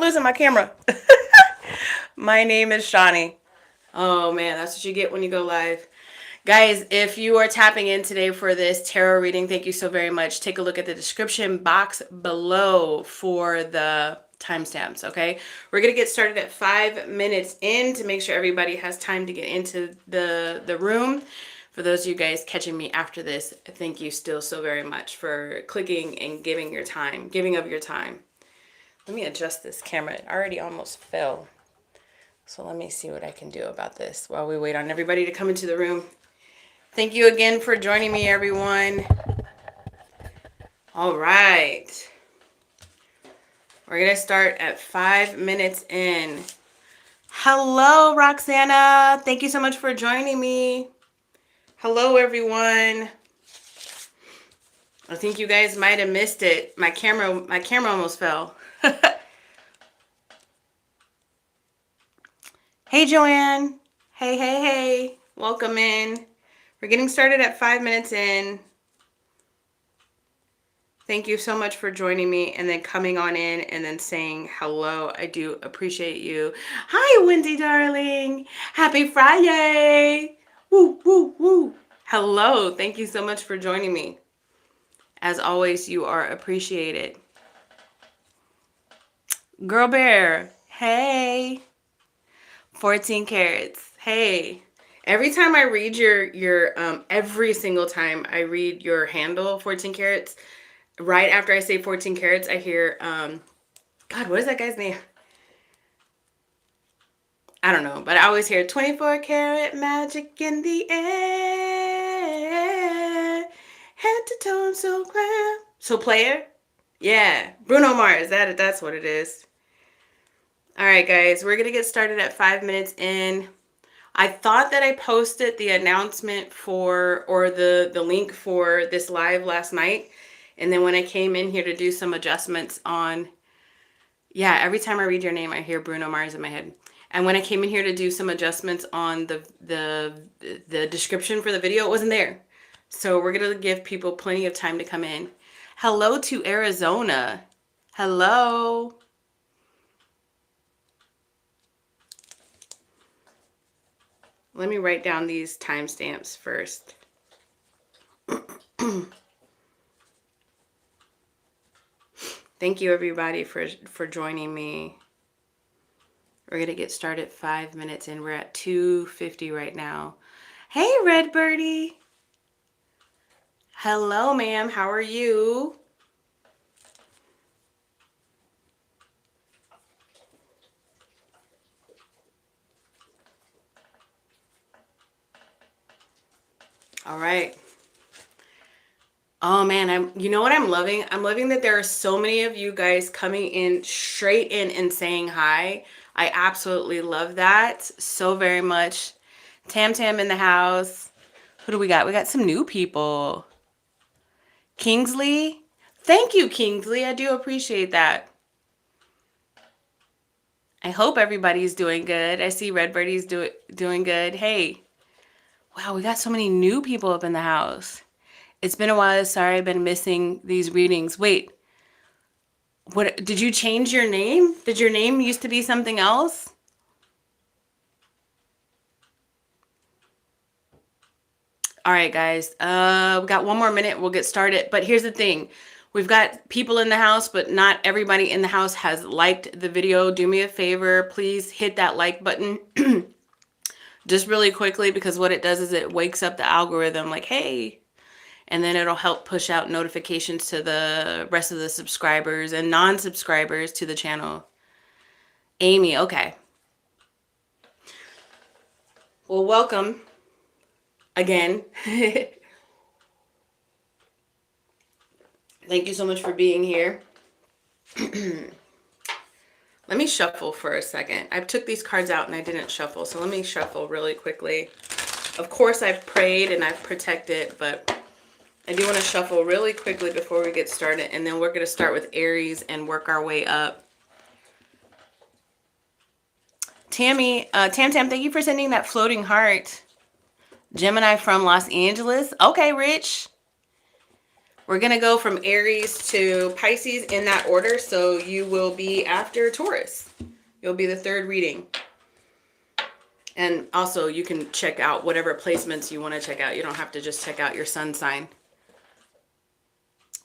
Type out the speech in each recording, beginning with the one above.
losing my camera. My name is Shawnee. Oh man, that's what you get when you go live. Guys, if you are tapping in today for this tarot reading, thank you so very much. Take a look at the description box below for the timestamps, okay? We're going to get started at 5 minutes in to make sure everybody has time to get into the room. For those of you guys catching me after this, thank you still so very much for clicking and giving of your time. Let me adjust this camera. It already almost fell. So let me see what I can do about this while we wait on everybody to come into the room. Thank you again for joining me, everyone. All right. We're going to start at 5 minutes in. Hello, Roxana. Thank you so much for joining me. Hello, everyone. I think you guys might have missed it. My camera almost fell. Hey, Joanne. Hey. Welcome in. We're getting started at 5 minutes in. Thank you so much for joining me and then coming on in and then saying hello. I do appreciate you. Hi, Wendy, darling. Happy Friday. Woo. Hello. Thank you so much for joining me. As always, you are appreciated. Girl Bear. Hey. 14 carats. Hey. Every time I read your every single time I read your handle, 14 carats, right after I say 14 carats, I hear, God, what is that guy's name? I don't know, but I always hear 24 karat magic in the air. Head to toe, I'm so clear. So player? Yeah. Bruno Mars. That's what it is. All right, guys, we're going to get started at 5 minutes in. I thought that I posted the announcement or the link for this live last night. And then when I came in here to do some adjustments on, yeah, every time I read your name, I hear Bruno Mars in my head. And when I came in here to do some adjustments on the description for the video, it wasn't there. So we're going to give people plenty of time to come in. Hello to Arizona. Hello. Let me write down these timestamps first. Thank you, everybody, for joining me. We're going to get started 5 minutes in. We're at 2:50 right now. Hey, Red Birdie. Hello, ma'am. How are you? All right. Oh man, you know what I'm loving? I'm loving that there are so many of you guys coming in straight in and saying hi. I absolutely love that so very much. Tam in the house. Who do we got? We got some new people. Kingsley. Thank you, Kingsley. I do appreciate that. I hope everybody's doing good. I see Red Birdie's doing good. Hey. Wow, we got so many new people up in the house. It's been a while. Sorry, I've been missing these readings. Wait, what? Did you change your name? Did your name used to be something else? All right, guys. We got 1 more minute. We'll get started. But here's the thing. We've got people in the house, but not everybody in the house has liked the video. Do me a favor. Please hit that like button. Just really quickly, because what it does is it wakes up the algorithm like, hey, and then it'll help push out notifications to the rest of the subscribers and non-subscribers to the channel. Amy, okay. Well, welcome again. Thank you so much for being here. Let me shuffle for a second. I took these cards out and I didn't shuffle, so let me shuffle really quickly. Of course, I've prayed and I've protected, but I do want to shuffle really quickly before we get started, and then we're going to start with Aries and work our way up. Tammy, Tam, thank you for sending that floating heart. Gemini from Los Angeles. Okay, Rich. We're going to go from Aries to Pisces in that order. So you will be after Taurus. You'll be the third reading. And also you can check out whatever placements you want to check out. You don't have to just check out your sun sign.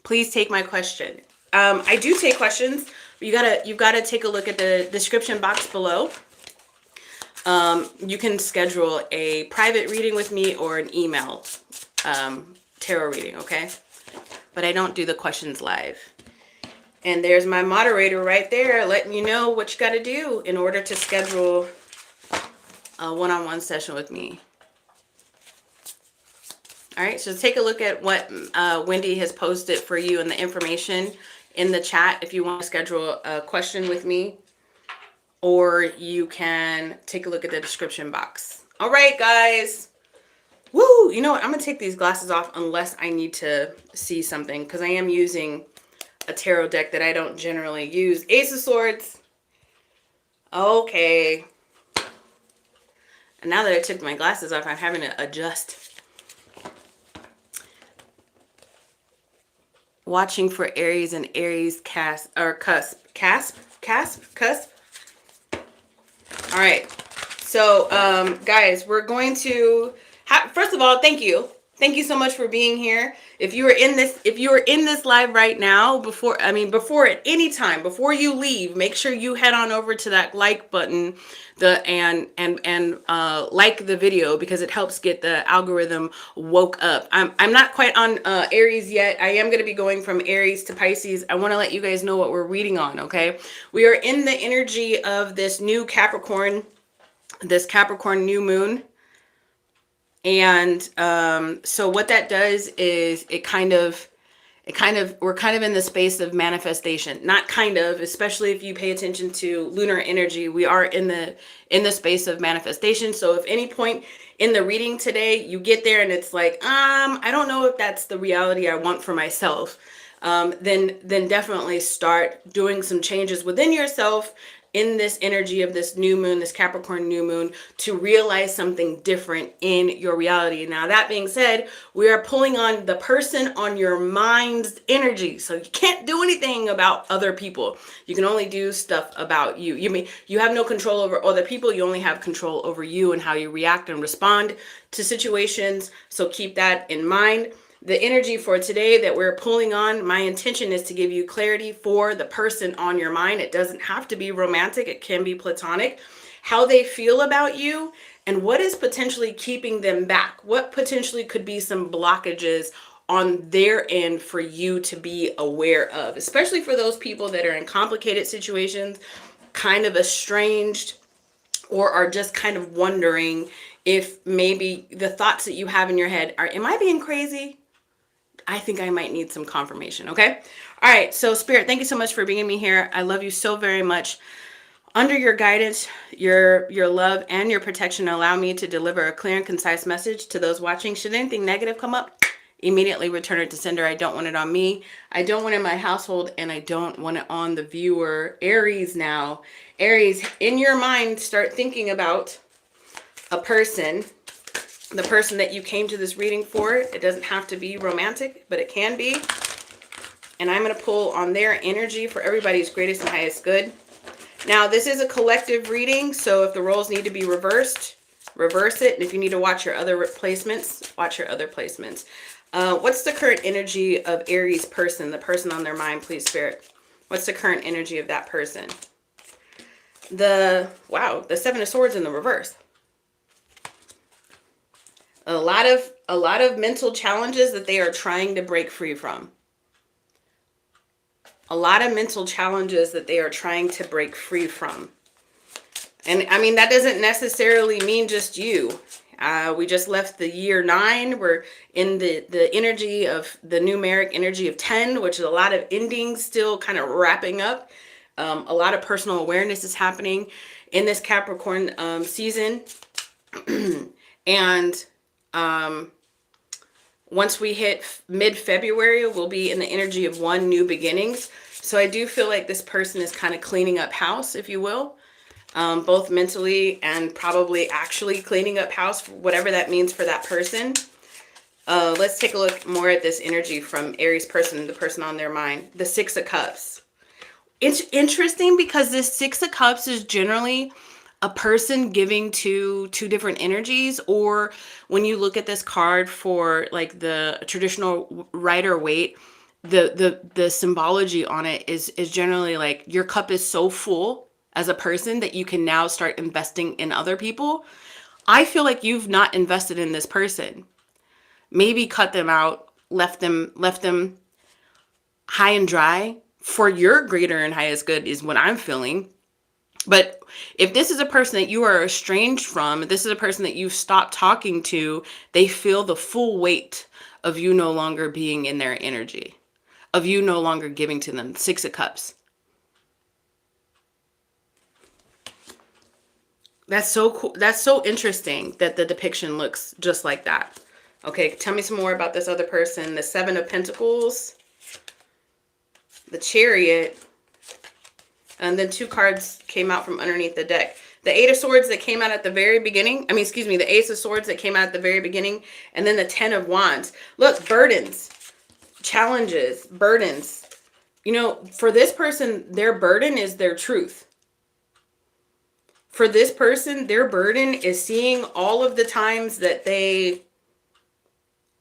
Please take my question. I do take questions. You've got to take a look at the description box below. You can schedule a private reading with me or an email tarot reading, okay? But I don't do the questions live. And there's my moderator right there letting you know what you got to do in order to schedule a one-on-one session with me. All right, so take a look at what Wendy has posted for you and the information in the chat if you want to schedule a question with me, or you can take a look at the description box. All right, guys. Woo! You know what? I'm going to take these glasses off unless I need to see something, because I am using a tarot deck that I don't generally use. Ace of Swords. Okay. And now that I took my glasses off, I'm having to adjust. Watching for Aries and Aries cusp. All right. So, guys, we're going to first of all, thank you. Thank you so much for being here. If you are in this live right now, before at any time, before you leave, make sure you head on over to that like button, and like the video, because it helps get the algorithm woke up. I'm not quite on Aries yet. I am going to be going from Aries to Pisces. I want to let you guys know what we're reading on, okay? We are in the energy of this new Capricorn, this Capricorn new moon. And so what that does is we're kind of in the space of manifestation. Not kind of, especially if you pay attention to lunar energy, we are in the space of manifestation. So if any point in the reading today you get there and it's like, I don't know if that's the reality I want for myself, then definitely start doing some changes within yourself in this energy of this new moon, this Capricorn new moon, to realize something different in your reality. Now, that being said, we are pulling on the person on your mind's energy. So you can't do anything about other people. You can only do stuff about you. You have no control over other people. You only have control over you and how you react and respond to situations. So keep that in mind. The energy for today that we're pulling on, my intention is to give you clarity for the person on your mind. It doesn't have to be romantic. It can be platonic. How they feel about you and what is potentially keeping them back. What potentially could be some blockages on their end for you to be aware of, especially for those people that are in complicated situations, kind of estranged, or are just kind of wondering if maybe the thoughts that you have in your head are, am I being crazy? I think I might need some confirmation, okay? All right, so Spirit, thank you so much for bringing me here. I love you so very much. Under your guidance, your love, and your protection, allow me to deliver a clear and concise message to those watching. Should anything negative come up, immediately return it to sender. I don't want it on me. I don't want it in my household, and I don't want it on the viewer. Aries now. Aries, in your mind, start thinking about a person, the person that you came to this reading for. It doesn't have to be romantic, but it can be. And I'm going to pull on their energy for everybody's greatest and highest good. Now, this is a collective reading, so if the roles need to be reversed, reverse it. And if you need to watch your other placements, watch your other placements. What's the current energy of Aries person, the person on their mind, please, Spirit? What's the current energy of that person? The Seven of Swords in the reverse. A lot of mental challenges that they are trying to break free from. A lot of mental challenges that they are trying to break free from. And I mean, that doesn't necessarily mean just you. We just left the year 9. We're in the energy of the numeric energy of 10, which is a lot of endings still kind of wrapping up. A lot of personal awareness is happening in this Capricorn season. And once we hit mid-February, we'll be in the energy of 1 new beginnings. So I do feel like this person is kind of cleaning up house, if you will, both mentally and probably actually cleaning up house, whatever that means for that person. Let's take a look more at this energy from Aries person, the person on their mind. The Six of Cups. It's interesting because this Six of Cups is generally a person giving to two different energies, or when you look at this card for like the traditional Rider Waite, the symbology on it is generally like your cup is so full as a person that you can now start investing in other people. I feel like you've not invested in this person. Maybe cut them out, left them high and dry for your greater and highest good is what I'm feeling. But if this is a person that you are estranged from, if this is a person that you've stopped talking to, they feel the full weight of you no longer being in their energy, of you no longer giving to them. Six of Cups. That's so cool. That's so interesting that the depiction looks just like that. Okay, tell me some more about this other person. The Seven of Pentacles, the Chariot, and then two cards came out from underneath the deck. The Eight of Swords that came out at the very beginning. I mean, excuse me, the Ace of Swords that came out at the very beginning. And then the Ten of Wands. Look, burdens, challenges, burdens. You know, for this person, their burden is their truth. For this person, their burden is seeing all of the times that they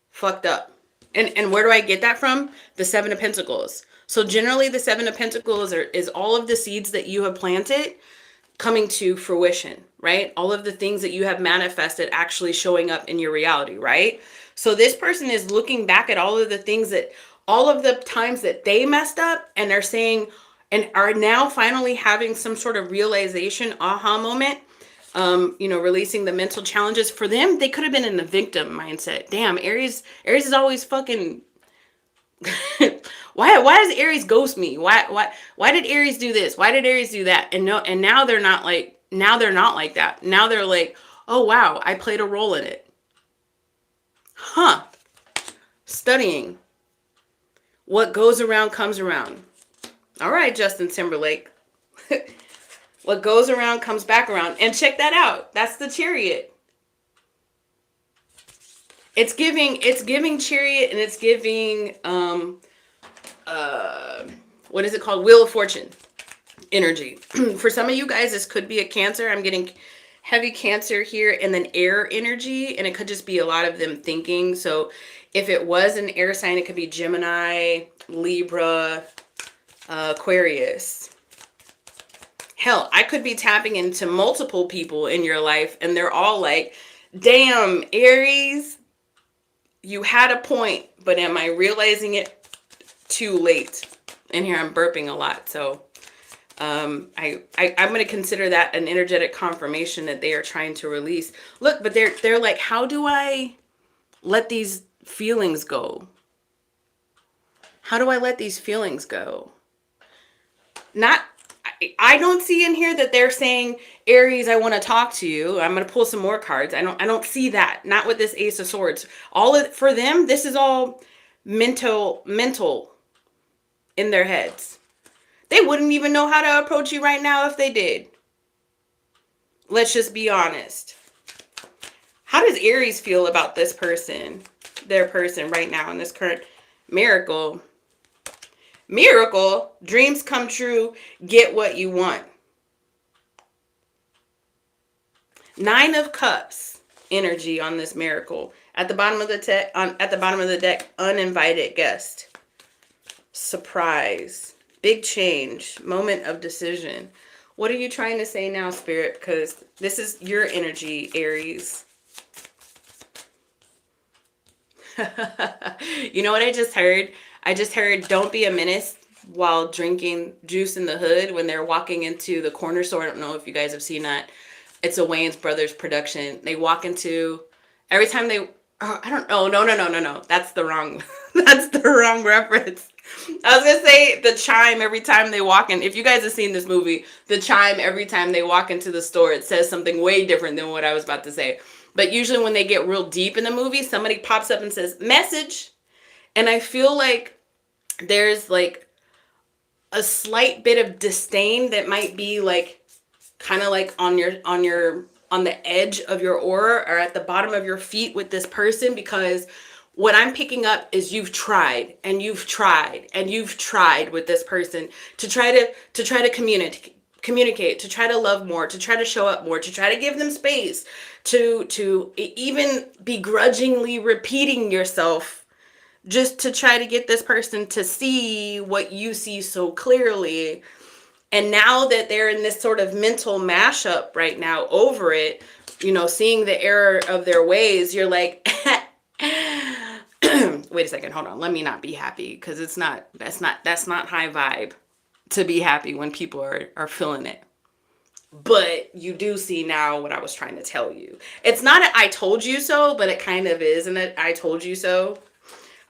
fucked up. And where do I get that from? The Seven of Pentacles. So generally the Seven of Pentacles is all of the seeds that you have planted coming to fruition, right? All of the things that you have manifested actually showing up in your reality, right? So this person is looking back at all of the things that, all of the times that they messed up, and they're saying, and are now finally having some sort of realization, aha moment, you know, releasing the mental challenges. For them, they could have been in the victim mindset. Damn, Aries is always fucking why does Aries ghost me? Why did Aries do this? Why did Aries do that? And no, and now they're not like that. Now they're like, oh wow, I played a role in it. Huh. Studying. What goes around comes around. All right, Justin Timberlake. What goes around comes back around. And check that out. That's the Chariot. It's giving Chariot, and it's giving what is it called? Wheel of Fortune energy. For some of you guys, this could be a Cancer. I'm getting heavy Cancer here, and then air energy, and it could just be a lot of them thinking. So if it was an air sign, it could be Gemini, Libra, Aquarius. Hell, I could be tapping into multiple people in your life, and they're all like, damn, Aries, you had a point, but am I realizing it too late? And here I'm burping a lot. So I'm going to consider that an energetic confirmation that they are trying to release. Look, but they're like, how do I let these feelings go? How do I let these feelings go? I don't see in here that they're saying, Aries, I want to talk to you. I'm going to pull some more cards. I don't see that. Not with this Ace of Swords. For them, this is all mental in their heads. They wouldn't even know how to approach you right now if they did. Let's just be honest. How does Aries feel about this person, their person right now in this current miracle? Miracle, dreams come true, get what you want. Nine of Cups energy on this miracle. At the bottom of the deck, uninvited guest. Surprise. Big change. Moment of decision. What are you trying to say now, Spirit? Because this is your energy, Aries. You know what I just heard? I just heard, don't be a menace while drinking juice in the hood when they're walking into the corner store. I don't know if you guys have seen that. It's a Wayans Brothers production. They walk into, every time they, I don't know. No. That's the wrong, that's the wrong reference. I was going to say the chime every time they walk in. If you guys have seen this movie, the chime every time they walk into the store, it says something way different than what I was about to say. But usually when they get real deep in the movie, somebody pops up and says, message. And I feel like there's like a slight bit of disdain that might be like kind of like on the edge of your aura or at the bottom of your feet with this person, because what I'm picking up is you've tried and you've tried and you've tried with this person to try to communicate, to try to love more, to try to show up more, to try to give them space, to even begrudgingly repeating yourself just to try to get this person to see what you see so clearly. And now that they're in this sort of mental mashup right now over it, you know, seeing the error of their ways, you're like, wait a second, hold on. Let me not be happy, because that's not high vibe to be happy when people are feeling it. But you do see now what I was trying to tell you. It's not a I told you so, but it kind of is an I told you so.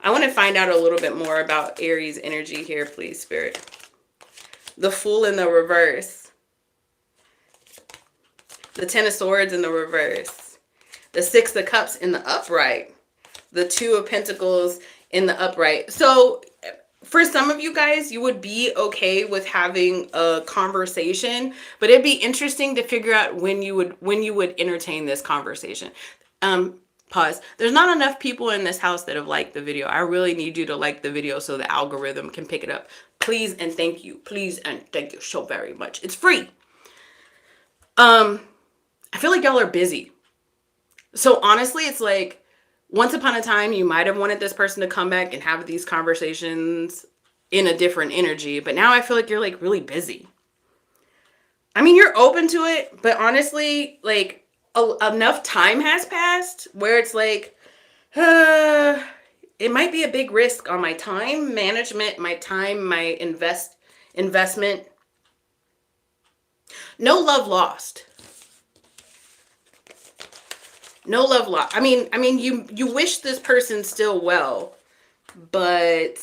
I want to find out a little bit more about Aries energy here, please, Spirit. The Fool in the reverse. The Ten of Swords in the reverse. The Six of Cups in the upright. The Two of Pentacles in the upright. So for some of you guys, you would be okay with having a conversation, but it'd be interesting to figure out when you would entertain this conversation. Pause. There's not enough people in this house that have liked the video. I really need you to like the video so the algorithm can pick it up. Please and thank you. Please and thank you so very much. It's free. I feel like y'all are busy. So honestly, it's like, once upon a time, you might have wanted this person to come back and have these conversations in a different energy. But now I feel like you're like really busy. I mean, you're open to it. But honestly, like enough time has passed where it's like, it might be a big risk on my time management, my time, my investment. No love lost. No love lost. I mean, you wish this person still well, but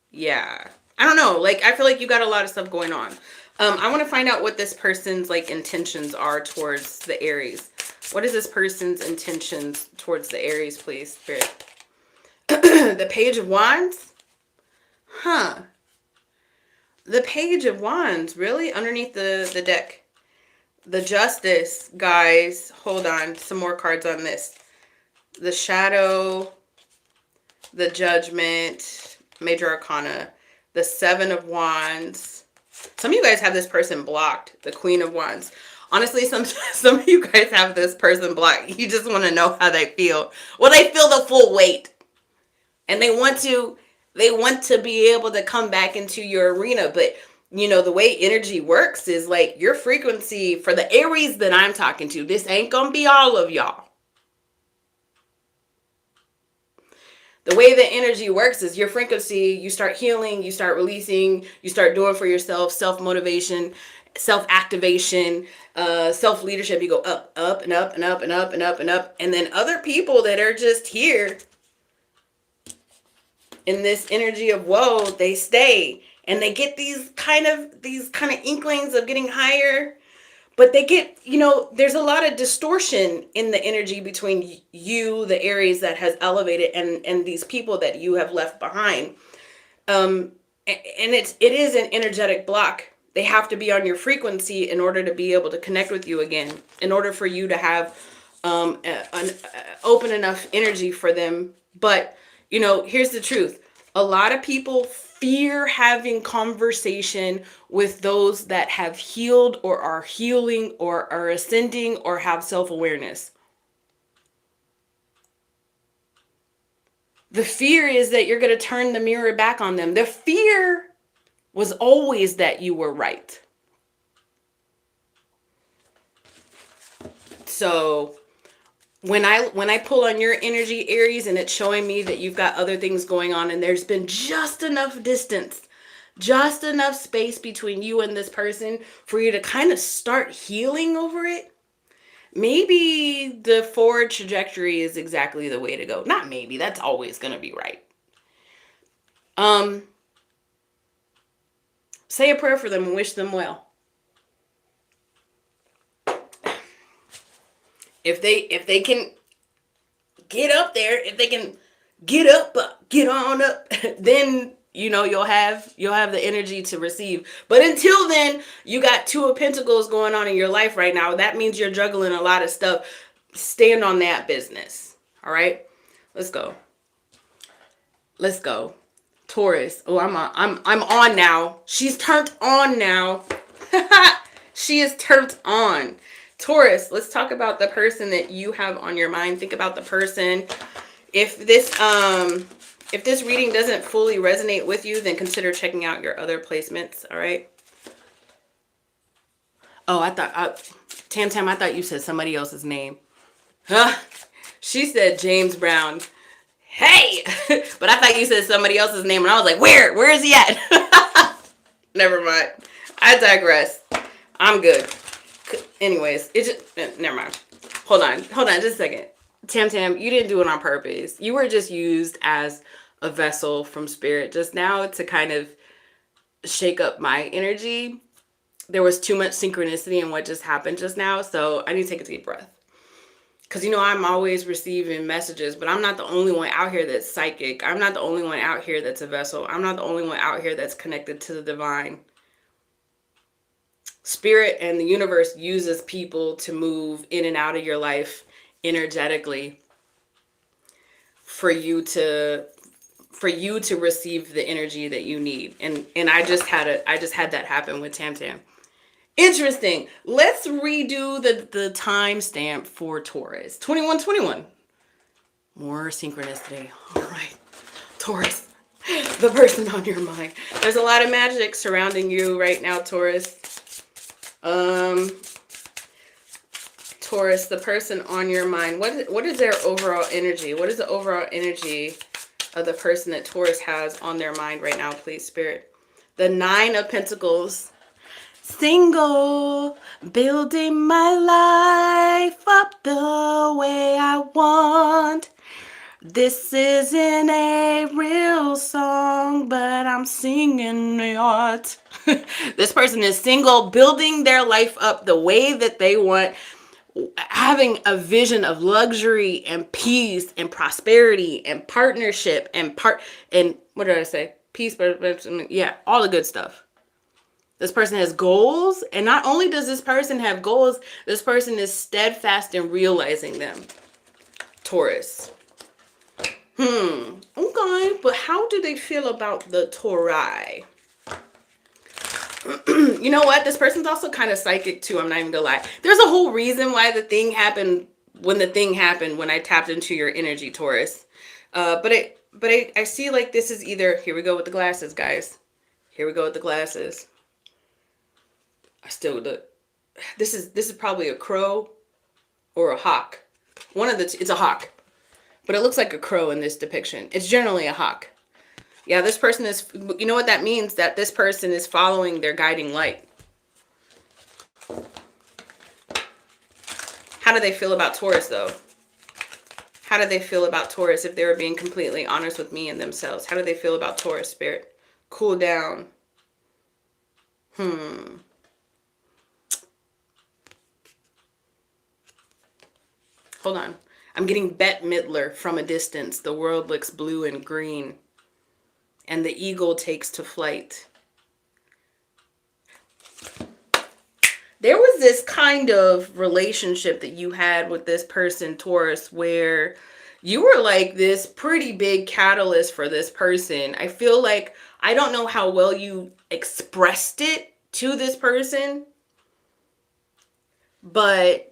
yeah, I don't know. Like, I feel like you got a lot of stuff going on. I want to find out what this person's like intentions are towards the Aries. What is this person's intentions towards the Aries, please, Spirit? The Page of Wands? Huh. The Page of Wands, really? Underneath the deck. The Justice, guys. Hold on. Some more cards on this. The Shadow. The Judgment. Major Arcana. The Seven of Wands. Some of you guys have this person blocked. The Queen of Wands. Honestly, some of you guys have this person blocked. You just want to know how they feel. Well, they feel the full weight. And they want to be able to come back into your arena. But you know, the way energy works is like your frequency for the Aries that I'm talking to, this ain't gonna be all of y'all. The way the energy works is your frequency, you start healing, you start releasing, you start doing for yourself, self-motivation, self-activation, self-leadership. You go up, up, and up, and up, and up, and up, and up. And then other people that are just here in this energy of woe, they stay. And they get these kind of inklings of getting higher, but they get, you know, there's a lot of distortion in the energy between you, the Aries that has elevated, and these people that you have left behind. And it is an energetic block. They have to be on your frequency in order to be able to connect with you again, in order for you to have an open enough energy for them. But, you know, here's the truth. A lot of people fear having conversation with those that have healed or are healing or are ascending or have self-awareness. The fear is that you're going to turn the mirror back on them. The fear was always that you were right. So when I pull on your energy, Aries, and it's showing me that you've got other things going on and there's been just enough distance, just enough space between you and this person for you to kind of start healing over it, maybe the forward trajectory is exactly the way to go. Not maybe, that's always going to be right. Say a prayer for them and wish them well. If they can get up there, if they can get up, get on up, then, you know, you'll have the energy to receive. But until then, you got Two of Pentacles going on in your life right now. That means you're juggling a lot of stuff. Stand on that business. All right, let's go. Let's go. Taurus. Oh, I'm on now. She's turned on now. She is turned on. Taurus, let's talk about the person that you have on your mind. Think about the person. If this reading doesn't fully resonate with you, then consider checking out your other placements, all right? Oh, Tam, I thought you said somebody else's name. Huh? She said James Brown. Hey! But I thought you said somebody else's name, and I was like, where is he at? Never mind. I digress. I'm good. Anyways, it just, never mind. Hold on, just a second. Tam, you didn't do it on purpose. You were just used as a vessel from spirit just now to kind of shake up my energy. There was too much synchronicity in what just happened just now, so I need to take a deep breath. Because, I'm always receiving messages, but I'm not the only one out here that's psychic. I'm not the only one out here that's a vessel. I'm not the only one out here that's connected to the divine. Spirit and the universe uses people to move in and out of your life energetically for you to receive the energy that you need. And I just had that happen with Tam. Interesting. Let's redo the timestamp for Taurus. 2121. More synchronicity. All right. Taurus, the person on your mind. There's a lot of magic surrounding you right now, Taurus. Taurus, the person on your mind. What is their overall energy? What is the overall energy of the person that Taurus has on their mind right now, please, Spirit? The 9 of Pentacles. Single, building my life up the way I want. This isn't a real song, but I'm singing it. This person is single, building their life up the way that they want, having a vision of luxury and peace and prosperity and partnership and what did I say? Peace, yeah, all the good stuff. This person has goals, and not only does this person have goals, this person is steadfast in realizing them. Taurus. Okay, but how do they feel about the Tauri? You know what? This person's also kind of psychic too. I'm not even gonna lie. There's a whole reason why the thing happened when I tapped into your energy, Taurus. But I see like this is either, here we go with the glasses, guys. Here we go with the glasses. This is probably a crow or a hawk. It's a hawk. But it looks like a crow in this depiction. It's generally a hawk. Yeah, this person is, you know what that means? That this person is following their guiding light. How do they feel about Taurus, though? How do they feel about Taurus if they were being completely honest with me and themselves? How do they feel about Taurus, Spirit? Cool down. Hold on. I'm getting Bette Midler from a distance. The world looks blue and green. And the eagle takes to flight. There was this kind of relationship that you had with this person, Taurus, where you were like this pretty big catalyst for this person. I feel like, I don't know how well you expressed it to this person, but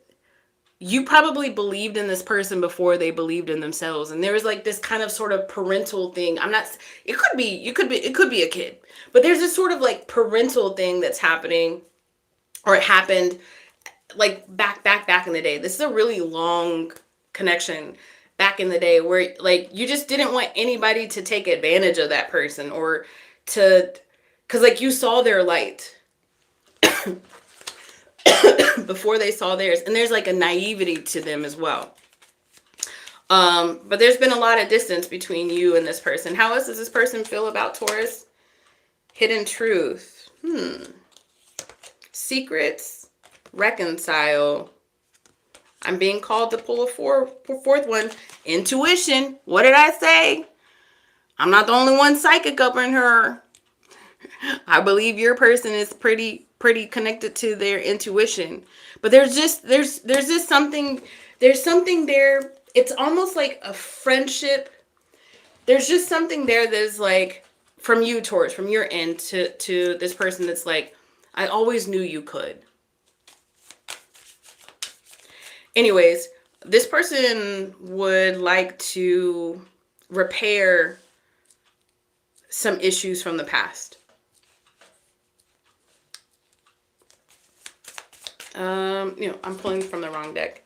you probably believed in this person before they believed in themselves. And there was like this kind of sort of parental thing. It could be a kid, but there's this sort of like parental thing that's happening, or it happened like back in the day. This is a really long connection back in the day where like you just didn't want anybody to take advantage of that person or cause like you saw their light before they saw theirs. And there's like a naivety to them as well. But there's been a lot of distance between you and this person. How else does this person feel about Taurus? Hidden truth. Secrets. Reconcile. I'm being called to pull a fourth one. Intuition. What did I say? I'm not the only one psychic up in her. I believe your person is pretty connected to their intuition. But there's something there. It's almost like a friendship. there's just something there that is like, from you, Taurus, from your end to this person that's like, I always knew you could. Anyways, this person would like to repair some issues from the past. I'm pulling from the wrong deck.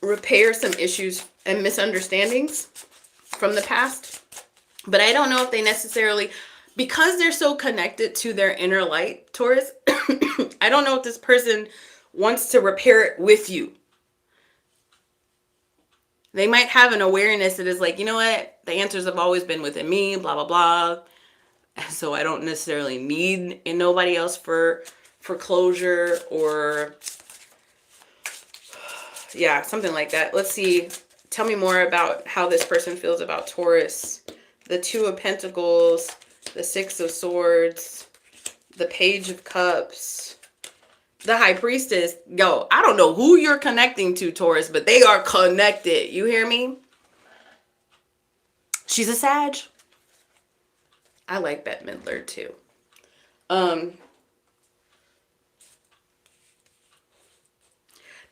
Repair some issues and misunderstandings from the past. But I don't know if they necessarily, because they're so connected to their inner light, Taurus, I don't know if this person wants to repair it with you. They might have an awareness that is like, you know what? The answers have always been within me, blah, blah, blah. So I don't necessarily need nobody else for closure, or yeah, something like that. Let's see. Tell me more about how this person feels about Taurus. The Two of Pentacles, the Six of Swords, the Page of Cups, the High Priestess. Yo, I don't know who you're connecting to, Taurus, but they are connected. You hear me? She's a Sag. I like Bette Midler too.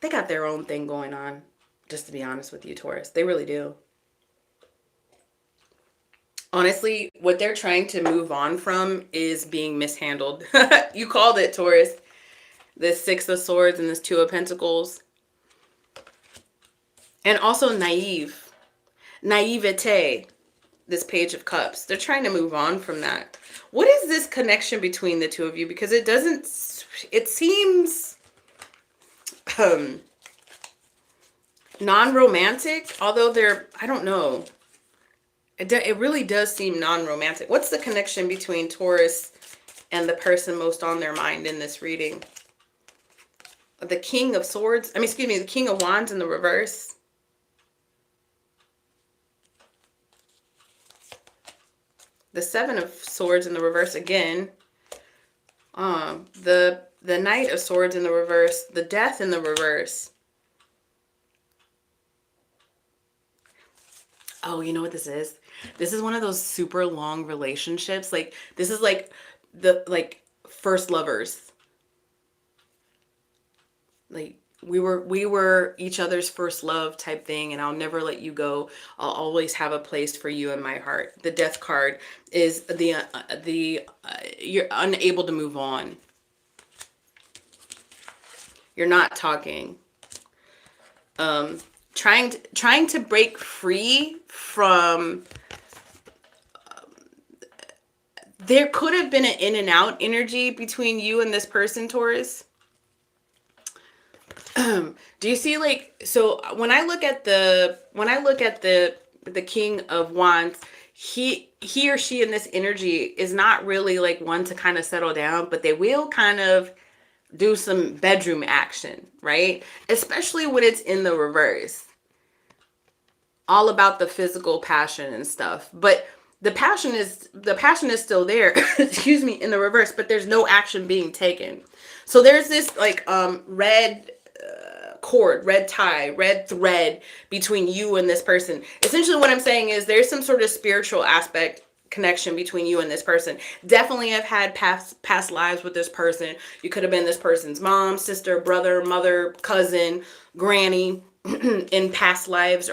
They got their own thing going on, just to be honest with you, Taurus. They really do. Honestly, what they're trying to move on from is being mishandled. You called it, Taurus. This Six of Swords and this Two of Pentacles. And also naivete, this Page of Cups. They're trying to move on from that. What is this connection between the two of you? Because it seems non-romantic, although I don't know. It really does seem non-romantic. What's the connection between Taurus and the person most on their mind in this reading? The King of Swords. The King of Wands in the reverse. The Seven of Swords in the reverse again. The Knight of Swords in the reverse. The Death in the reverse. Oh, you know what this is? This is one of those super long relationships. Like, this is like the first lovers. Like, we were each other's first love type thing, and I'll never let you go. I'll always have a place for you in my heart. The Death card is you're unable to move on. You're not talking. Trying to break free from. There could have been an in and out energy between you and this person, Taurus. Do you see, like, so when I look at the King of Wands, he or she in this energy is not really like one to kind of settle down, but they will kind of do some bedroom action, right? Especially when it's in the reverse. All about the physical passion and stuff. But the passion is still there, excuse me, in the reverse, but there's no action being taken. So there's this like red cord, red tie, red thread between you and this person. Essentially what I'm saying is there's some sort of spiritual aspect connection between you and this person. Definitely have had past lives with this person. You could have been this person's mom, sister, brother, mother, cousin, granny in past lives,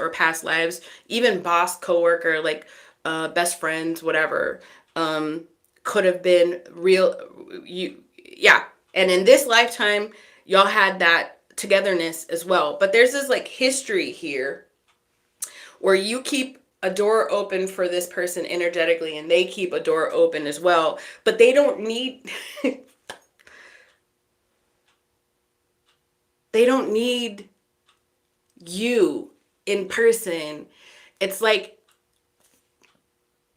even boss, coworker, like best friends, whatever. Could have been real yeah. And in this lifetime, y'all had that togetherness as well. But there's this like history here where you keep a door open for this person energetically, and they keep a door open as well. But they don't need they don't need you in person. It's like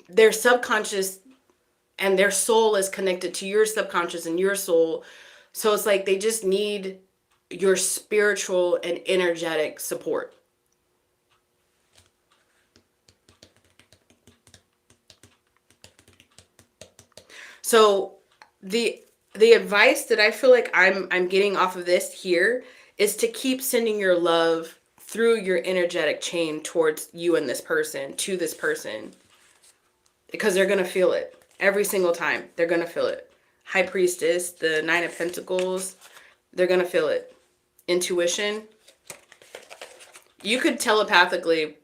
their subconscious and their soul is connected to your subconscious and your soul. So it's like they just need your spiritual and energetic support. So the advice that I feel like I'm getting off of this here is to keep sending your love through your energetic chain towards you and this person, to this person. because they're going to feel it every single time. They're going to feel it. High Priestess, the Nine of Pentacles, they're going to feel it. Intuition. You could telepathically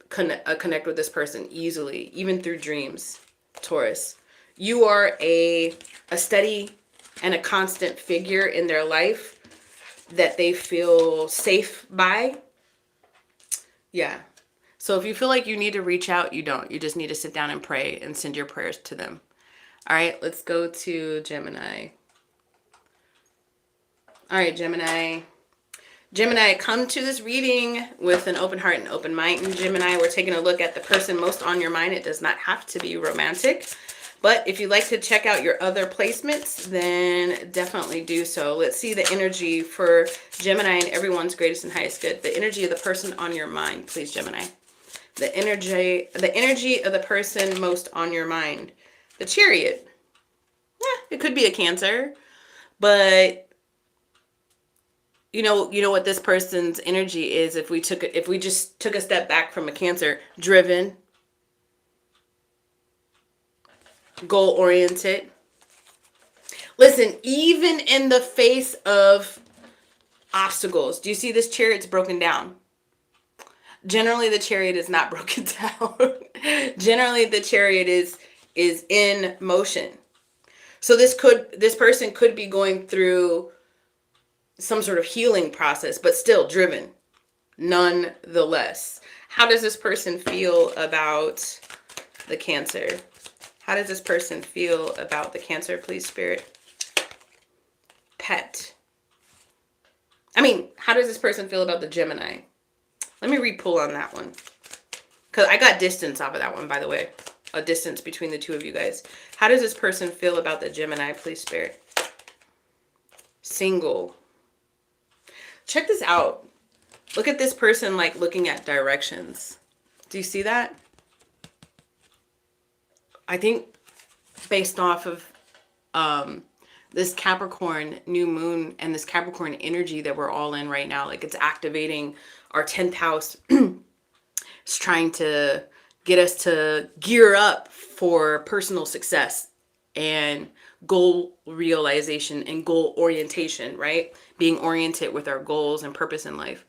connect with this person easily, even through dreams, Taurus. You are a steady and a constant figure in their life that they feel safe by. Yeah. So if you feel like you need to reach out, you don't. You just need to sit down and pray and send your prayers to them. All right, let's go to Gemini. All right, Gemini. Gemini, come to this reading with an open heart and open mind. And Gemini, we're taking a look at the person most on your mind. It does not have to be romantic. But if you'd like to check out your other placements, then definitely do so. Let's see the energy for Gemini and everyone's greatest and highest good. The energy of the person on your mind, please, Gemini. The energy of the person most on your mind. The Chariot. It could be a Cancer, but you know what this person's energy is. If we just took a step back from a Cancer, driven, goal-oriented. Listen, even in the face of obstacles, do you see this Chariot's broken down? Generally, the Chariot is not broken down. Generally, the Chariot is in motion. So this person could be going through some sort of healing process, but still driven, nonetheless. How does this person feel about the Cancer? How does this person feel about the Cancer, please, Spirit? Pet. How does this person feel about the Gemini? Let me re-pull on that one. Because I got distance off of that one, by the way. A distance between the two of you guys. How does this person feel about the Gemini, please, Spirit? Single. Check this out. Look at this person like looking at directions. Do you see that? I think based off of this Capricorn new moon and this Capricorn energy that we're all in right now, like it's activating our 10th house. It's trying to get us to gear up for personal success and goal realization and goal orientation, right? Being oriented with our goals and purpose in life.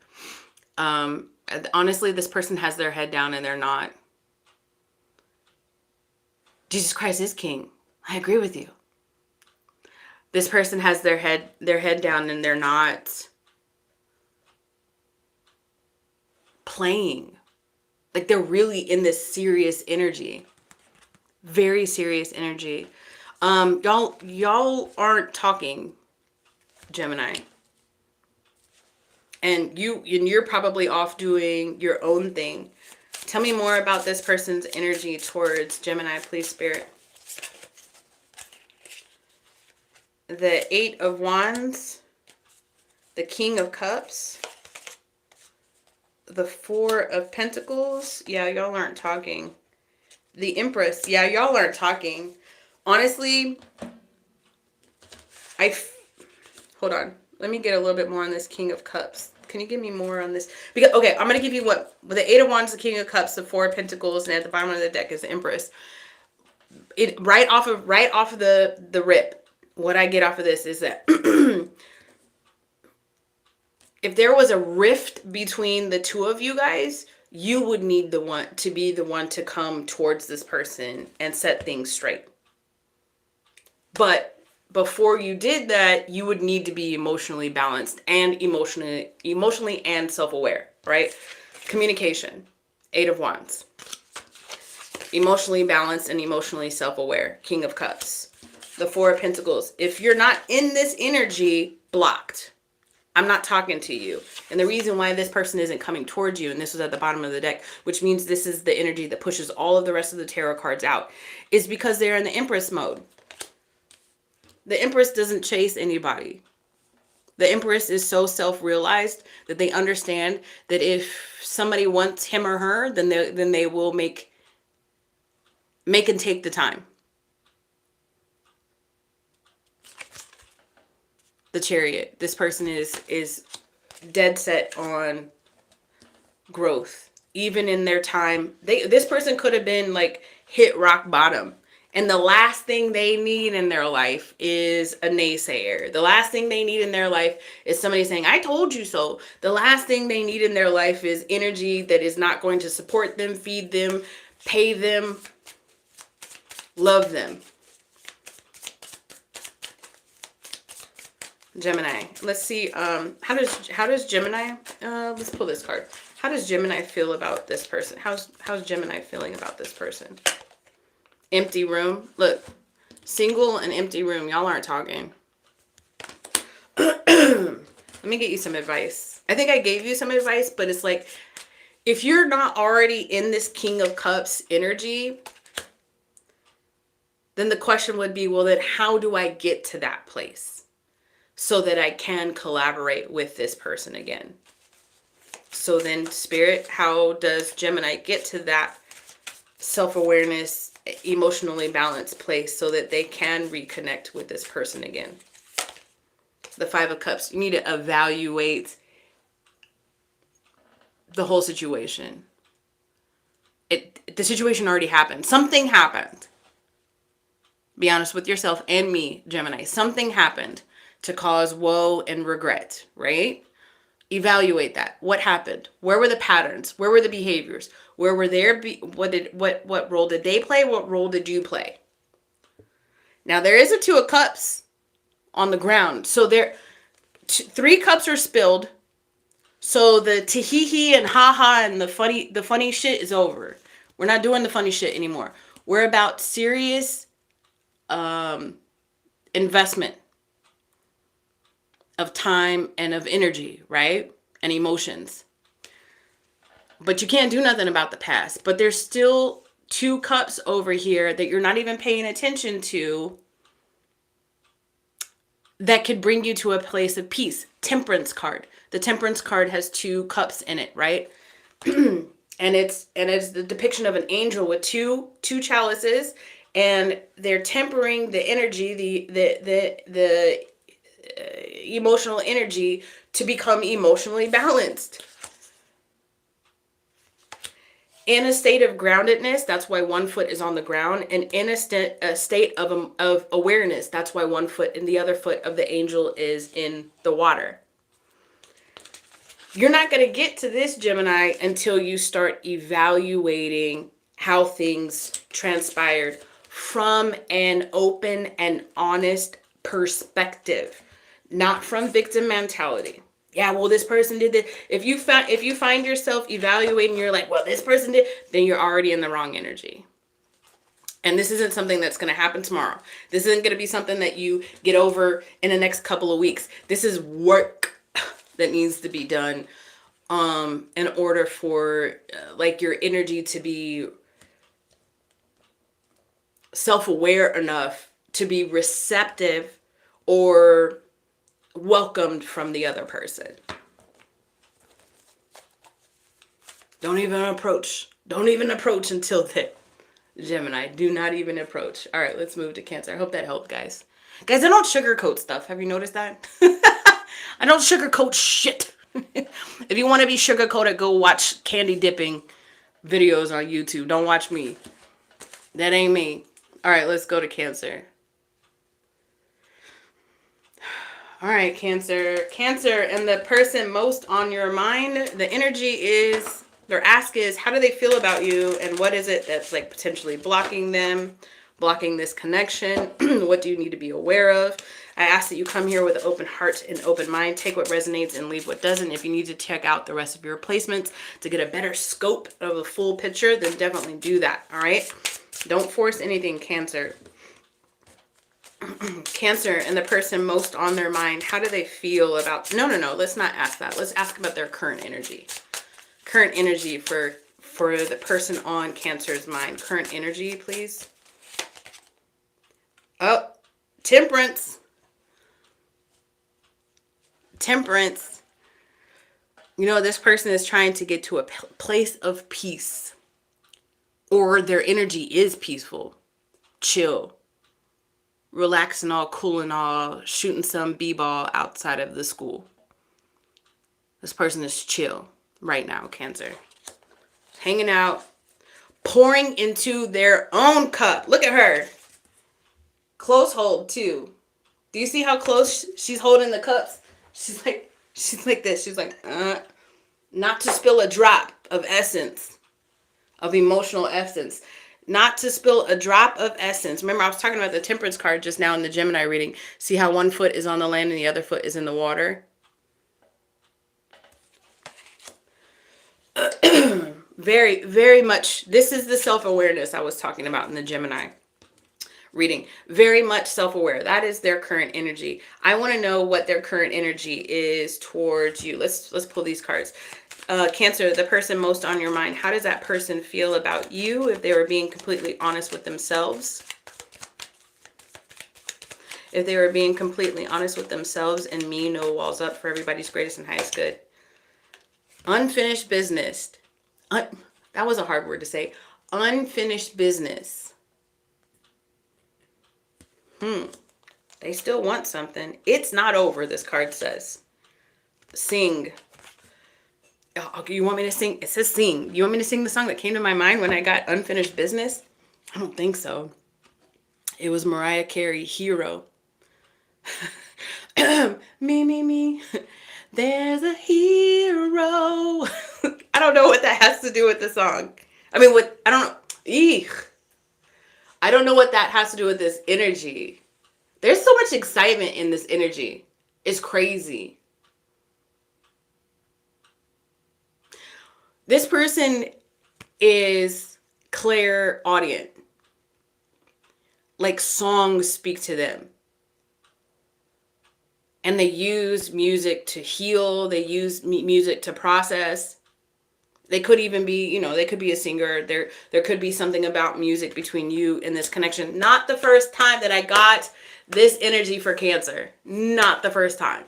Honestly, this person has their head down and they're not. Jesus Christ is king. I agree with you. This person has their head down and they're not playing. Like they're really in this serious energy. Very serious energy. Y'all aren't talking, Gemini. And you're probably off doing your own thing. Tell me more about this person's energy towards Gemini, please, Spirit. The Eight of Wands, the King of Cups, the Four of Pentacles. Yeah, y'all aren't talking. The Empress. Yeah, y'all aren't talking. Honestly, hold on. Let me get a little bit more on this King of Cups. Can you give me more on this? Because okay, I'm gonna give you what with the Eight of Wands, the King of Cups, the Four of Pentacles, and at the bottom of the deck is the Empress. It right off of the rip. What I get off of this is that if there was a rift between the two of you guys, you would need to be the one to come towards this person and set things straight. But before you did that, you would need to be emotionally balanced and emotionally and self-aware, right? Communication, Eight of Wands. Emotionally balanced and emotionally self-aware, King of Cups. The Four of Pentacles. If you're not in this energy, blocked. I'm not talking to you. And the reason why this person isn't coming towards you, and this is at the bottom of the deck, which means this is the energy that pushes all of the rest of the tarot cards out, is because they're in the Empress mode. The Empress doesn't chase anybody. The Empress is so self-realized that they understand that if somebody wants him or her, then they will make and take the time. The Chariot. This person is dead set on growth. Even in their time, this person could have been like hit rock bottom. And the last thing they need in their life is a naysayer. The last thing they need in their life is somebody saying, I told you so. The last thing they need in their life is energy that is not going to support them, feed them, pay them, love them. Gemini. Let's see. How does Gemini? Let's pull this card. How does Gemini feel about this person? How's Gemini feeling about this person? Empty room. Look, single and empty room. Y'all aren't talking. Let me get you some advice. I think I gave you some advice, but it's like, if you're not already in this King of Cups energy, then the question would be, well, then how do I get to that place so that I can collaborate with this person again? So then, Spirit, how does Gemini get to that self-awareness, emotionally balanced place so that they can reconnect with this person again? The Five of Cups. You need to evaluate the whole situation. The situation already happened. Something happened. Be honest with yourself and me, Gemini. Something happened to cause woe and regret, right? Evaluate that. What happened? Where were the patterns? Where were the behaviors? Where were their what role did they play? What role did you play? Now there is a Two of Cups on the ground. So there 3 cups are spilled. So the tee-hee-hee and ha-ha and the funny shit is over. We're not doing the funny shit anymore. We're about serious investment of time and of energy, right? And emotions. But you can't do nothing about the past. But there's still 2 cups over here that you're not even paying attention to that could bring you to a place of peace. Temperance card. The Temperance card has 2 cups in it, right? and it's the depiction of an angel with two chalices, and they're tempering the energy, the emotional energy to become emotionally balanced. In a state of groundedness, that's why 1 foot is on the ground, and in a state of awareness, that's why 1 foot and the other foot of the angel is in the water. You're not going to get to this, Gemini, until you start evaluating how things transpired from an open and honest perspective, not from victim mentality. Yeah, well, this person did this. If you find yourself evaluating, you're like, well, this person did, then you're already in the wrong energy. And this isn't something that's going to happen tomorrow. This isn't going to be something that you get over in the next couple of weeks. This is work that needs to be done in order for like your energy to be self-aware enough to be receptive or welcomed from the other person. Don't even approach until then. Gemini, do not even approach. All right, let's move to Cancer. I hope that helped, guys. Guys, I don't sugarcoat stuff. Have you noticed that? I don't sugarcoat shit. If you want to be sugarcoated, go watch candy dipping videos on YouTube. Don't watch me. That ain't me. All right, let's go to Cancer. All right, Cancer. Cancer, and the person most on your mind, the energy is, their ask is, how do they feel about you? And what is it that's like potentially blocking them, blocking this connection? What do you need to be aware of? I ask that you come here with an open heart and open mind. Take what resonates and leave what doesn't. If you need to check out the rest of your placements to get a better scope of a full picture, then definitely do that, all right? Don't force anything, Cancer. Cancer, and the person most on their mind, how do they feel about... No, let's not ask that. Let's ask about their current energy. Current energy for the person on Cancer's mind. Current energy, please. Oh, Temperance. Temperance. You know, this person is trying to get to a place of peace. Or their energy is peaceful. Chill. Relaxing all cool and all, shooting some b-ball outside of the school. This person is chill right now, Cancer. Hanging out, pouring into their own cup. Look at her. Close hold too. Do you see how close she's holding the cups? She's like this. She's like, not to spill a drop of essence, of emotional essence. Not to spill a drop of essence. Remember, I was talking about the Temperance card just now in the Gemini reading. See how one foot is on the land and the other foot is in the water? Very, very much. This is the self-awareness I was talking about in the Gemini reading. Very much self-aware. That is their current energy. I want to know what their current energy is towards you. Let's pull these cards. Cancer, the person most on your mind. How does that person feel about you if they were being completely honest with themselves? If they were being completely honest with themselves and me, no walls up, for everybody's greatest and highest good. Unfinished business. That was a hard word to say. Unfinished business. They still want something. It's not over, this card says. Sing. Oh, you want me to sing? It says sing. You want me to sing the song that came to my mind when I got unfinished business? I don't think so. It was Mariah Carey, Hero. Me. There's a hero. I don't know what that has to do with the song. I mean, I don't know. Eek. I don't know what that has to do with this energy. There's so much excitement in this energy. It's crazy. This person is clairaudient. Like songs speak to them. And they use music to heal. They use music to process. They could even be, they could be a singer. There could be something about music between you and this connection. Not the first time that I got this energy for Cancer. Not the first time.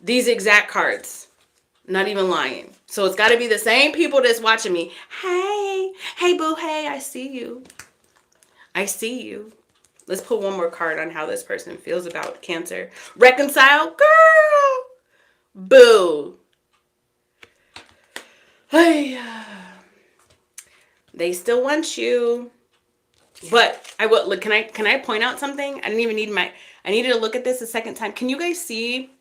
These exact cards. Not even lying. So it's got to be the same people that's watching me. Hey, boo, hey, I see you. I see you. Let's put one more card on how this person feels about Cancer. Reconcile, girl. Boo. Hey. They still want you. But I will look. Can I point out something? I needed to look at this a second time. Can you guys see?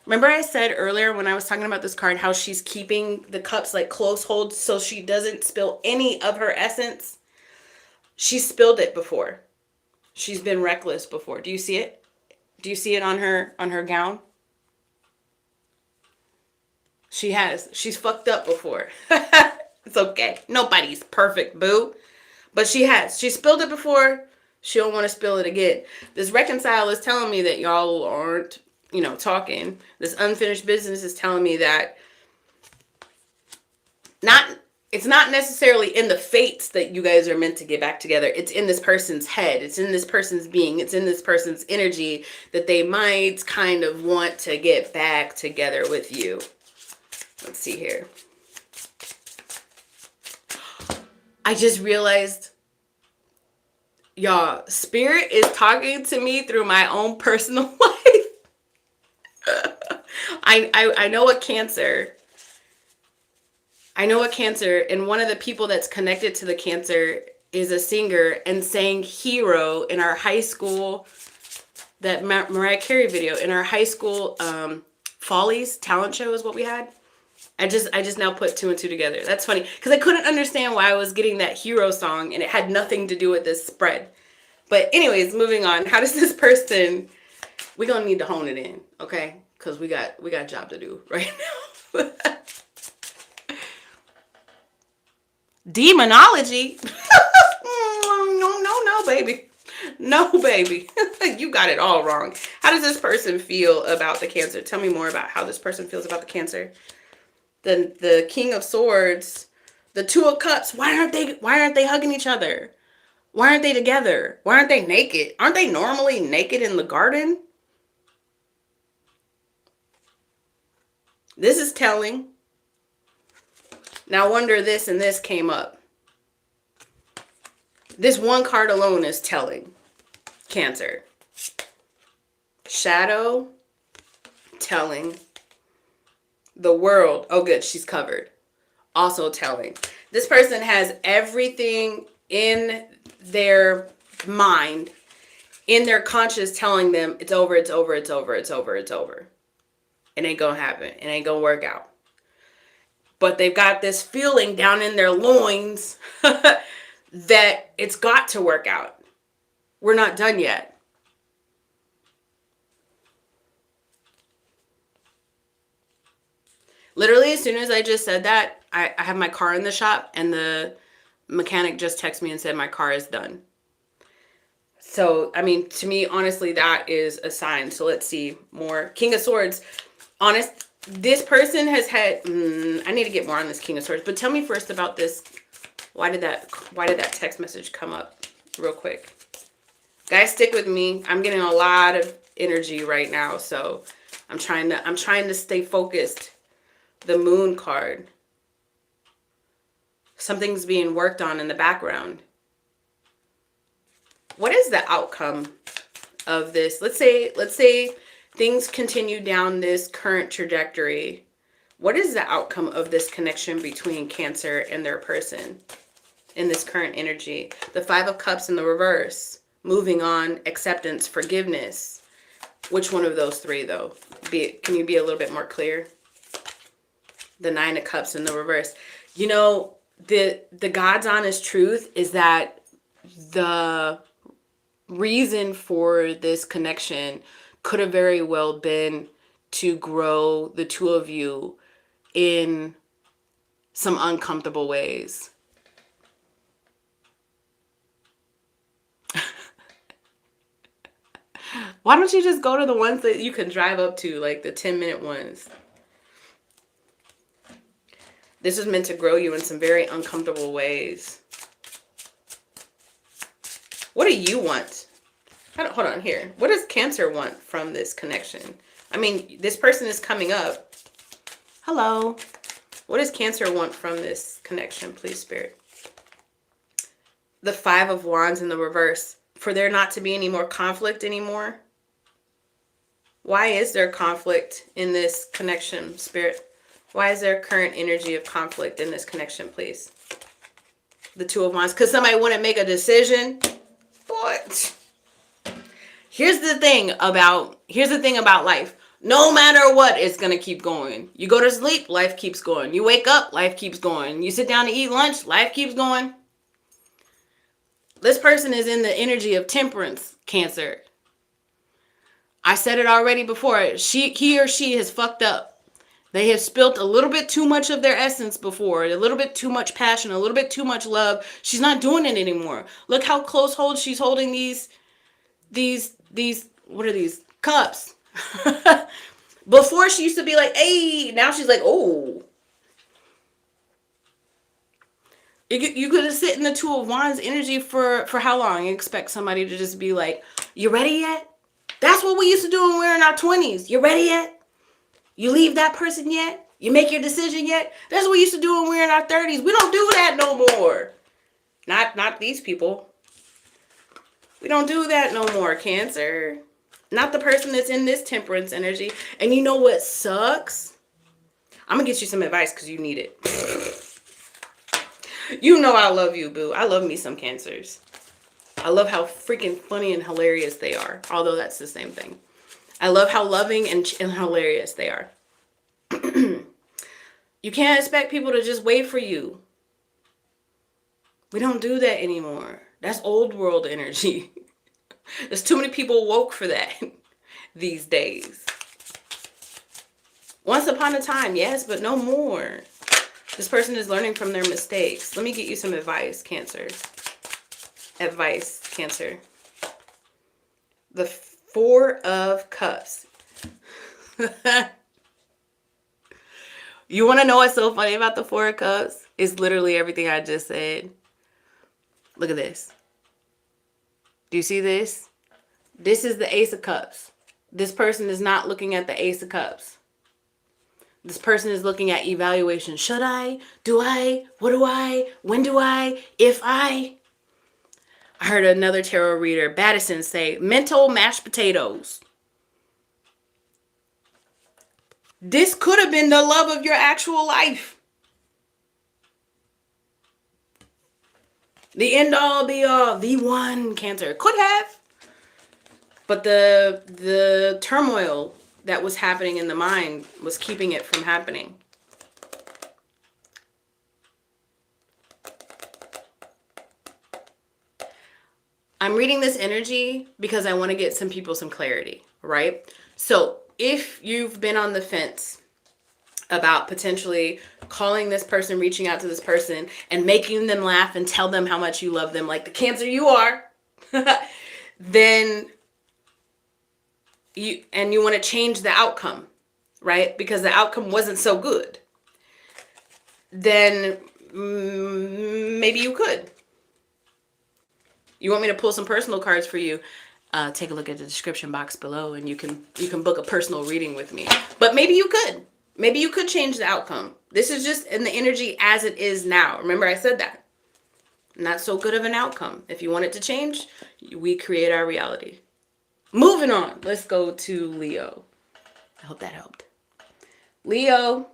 Remember I said earlier when I was talking about this card how she's keeping the cups like close hold so she doesn't spill any of her essence? She spilled it before. She's been reckless before. Do you see it? Do you see it on her gown? She has. She's fucked up before. It's okay. Nobody's perfect, boo. But she has. She spilled it before. She don't want to spill it again. This reconcile is telling me that y'all aren't, talking. This unfinished business is telling me that it's not necessarily in the fates that you guys are meant to get back together. It's in this person's head. It's in this person's being. It's in this person's energy that they might kind of want to get back together with you. Let's see here. I just realized, y'all, Spirit is talking to me through my own personal life. I know a Cancer. I know a Cancer, and one of the people that's connected to the Cancer is a singer and sang Hero in our high school, that Mariah Carey video, in our high school Follies talent show is what we had. I just now put two and two together. That's funny, because I couldn't understand why I was getting that Hero song, and it had nothing to do with this spread. But anyways, moving on. How does this person, we're going to need to hone it in, okay? Because we got a job to do right now. Demonology? No, baby. No, baby. You got it all wrong. How does this person feel about the Cancer? Tell me more about how this person feels about the Cancer. The King of Swords, the Two of Cups. Why aren't they hugging each other? Why aren't they together? Why aren't they naked? Aren't they normally naked in the garden? This is telling. Now, wonder this and this came up. This one card alone is telling. Cancer. Shadow. Telling. The World. Oh, good. She's covered. Also telling. This person has everything in their mind, in their conscious, telling them it's over, it's over, it's over, it's over, it's over. It ain't gonna happen. It ain't gonna work out. But they've got this feeling down in their loins that it's got to work out. We're not done yet. Literally, as soon as I just said that, I have my car in the shop and the mechanic just texted me and said my car is done. So, I mean, to me, honestly, that is a sign. So let's see more. King of Swords. Honest, this person has had, I need to get more on this King of Swords, but tell me first about this. Why did that text message come up real quick? Guys, stick with me. I'm getting a lot of energy right now, so I'm trying to stay focused. The Moon card. Something's being worked on in the background. What is the outcome of this? Let's say things continue down this current trajectory. What is the outcome of this connection between Cancer and their person in this current energy? The Five of Cups in the reverse. Moving on, acceptance, forgiveness. Which one of those three, though? Can you be a little bit more clear? The Nine of Cups in the reverse. You know, the God's honest truth is that the reason for this connection could have very well been to grow the two of you in some uncomfortable ways. Why don't you just go to the ones that you can drive up to, like the 10-minute ones? This is meant to grow you in some very uncomfortable ways. What do you want? Hold on here. What does Cancer want from this connection? I mean, this person is coming up. Hello. What does Cancer want from this connection, please, Spirit? The Five of Wands in the reverse. For there not to be any more conflict anymore. Why is there conflict in this connection, Spirit? Why is there current energy of conflict in this connection, please? The Two of Wands. Because somebody wouldn't make a decision. What? Here's the thing about life. No matter what, it's going to keep going. You go to sleep, life keeps going. You wake up, life keeps going. You sit down to eat lunch, life keeps going. This person is in the energy of temperance, Cancer. I said it already before. He or she has fucked up. They have spilt a little bit too much of their essence before. A little bit too much passion. A little bit too much love. She's not doing it anymore. Look how close hold she's holding these, what are these? Cups. Before she used to be like, hey. Now she's like, oh. You could sit in the Two of Wands energy for how long? You expect somebody to just be like, you ready yet? That's what we used to do when we were in our 20s. You ready yet? You leave that person yet? You make your decision yet? That's what we used to do when we were in our 30s. We don't do that no more. Not these people. We don't do that no more, Cancer. Not the person that's in this temperance energy. And you know what sucks? I'm going to get you some advice because you need it. You know I love you, boo. I love me some Cancers. I love how freaking funny and hilarious they are. Although that's the same thing. I love how loving and hilarious they are. You can't expect people to just wait for you. We don't do that anymore. That's old world energy. There's too many people woke for that these days. Once upon a time, yes, but no more. This person is learning from their mistakes. Let me get you some advice, Cancer. Advice, Cancer. The Four of Cups. You want to know what's so funny about the Four of Cups? It's literally everything I just said. Look at this. Do you see this? This is the Ace of Cups. This person is not looking at the Ace of Cups. This person is looking at evaluation. Should I? Do I? What do I? When do I? If I? I heard another tarot reader, Baddison, say, mental mashed potatoes. This could have been the love of your actual life. The end all be all, the one Cancer. Could have. But the turmoil that was happening in the mind was keeping it from happening. I'm reading this energy because I want to get some people some clarity, right? So if you've been on the fence about potentially calling this person, reaching out to this person, and making them laugh and tell them how much you love them, like the Cancer you are, then you want to change the outcome, right? Because the outcome wasn't so good. Then maybe you could. You want me to pull some personal cards for you? Take a look at the description box below, and you can book a personal reading with me. But maybe you could. Maybe you could change the outcome. This is just in the energy as it is now. Remember, I said that. Not so good of an outcome. If you want it to change, we create our reality. Moving on. Let's go to Leo. I hope that helped. Leo.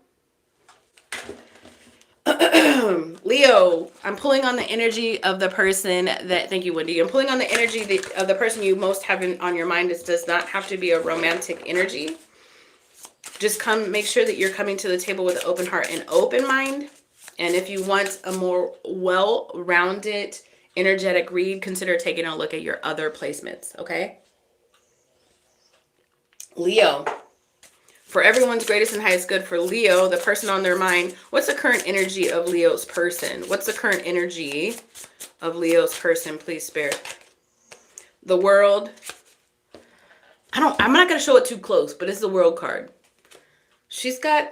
Leo, I'm pulling on the energy of the person that, thank you, Wendy. I'm pulling on the energy of the person you most have on your mind. This does not have to be a romantic energy. Just make sure that you're coming to the table with an open heart and open mind. And if you want a more well-rounded, energetic read, consider taking a look at your other placements, okay? Leo. For everyone's greatest and highest good, for Leo, the person on their mind, what's the current energy of Leo's person? What's the current energy of Leo's person, please, Spirit? The World. I'm not going to show it too close, but it's the World card. She's kind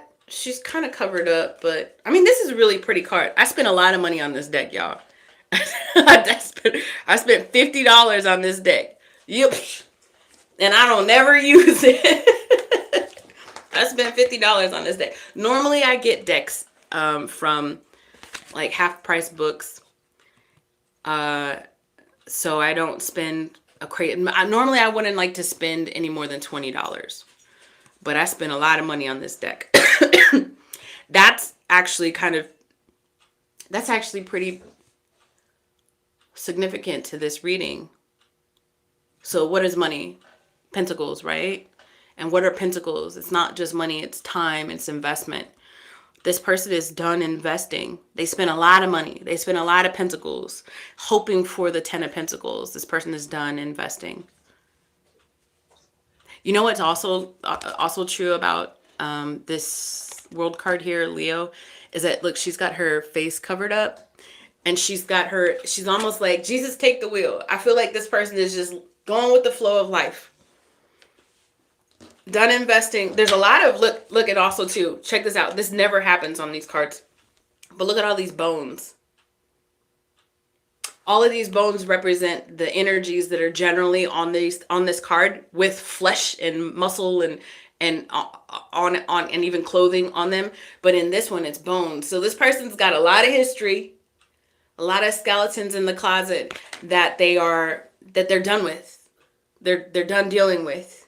of covered up, but I mean, this is a really pretty card. I spent a lot of money on this deck, y'all. I spent $50 on this deck. Yep. And I don't never use it. I spent $50 on this deck. Normally I get decks from like half price books. So I don't spend a crazy. Normally I wouldn't like to spend any more than $20. But I spent a lot of money on this deck. That's actually pretty significant to this reading. So what is money? Pentacles, right? And what are pentacles? It's not just money, it's time, it's investment. This person is done investing. They spent a lot of money. They spent a lot of pentacles hoping for the 10 of Pentacles. This person is done investing. You know what's also true about this World card here, Leo, is that, look, she's got her face covered up and she's almost like, Jesus, take the wheel. I feel like this person is just going with the flow of life. Done investing. There's a lot of, look at also too, check this out. This never happens on these cards. But look at all these bones. All of these bones represent the energies that are generally on this card with flesh and muscle and even clothing on them. But in this one, it's bones. So this person's got a lot of history, a lot of skeletons in the closet that they're done with. They're done dealing with.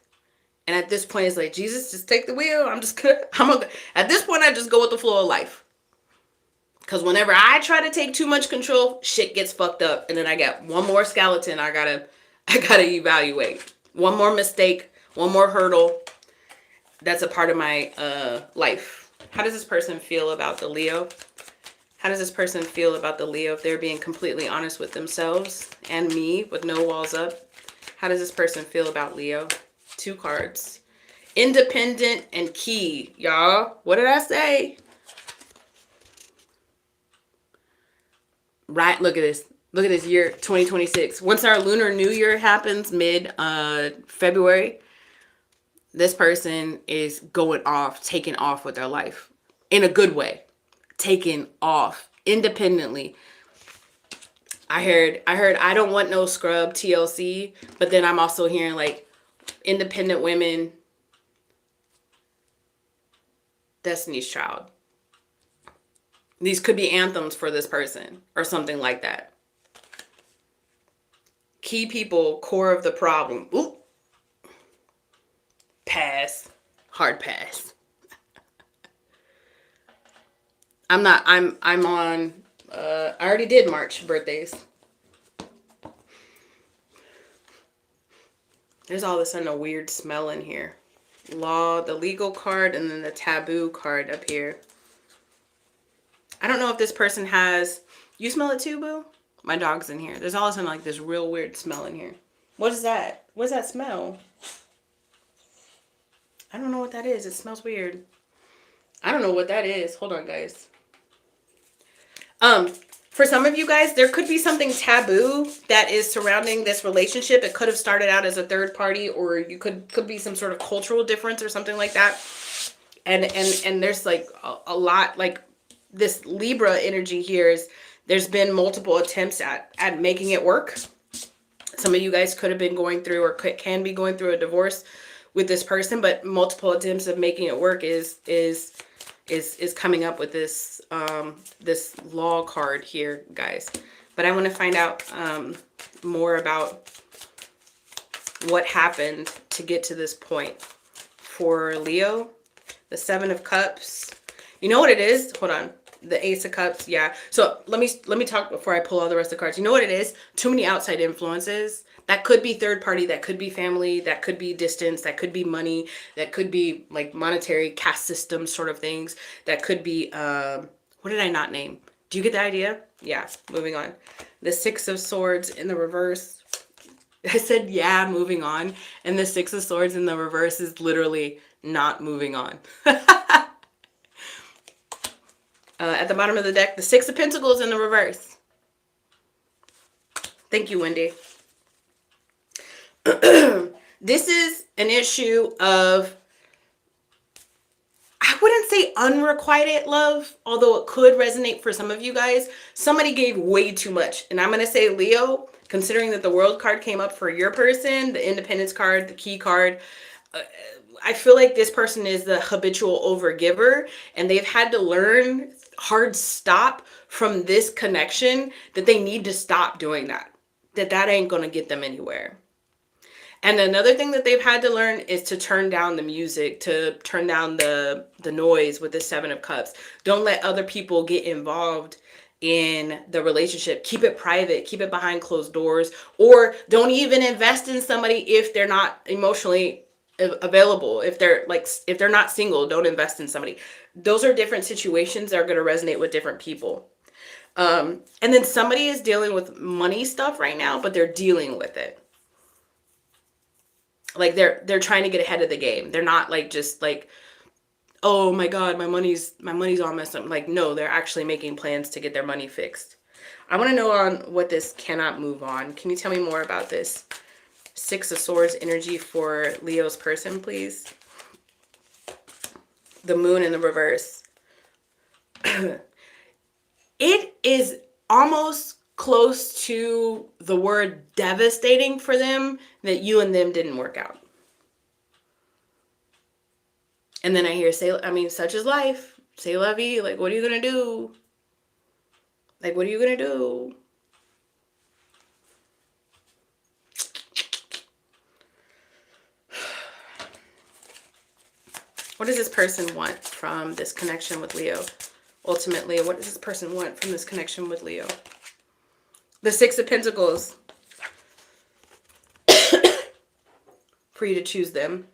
And at this point, it's like, Jesus, just take the wheel. At this point, I just go with the flow of life. Because whenever I try to take too much control, shit gets fucked up. And then I got one more skeleton I gotta evaluate. One more mistake, one more hurdle. That's a part of my life. How does this person feel about the Leo? How does this person feel about the Leo if they're being completely honest with themselves and me with no walls up? How does this person feel about Leo? 2 cards. Independent and key. Y'all, what did I say? Right, look at this. Look at this year, 2026. Once our Lunar New Year happens, mid-February, this person is going off, taking off with their life. In a good way. Taking off. Independently. I heard, I don't want no scrub, TLC. But then I'm also hearing, like, independent women, Destiny's Child. These could be anthems for this person or something like that. Key people, core of the problem. Ooh. Pass. Hard pass. I'm on, I already did March birthdays. There's all of a sudden a weird smell in here. Law, the legal card, and then the taboo card up here. I don't know if this person has... You smell it too, boo? My dog's in here. There's all of a sudden like this real weird smell in here. What is that? What does that smell? I don't know what that is. It smells weird. I don't know what that is. Hold on, guys. For some of you guys, there could be something taboo that is surrounding this relationship. It could have started out as a third party, or you could be some sort of cultural difference or something like that. And there's like a lot, like this Libra energy here is, there's been multiple attempts at making it work. Some of you guys could have been going through or can be going through a divorce with this person, but multiple attempts of making it work is coming up with this this law card here, guys. But I want to find out more about what happened to get to this point for Leo. The Seven of Cups. You know what it is? Hold on. The Ace of Cups. Yeah. So let me talk before I pull all the rest of the cards. You know what it is? Too many outside influences. That could be third party. That could be family. That could be distance. That could be money. That could be like monetary caste system sort of things. That could be, what did I not name? Do you get the idea? Yeah. Moving on. The Six of Swords in the reverse. I said, yeah, moving on. And the Six of Swords in the reverse is literally not moving on. At the bottom of the deck, the Six of Pentacles in the reverse. Thank you, Wendy. This is an issue of, I wouldn't say unrequited love, although it could resonate for some of you guys. Somebody gave way too much. And I'm going to say, Leo, considering that the World card came up for your person, the Independence card, the Key card, I feel like this person is the habitual overgiver, and they've had to learn hard stop from this connection that they need to stop doing that. That ain't going to get them anywhere. And another thing that they've had to learn is to turn down the music, to turn down the noise with the Seven of Cups. Don't let other people get involved in the relationship. Keep it private, keep it behind closed doors, or don't even invest in somebody if they're not emotionally available. If they're not single, don't invest in somebody. Those are different situations that are going to resonate with different people. And then somebody is dealing with money stuff right now, but they're dealing with it. Like they're trying to get ahead of the game. They're not like just like, oh my God, my money's all messed up. Like, no, they're actually making plans to get their money fixed. I want to know on what this cannot move on. Can you tell me more about this Six of Swords energy for Leo's person, please? The Moon in the reverse. It is almost close to the word devastating for them that you and them didn't work out. And then I hear, such is life. C'est la vie. Like, what are you going to do? Like, what are you going to do? What does this person want from this connection with Leo? Ultimately, what does this person want from this connection with Leo? The Six of Pentacles. For you to choose them.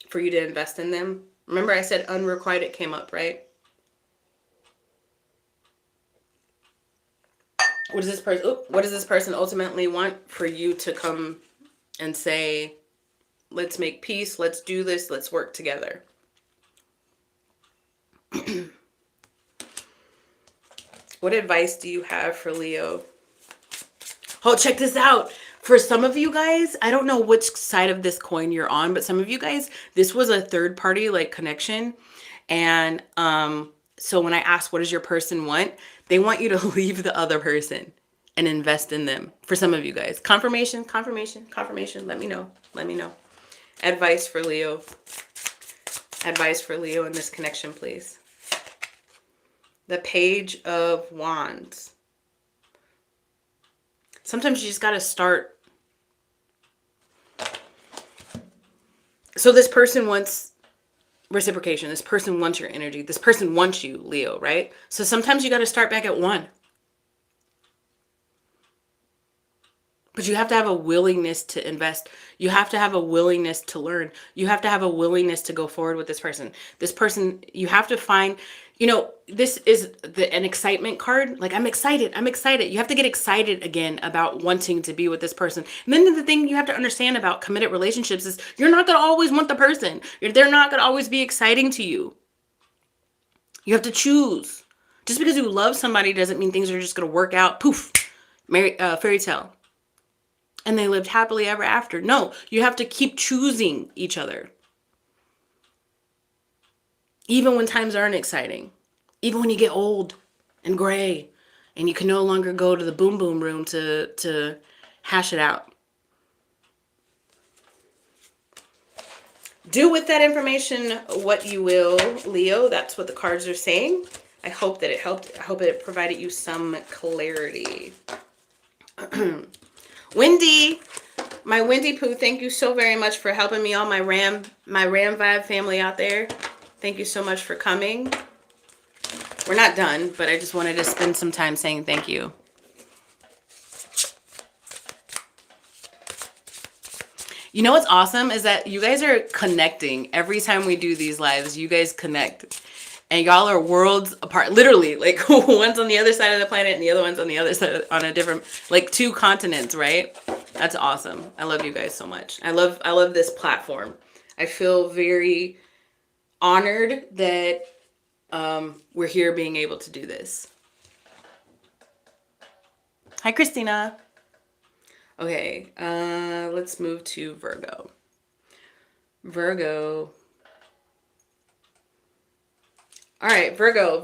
For you to invest in them. Remember I said unrequited came up, right? What does this person ultimately want? For you to come and say, let's make peace, let's do this, let's work together. What advice do you have for Leo? Oh, check this out. For some of you guys, I don't know which side of this coin you're on, but some of you guys, this was a third party like connection. And so when I asked, what does your person want? They want you to leave the other person and invest in them. For some of you guys. Confirmation. Let me know. Advice for Leo. Advice for Leo in this connection, please. The Page of Wands. Sometimes you just got to start. So this person wants reciprocation. This person wants your energy. This person wants you, Leo, right? So sometimes you got to start back at one. But you have to have a willingness to invest. You have to have a willingness to learn. You have to have a willingness to go forward with this person. This person, you have to find, this is an excitement card. Like, I'm excited. I'm excited. You have to get excited again about wanting to be with this person. And then the thing you have to understand about committed relationships is you're not going to always want the person. They're not going to always be exciting to you. You have to choose. Just because you love somebody doesn't mean things are just going to work out. Poof. Fairy tale. And they lived happily ever after. No, you have to keep choosing each other. Even when times aren't exciting. Even when you get old and gray and you can no longer go to the boom boom room to hash it out. Do with that information what you will, Leo. That's what the cards are saying. I hope that it helped. I hope it provided you some clarity. Wendy, my Wendy Pooh, thank you so very much for helping me, all my Ram Vibe family out there. Thank you so much for coming. We're not done, but I just wanted to spend some time saying thank you. You know what's awesome is that you guys are connecting. Every time we do these lives, you guys connect. And y'all are worlds apart. Literally, like one's on the other side of the planet and the other one's on the other side, on a different, like 2 continents, right? That's awesome. I love you guys so much. I love this platform. I feel very honored that we're here being able to do this. Hi, Christina. Okay, let's move to Virgo. Virgo. All right, Virgo,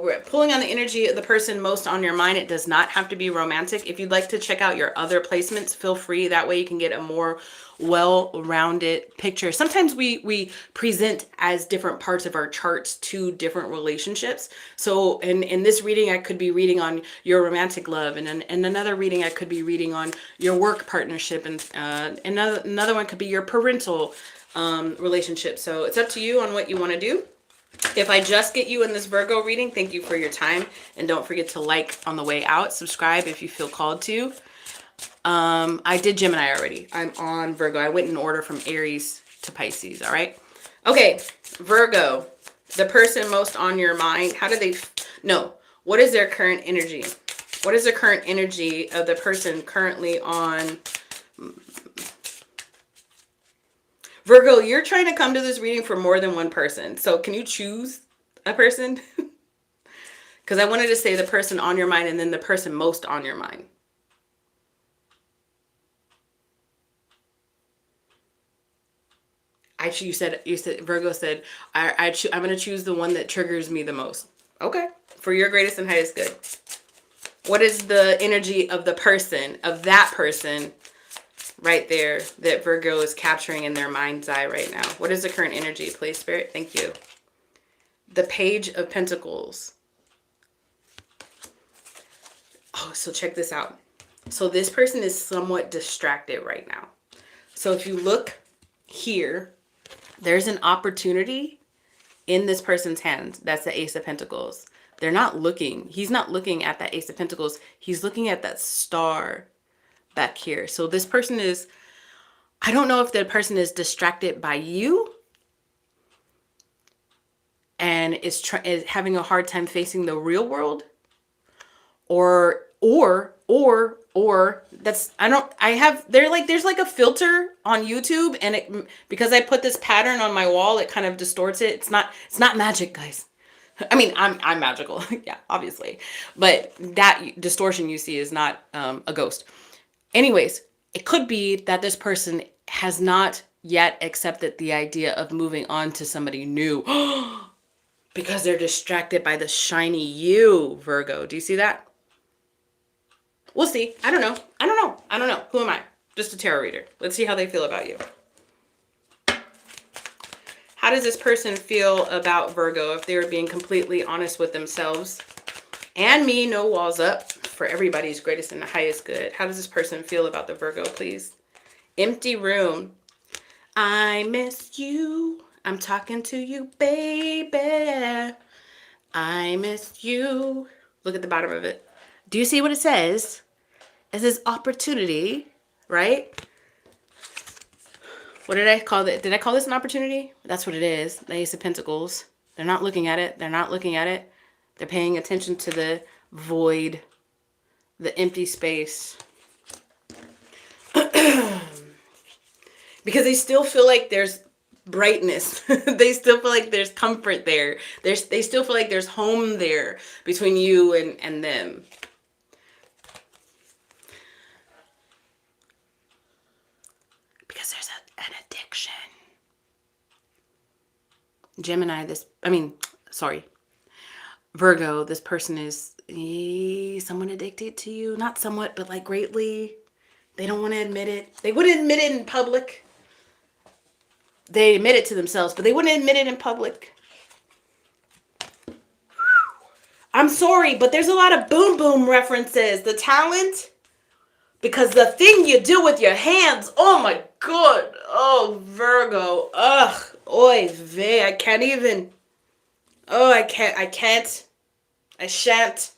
we're pulling on the energy of the person most on your mind. It does not have to be romantic. If you'd like to check out your other placements, feel free. That way you can get a more well-rounded picture. Sometimes we present as different parts of our charts to different relationships. So in this reading, I could be reading on your romantic love, and in another reading, I could be reading on your work partnership, and another one could be your parental relationship. So it's up to you on what you want to do. If I just get you in this Virgo reading, thank you for your time. And don't forget to like on the way out. Subscribe if you feel called to. I did Gemini already. I'm on Virgo. I went in order from Aries to Pisces. All right. Okay. Virgo, the person most on your mind. How do they know? What is their current energy? What is the current energy of the person currently on Virgo? You're trying to come to this reading for more than one person. So can you choose a person? Because I wanted to say the person on your mind and then the person most on your mind. You said Virgo said, I'm going to choose the one that triggers me the most. Okay. For your greatest and highest good. What is the energy of the person, of that person right there that Virgo is capturing in their mind's eye right now? What is the current energy? Please, Spirit. Thank you. The Page of Pentacles. Oh, so check this out. So this person is somewhat distracted right now. So if you look here, there's an opportunity in this person's hand. That's the Ace of Pentacles. They're not looking. He's not looking at that Ace of Pentacles. He's looking at that star back here. So this person is, I don't know if the person is distracted by you and is having a hard time facing the real world, or that's, there's like a filter on YouTube, and it, because I put this pattern on my wall, it kind of distorts it. It's not magic, guys. I mean, I'm magical. Yeah, obviously. But that distortion you see is not a ghost. Anyways, it could be that this person has not yet accepted the idea of moving on to somebody new because they're distracted by the shiny you, Virgo. Do you see that? We'll see. I don't know. Who am I? Just a tarot reader. Let's see how they feel about you. How does this person feel about Virgo if they were being completely honest with themselves? And me, no walls up, for everybody's greatest and the highest good. How does this person feel about the Virgo, please? Empty room. I miss you. I'm talking to you, baby. I miss you. Look at the bottom of it. Do you see what it says? It says opportunity. right? What did I call it? Did I call this an opportunity? That's what it is. The Ace of Pentacles. They're not looking at it. They're not looking at it. They're paying attention to the void, the empty space. Because they still feel like there's brightness. They still feel like there's comfort there. They still feel like there's home there between you and them. Because there's an addiction. Gemini, Virgo, this person is someone addicted to you. Not somewhat, but like greatly. They don't want to admit it. They wouldn't admit it in public. They admit it to themselves, but they wouldn't admit it in public. I'm sorry, but there's a lot of boom boom references. The talent, because the thing you do with your hands, oh my God. Oh, Virgo. Ugh. Oy vey. I can't even. Oh, I can't. I shan't.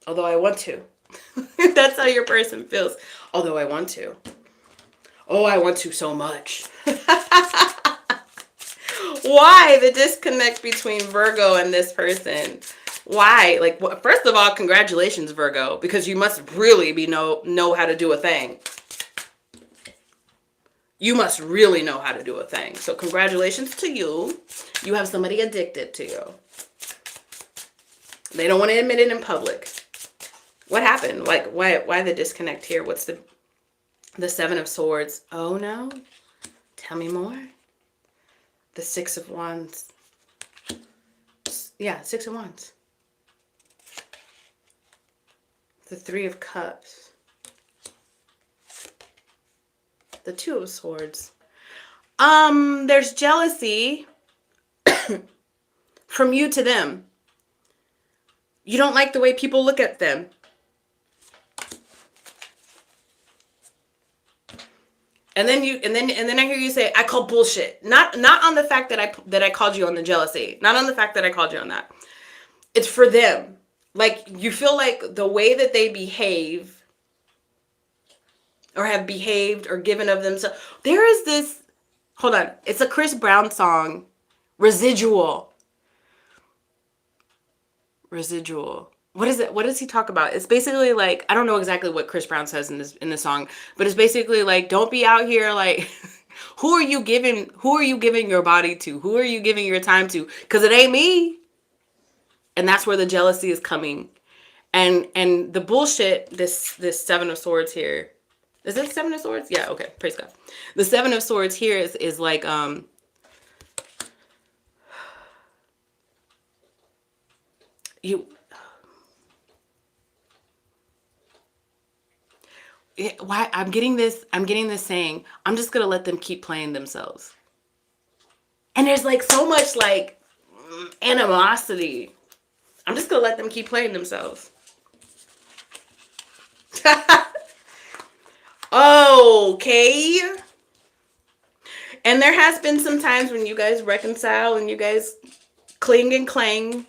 Although I want to. That's how your person feels. Although I want to. Oh, I want to so much. Why the disconnect between Virgo and this person? Why? Like, first of all, congratulations, Virgo, because you must really know how to do a thing. You must really know how to do a thing. So congratulations to you. You have somebody addicted to you. They don't want to admit it in public. What happened? Like, why the disconnect here? What's the Seven of Swords? Oh, no. Tell me more. The Six of Wands. Yeah, Six of Wands. The Three of Cups. The Two of Swords. There's jealousy from you to them. You don't like the way people look at them. And then I hear you say, I call bullshit. Not on the fact that I called you on the jealousy. Not on the fact that I called you on that. It's for them. Like, you feel like the way that they behave or have behaved or given of themselves. There is this, hold on. It's a Chris Brown song, Residual. What is it? What does he talk about? It's basically like, I don't know exactly what Chris Brown says in this song, but it's basically like, don't be out here like, who are you giving your body to? Who are you giving your time to? Because it ain't me. And that's where the jealousy is coming. And the bullshit, this Seven of Swords here. Is it Seven of Swords? Yeah, okay. Praise God. The Seven of Swords here is like why I'm getting this saying, I'm just gonna let them keep playing themselves. And there's like so much like animosity. I'm just gonna let them keep playing themselves. Okay. And there has been some times when you guys reconcile and you guys cling and clang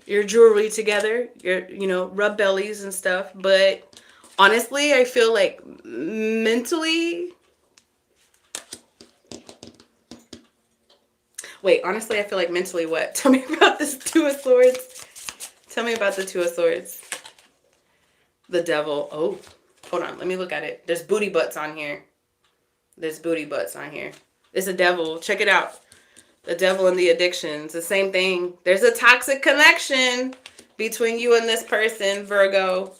your jewelry together, rub bellies and stuff. But honestly, I feel like mentally, what? Tell me about this Two of Swords. Tell me about the Two of Swords. The Devil. Oh, hold on. Let me look at it. There's booty butts on here. It's a devil. Check it out. The devil and the addictions. The same thing. There's a toxic connection between you and this person, Virgo.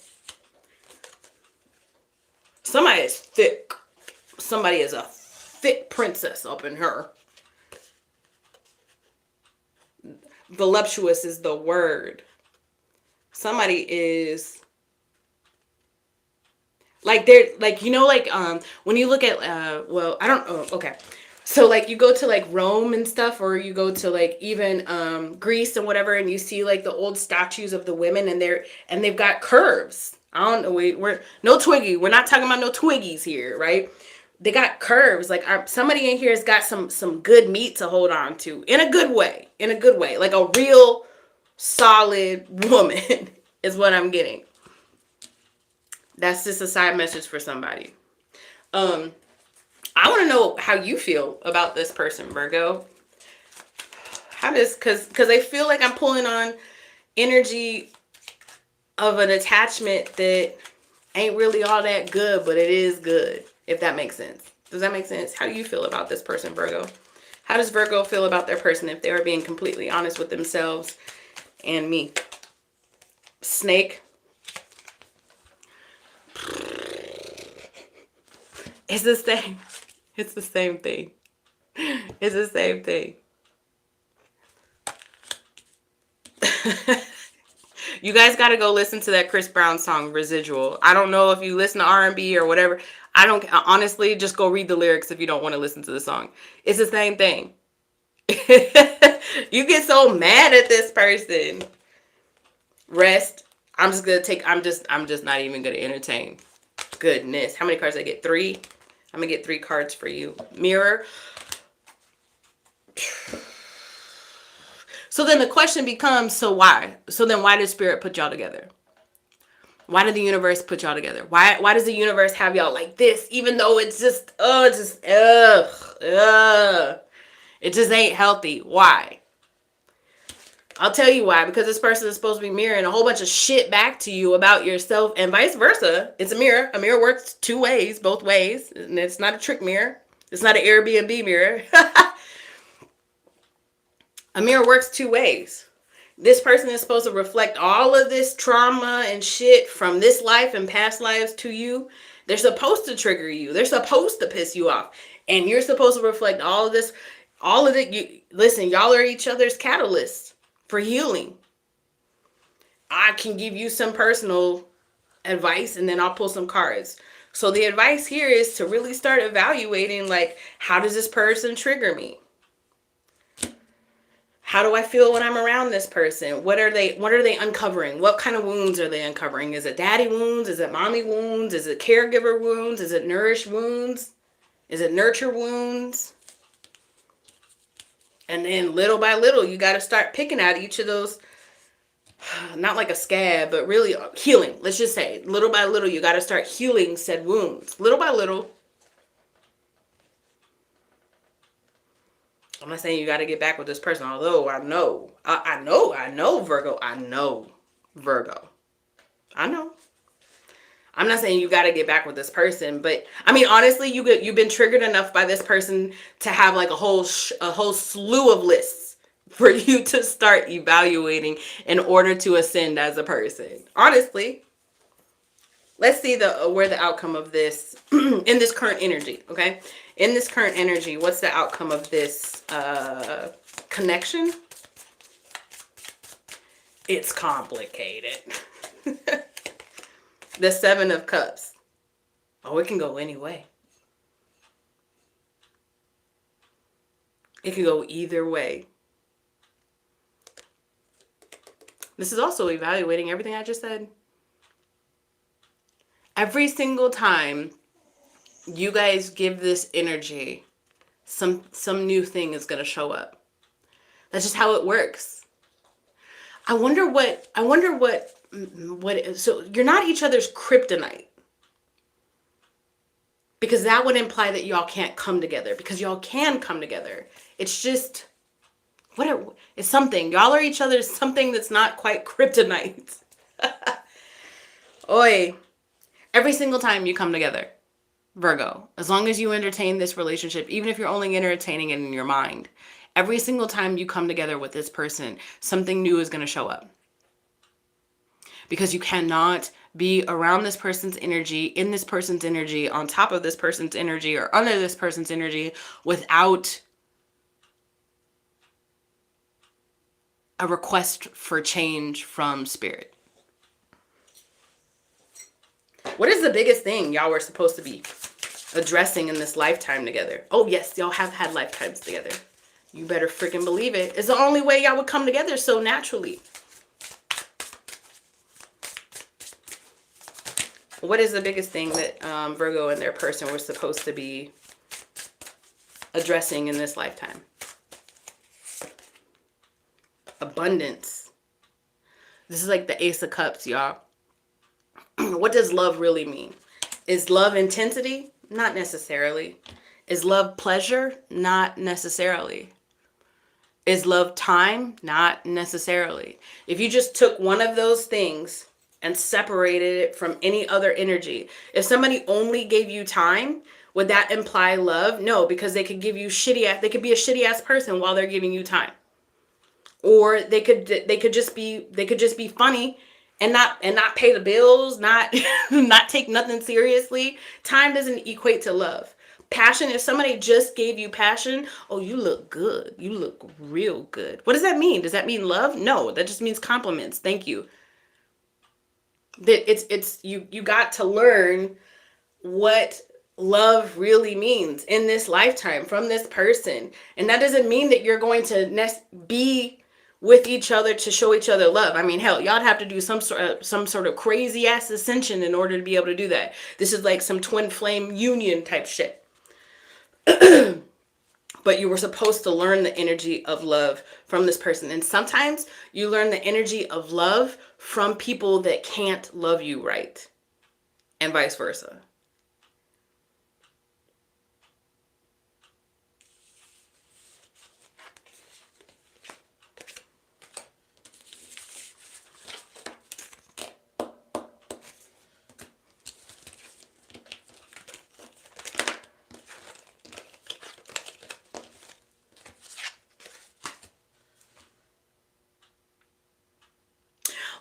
Somebody is thick. Somebody is a thick princess up in her. Voluptuous is the word. Somebody is like, they're like, when you look at okay. So like you go to like Rome and stuff, or you go to like even Greece and whatever, and you see like the old statues of the women, and they've got curves. I don't know. We're no Twiggy. We're not talking about no Twiggies here, right? They got curves. Like somebody in here has got some good meat to hold on to in a good way. Like a real solid woman is what I'm getting. That's just a side message for somebody. I want to know how you feel about this person, Virgo. How does, because I feel like I'm pulling on energy of an attachment that ain't really all that good, but it is good, if that makes sense. Does that make sense? How do you feel about this person, Virgo? How does Virgo feel about their person if they are being completely honest with themselves and me? Snake. It's the same. It's the same thing. It's the same thing. You guys got to go listen to that Chris Brown song, Residual. I don't know if you listen to R&B or whatever. I don't, honestly, just go read the lyrics if you don't want to listen to the song. It's the same thing. You get so mad at this person. Rest. I'm just not even going to entertain. Goodness. How many cards did I get? 3? I'm going to get 3 cards for you. Mirror. So then the question becomes, so why? So then why did Spirit put y'all together? Why did the universe put y'all together? Why does the universe have y'all like this? Even though it's just, it just ain't healthy. Why? I'll tell you why. Because this person is supposed to be mirroring a whole bunch of shit back to you about yourself and vice versa. It's a mirror. A mirror works 2 ways, both ways. And it's not a trick mirror. It's not an Airbnb mirror. A mirror works 2 ways. This person is supposed to reflect all of this trauma and shit from this life and past lives to you. They're supposed to trigger you. They're supposed to piss you off. And you're supposed to reflect all of this, all of it. Listen, y'all are each other's catalysts for healing. I can give you some personal advice and then I'll pull some cards. So the advice here is to really start evaluating, like, how does this person trigger me? How do I feel when I'm around this person? What are they uncovering? What kind of wounds are they uncovering? Is it daddy wounds? Is it mommy wounds? Is it caregiver wounds? Is it nourish wounds? Is it nurture wounds? And then little by little, you got to start picking out each of those, not like a scab, but really healing. Let's just say little by little, you got to start healing said wounds. Little by little. I'm not saying you got to get back with this person, although I know Virgo. I know Virgo. I know. I'm not saying you got to get back with this person, but I mean, honestly, you've been triggered enough by this person to have like a whole slew of lists for you to start evaluating in order to ascend as a person. Honestly, let's see where the outcome of this in this current energy. Okay. In this current energy, what's the outcome of this connection? It's complicated. The 7 of Cups. Oh, it can go any way. It can go either way. This is also evaluating everything I just said. Every single time you guys give this energy, some new thing is going to show up. That's just how it works. I wonder what, so you're not each other's kryptonite. Because that would imply that y'all can't come together. Because y'all can come together. It's just, it's something. Y'all are each other's something that's not quite kryptonite. Oi. Every single time you come together, Virgo, as long as you entertain this relationship, even if you're only entertaining it in your mind, every single time you come together with this person, something new is going to show up. Because you cannot be around this person's energy, in this person's energy, on top of this person's energy, or under this person's energy without a request for change from spirit. What is the biggest thing y'all were supposed to be addressing in this lifetime together? Oh, yes, y'all have had lifetimes together. You better freaking believe it. It's the only way y'all would come together so naturally. What is the biggest thing that Virgo and their person were supposed to be addressing in this lifetime? Abundance. This is like the Ace of Cups, y'all. What does love really mean? Is love intensity? Not necessarily. Is love pleasure? Not necessarily. Is love time? Not necessarily. If you just took one of those things and separated it from any other energy, if somebody only gave you time, would that imply love? No, because they could give you they could be a shitty ass person while they're giving you time. Or they could just be funny and not pay the bills, not not take nothing seriously. Time doesn't equate to love. Passion, if somebody just gave you passion, oh, you look good. You look real good. What does that mean? Does that mean love? No, that just means compliments. Thank you. That it's you got to learn what love really means in this lifetime from this person. And that doesn't mean that you're going to be with each other to show each other love. I mean, hell, y'all have to do some sort of crazy ass ascension in order to be able to do that. This is like some twin flame union type shit. But you were supposed to learn the energy of love from this person. And sometimes you learn the energy of love from people that can't love you right, and vice versa.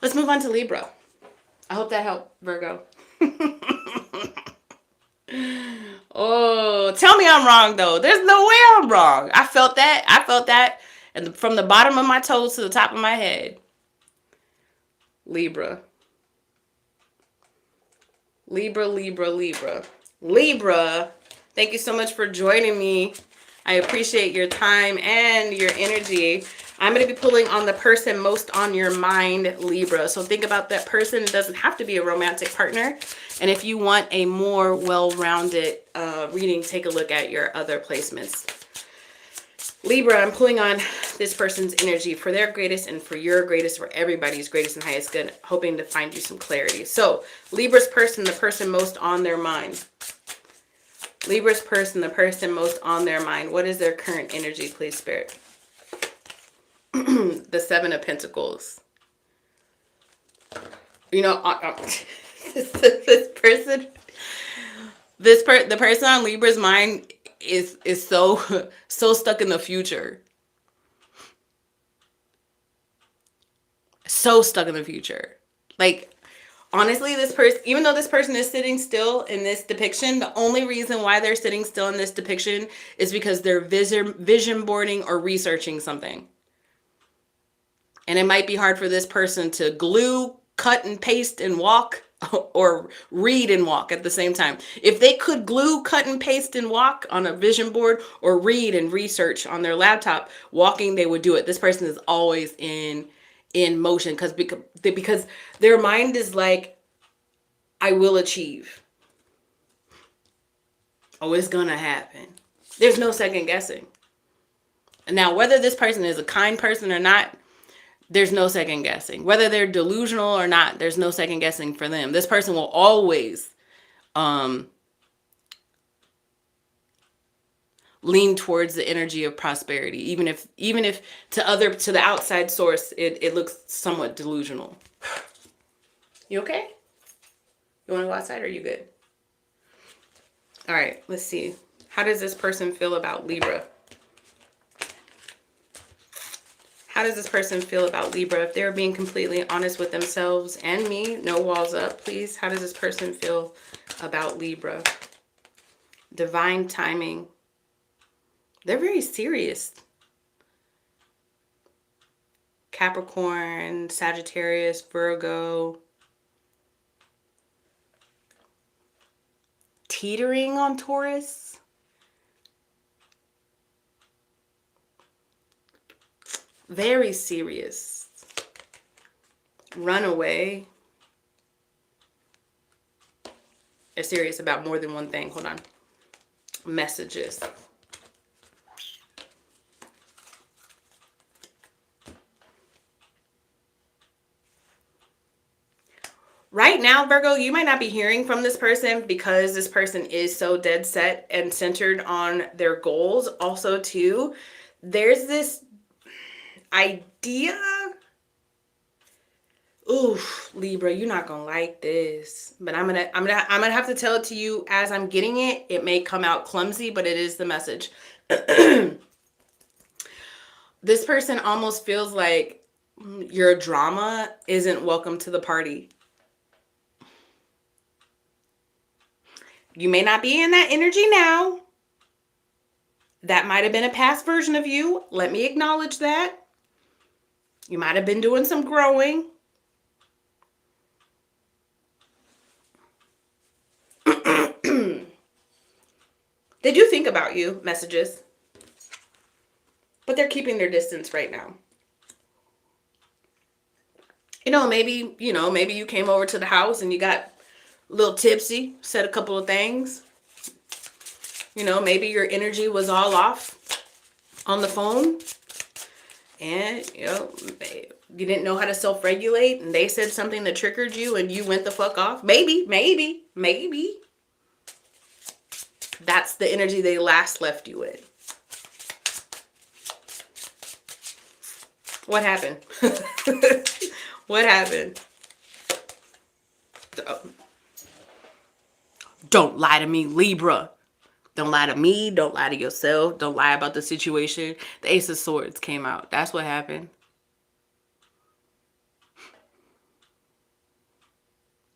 Let's move on to Libra. I hope that helped, Virgo. Oh, tell me I'm wrong, though. There's no way I'm wrong. I felt that. And from the bottom of my toes to the top of my head. Libra. Libra, Libra, Libra. Libra, thank you so much for joining me. I appreciate your time and your energy. I'm going to be pulling on the person most on your mind, Libra. So think about that person. It doesn't have to be a romantic partner. And if you want a more well-rounded reading, take a look at your other placements. Libra, I'm pulling on this person's energy for their greatest and for your greatest, for everybody's greatest and highest good, hoping to find you some clarity. So Libra's person, the person most on their mind. Libra's person, the person most on their mind. What is their current energy, please, Spirit? The Seven of Pentacles. You know, the person on Libra's mind is so stuck in the future. So stuck in the future. Like, honestly, this person, even though this person is sitting still in this depiction, the only reason why they're sitting still in this depiction is because they're vision boarding or researching something. And it might be hard for this person to glue, cut, and paste and walk, or read and walk at the same time. If they could glue, cut, and paste and walk on a vision board, or read and research on their laptop, walking, they would do it. This person is always in motion because their mind is like, I will achieve. Oh, it's gonna happen. There's no second guessing. And now, whether this person is a kind person or not, there's no second guessing. Whether they're delusional or not, there's no second guessing for them. This person will always lean towards the energy of prosperity, even if to the outside source it looks somewhat delusional. You okay? You want to go outside, or are you good? All right, let's see. How does this person feel about Libra? How does this person feel about Libra? If they're being completely honest with themselves and me, no walls up, please. How does this person feel about Libra? Divine timing. They're very serious. Capricorn, Sagittarius, Virgo. Teetering on Taurus. Very serious. Runaway. They're serious about more than one thing. Hold on. Messages. Right now, Virgo, you might not be hearing from this person because this person is so dead set and centered on their goals. Also, too, there's this idea. Oof, Libra, you're not gonna like this, but I'm gonna have to tell it to you as I'm getting it. It may come out clumsy, but it is the message. This person almost feels like your drama isn't welcome to the party. You may not be in that energy now. That might have been a past version of you. Let me acknowledge that. You might have been doing some growing. They do think about you, messages. But they're keeping their distance right now. Maybe you came over to the house and you got a little tipsy, said a couple of things. Maybe your energy was all off on the phone. And, you didn't know how to self-regulate and they said something that triggered you and you went the fuck off. Maybe. That's the energy they last left you in. What happened? What happened? Don't lie to me, Libra. Don't lie to me. Don't lie to yourself. Don't lie about the situation. The Ace of Swords came out. That's what happened.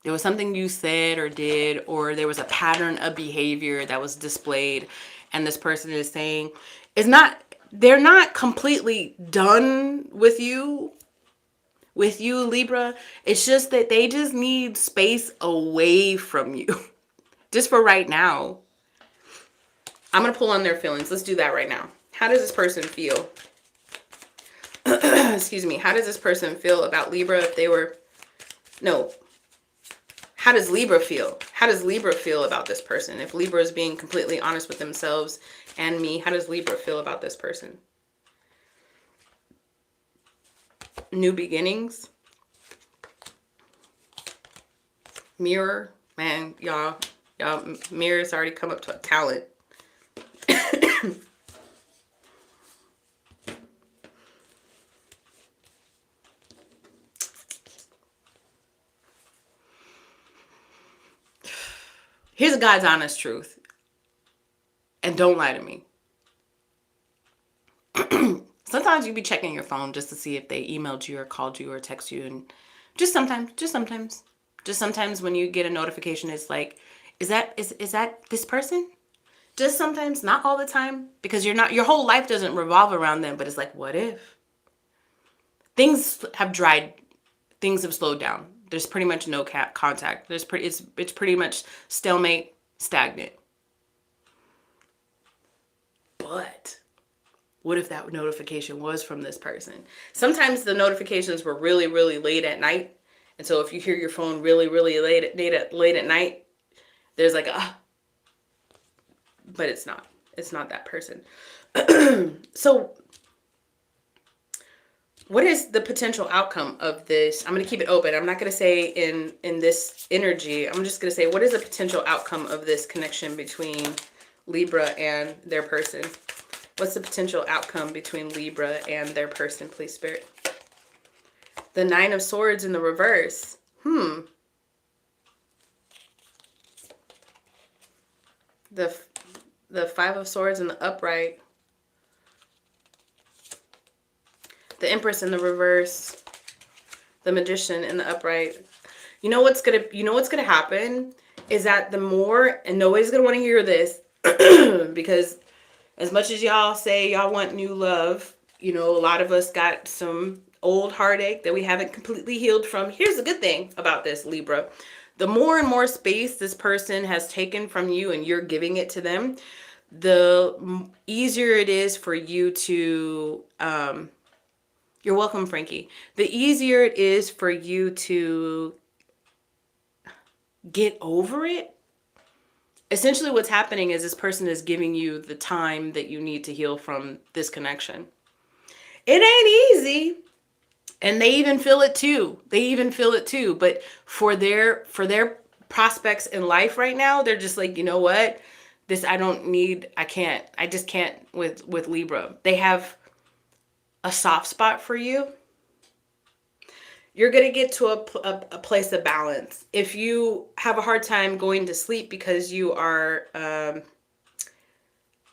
There was something you said or did, or there was a pattern of behavior that was displayed. And this person is saying, they're not completely done with you, Libra. It's just that they just need space away from you. Just for right now. I'm going to pull on their feelings. Let's do that right now. How does this person feel? Excuse me. How does this person feel about Libra if they were... No. How does Libra feel? How does Libra feel about this person? If Libra is being completely honest with themselves and me, how does Libra feel about this person? New beginnings. Mirror. Man, y'all, mirrors already come up to a talent. Here's God's honest truth. And don't lie to me. Sometimes you be checking your phone just to see if they emailed you or called you or text you. And just sometimes when you get a notification, it's like, is that this person? Just sometimes, not all the time, because your whole life doesn't revolve around them, but it's like, what if? Things have dried, things have slowed down. There's pretty much no contact. It's pretty much stalemate, stagnant. But what if that notification was from this person? Sometimes the notifications were really, really late at night. And so if you hear your phone really, really late at night, there's like but it's not. It's not that person. So what is the potential outcome of this? I'm going to keep it open. I'm not going to say in this energy. I'm just going to say, what is the potential outcome of this connection between Libra and their person? What's the potential outcome between Libra and their person, please, Spirit? The Nine of Swords in the reverse. The Five of Swords in the upright. The Empress in the reverse. The Magician in the upright. You know what's gonna happen is that the more, and nobody's gonna want to hear this, because as much as y'all say y'all want new love, a lot of us got some old heartache that we haven't completely healed from. Here's the good thing about this, Libra. The more and more space this person has taken from you and you're giving it to them, the easier it is for you to... You're welcome, Frankie. The easier it is for you to get over it. Essentially what's happening is this person is giving you the time that you need to heal from this connection. It ain't easy. And they even feel it too. But for their prospects in life right now, they're just like, you know what? I just can't with Libra. They have a soft spot for you. You're going to get to a place of balance. If you have a hard time going to sleep because you are,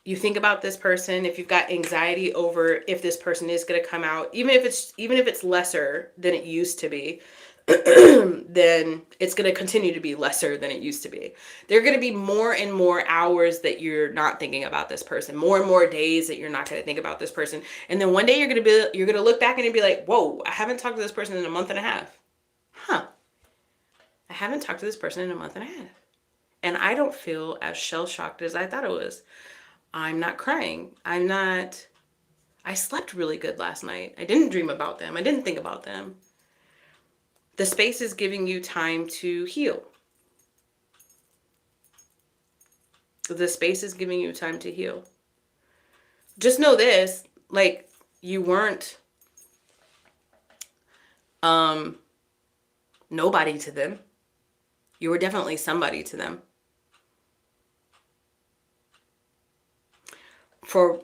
you think about this person, if you've got anxiety over if this person is going to come out, even if it's lesser than it used to be, then it's going to continue to be lesser than it used to be. There are going to be more and more hours that you're not thinking about this person, more and more days that you're not going to think about this person. And then one day you're going to look back and be like, whoa, I haven't talked to this person in a month and a half. I haven't talked to this person in a month and a half. And I don't feel as shell-shocked as I thought it was. I'm not crying. I slept really good last night. I didn't dream about them. I didn't think about them. The space is giving you time to heal. The space is giving you time to heal. Just know this, like, you weren't nobody to them. You were definitely somebody to them. For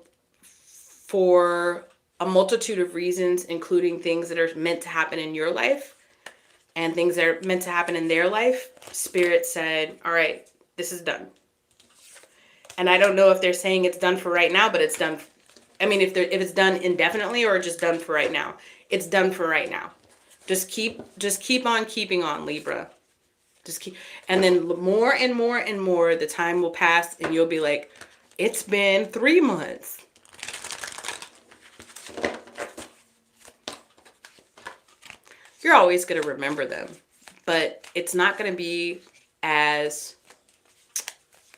a multitude of reasons, including things that are meant to happen in your life and things that are meant to happen in their life, Spirit said, all right, this is done. And I don't know if they're saying it's done for right now, but it's done. I mean, if it's done indefinitely or just done for right now, it's done for right now. Just keep on keeping on, Libra. And then more and more and more, the time will pass and you'll be like, it's been 3 months. You're always going to remember them, but it's not going to be as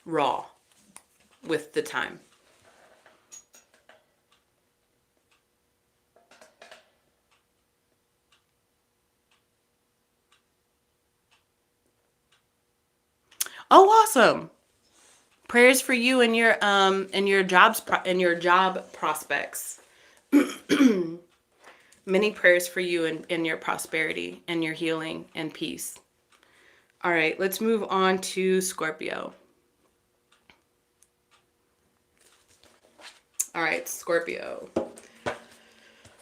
raw with the time. Oh, awesome. Prayers for you and your job prospects. Many prayers for you and your prosperity and your healing and peace. All right, let's move on to Scorpio. All right, Scorpio.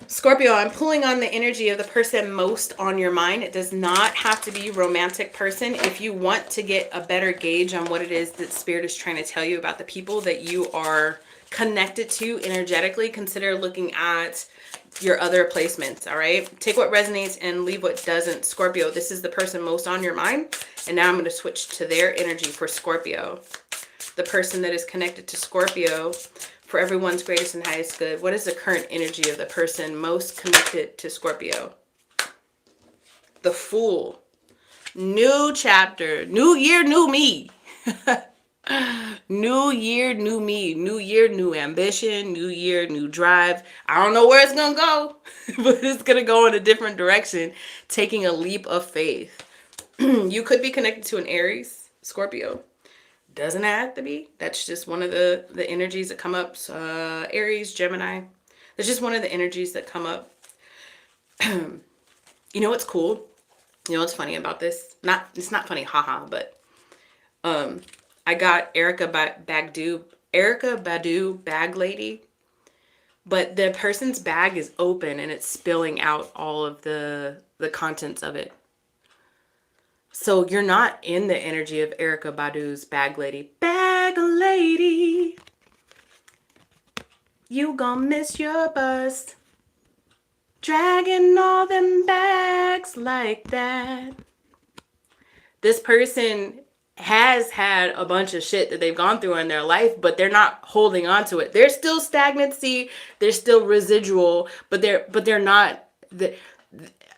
Scorpio, I'm pulling on the energy of the person most on your mind. It does not have to be a romantic person. If you want to get a better gauge on what it is that Spirit is trying to tell you about the people that you are connected to energetically, consider looking at your other placements. All right, take what resonates and leave what doesn't. Scorpio, this is the person most on your mind, and now I'm going to switch to their energy for Scorpio. The person that is connected to Scorpio, for everyone's greatest and highest good. What is the current energy of the person most connected to Scorpio? The Fool. New chapter. New year, new me. New year, new me. New year, new ambition. New year, new drive. I don't know where it's going to go, but it's going to go in a different direction, taking a leap of faith. You could be connected to an Aries, Scorpio. Doesn't have to be. That's just one of the energies that come up. Aries, Gemini. That's just one of the energies that come up. You know what's cool? You know what's funny about this? It's not funny, haha, but I got Erykah Badu bag lady, but the person's bag is open and it's spilling out all of the contents of it. So you're not in the energy of Erykah Badu's bag lady. Bag lady, you gon' miss your bus, dragging all them bags like that. This person has had a bunch of shit that they've gone through in their life, but they're not holding on to it. There's still stagnancy, there's still residual, but they're not.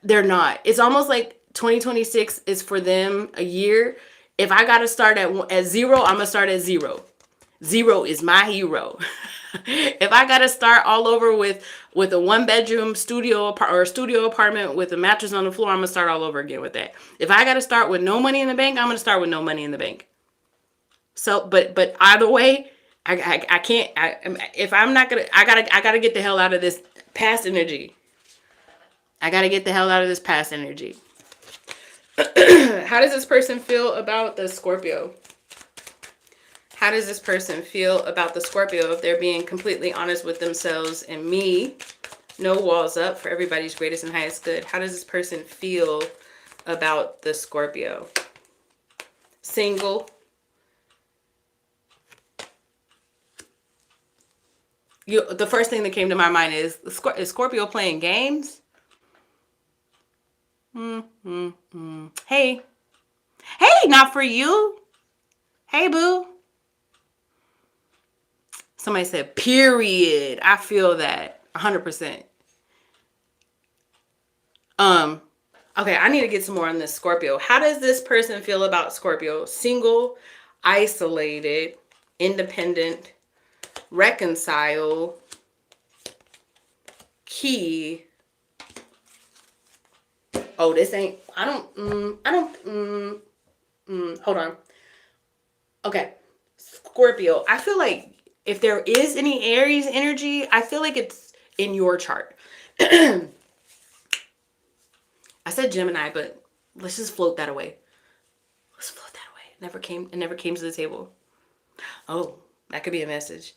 They're not. It's almost like 2026 is for them a year. If I got to start at zero, I'm going to start at zero. Zero is my hero. If I got to start all over with a one-bedroom studio apartment with a mattress on the floor, I'm going to start all over again with that. If I got to start with no money in the bank, I'm going to start with no money in the bank. So, but either way, I can't, if I'm not going to, I got to get the hell out of this past energy. I got to get the hell out of this past energy. How does this person feel about the Scorpio? How does this person feel about the Scorpio if they're being completely honest with themselves and me? No walls up for everybody's greatest and highest good. How does this person feel about the Scorpio? Single. The first thing that came to my mind is Scorpio playing games? Hey. Hey, not for you. Hey, boo. Somebody said, period. I feel that 100%. Okay, I need to get some more on this Scorpio. How does this person feel about Scorpio? Single, isolated, independent, reconcile, key. Oh, this ain't, hold on. Okay, Scorpio. I feel like if there is any Aries energy, I feel like it's in your chart. I said Gemini, but let's just float that away. Let's float that away. It never came to the table. Oh, that could be a message.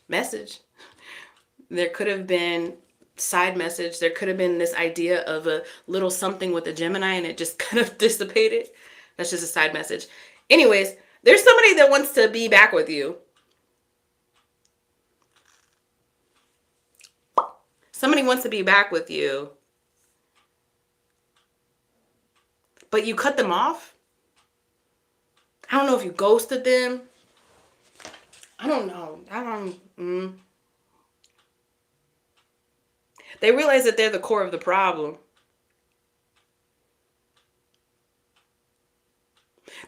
There could have been side message. There could have been this idea of a little something with a Gemini and it just kind of dissipated. That's just a side message. Anyways, there's somebody that wants to be back with you. Somebody wants to be back with you. But you cut them off? I don't know if you ghosted them. I don't know. They realize that they're the core of the problem.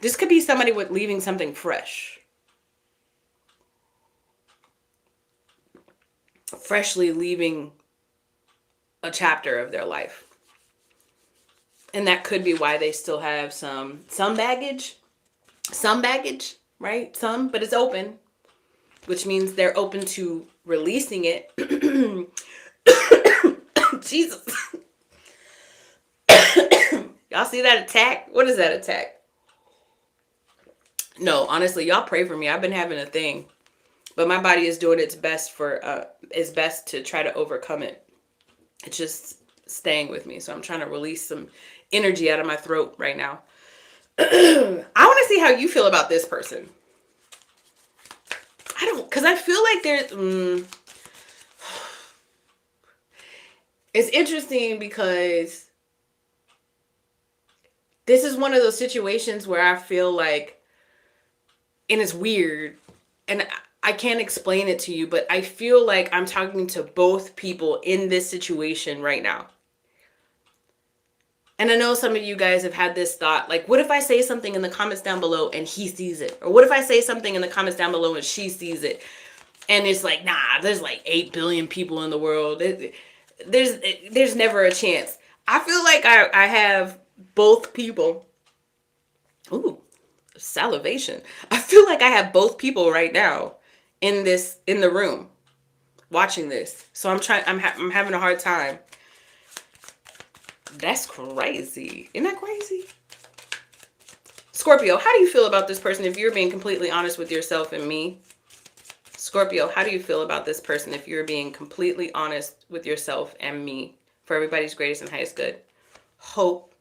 This could be somebody with leaving something fresh. Freshly leaving a chapter of their life. And that could be why they still have some baggage. Some baggage, right? Some, but it's open. Which means they're open to releasing it. Jesus. Y'all see that attack? What is that attack? No, honestly, y'all pray for me. I've been having a thing. But my body is doing its best to try to overcome it. It's just staying with me. So I'm trying to release some energy out of my throat right now. I want to see how you feel about this person. Because I feel like there's... It's interesting because this is one of those situations where I feel like, and it's weird, and I can't explain it to you, but I feel like I'm talking to both people in this situation right now. And I know some of you guys have had this thought, like, what if I say something in the comments down below and he sees it? Or what if I say something in the comments down below and she sees it? And it's like, nah, there's like 8 billion people in the world. There's never a chance. I feel like I have both people. Ooh, salivation. I feel like I have both people right now in the room watching this. So I'm having a hard time. That's crazy. Isn't that crazy? Scorpio, how do you feel about this person if you're being completely honest with yourself and me? Scorpio, how do you feel about this person if you're being completely honest with yourself and me? For everybody's greatest and highest good. Hope.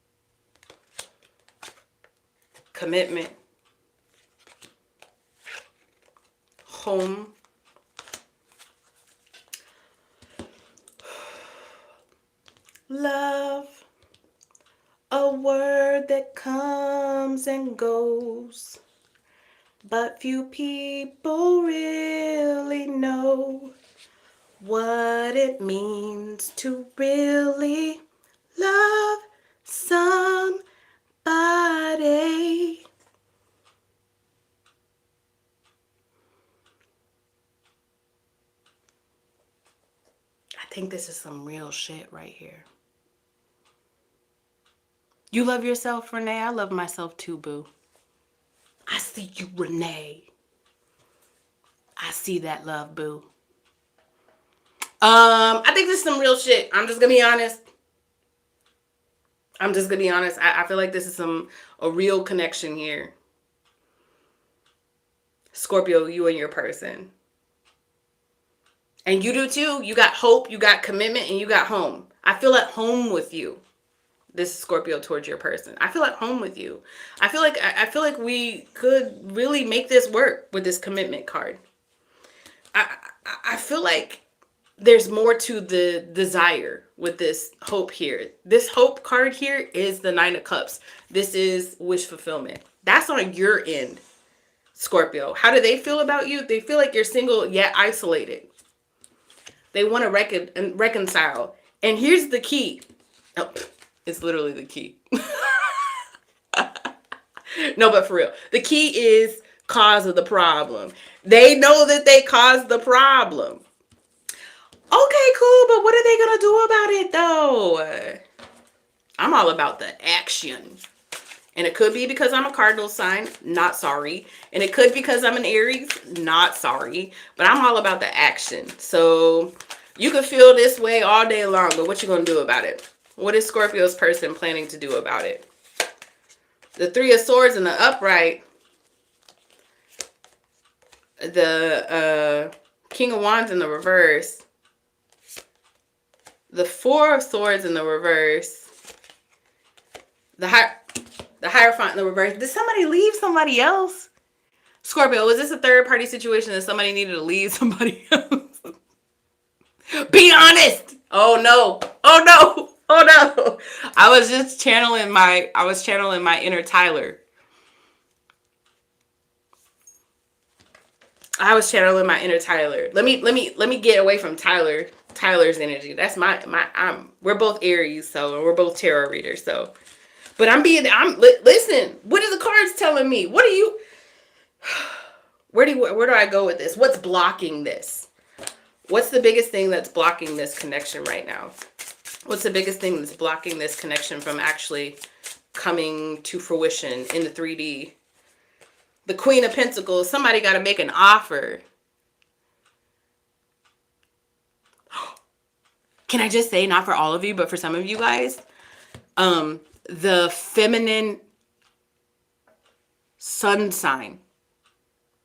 Commitment. Home. Love. A word that comes and goes, but few people really know what it means to really love somebody. I think this is some real shit right here. You love yourself, Renee? I love myself too, boo. I see you, Renee. I see that love, boo. I think this is some real shit. I'm just gonna be honest. I'm just going to be honest. I feel like this is a real connection here. Scorpio, you and your person. And you do too. You got hope, you got commitment, and you got home. I feel at home with you. This is Scorpio towards your person. I feel at home with you. I feel like we could really make this work with this commitment card. I feel like there's more to the desire with this hope here. This hope card here is the Nine of Cups. This is wish fulfillment. That's on your end, Scorpio. How do they feel about you? They feel like you're single yet isolated. They want to reconcile. And here's the key. Oh, it's literally the key. No, but for real. The key is cause of the problem. They know that they caused the problem. Okay, cool, but what are they going to do about it, though? I'm all about the action. And it could be because I'm a cardinal sign, not sorry. And it could be because I'm an Aries, not sorry. But I'm all about the action. So you could feel this way all day long, but what you going to do about it? What is Scorpio's person planning to do about it? The Three of Swords in the upright. The King of Wands in the reverse. The Four of Swords in the reverse. The Hierophant in the reverse. Did somebody leave somebody else? Scorpio, was this a third party situation that somebody needed to leave somebody else? Be honest. Oh no. Oh no. Oh no. I was channeling my inner Tyler. Let me get away from Tyler's energy. That's we're both Aries, so we're both tarot readers, so. But listen, what are the cards telling me? What are you, where do I go with this? What's blocking this? What's the biggest thing that's blocking this connection right now? What's the biggest thing that's blocking this connection from actually coming to fruition in the 3D? The Queen of Pentacles, somebody got to make an offer. Can I just say, not for all of you, but for some of you guys, the feminine sun sign.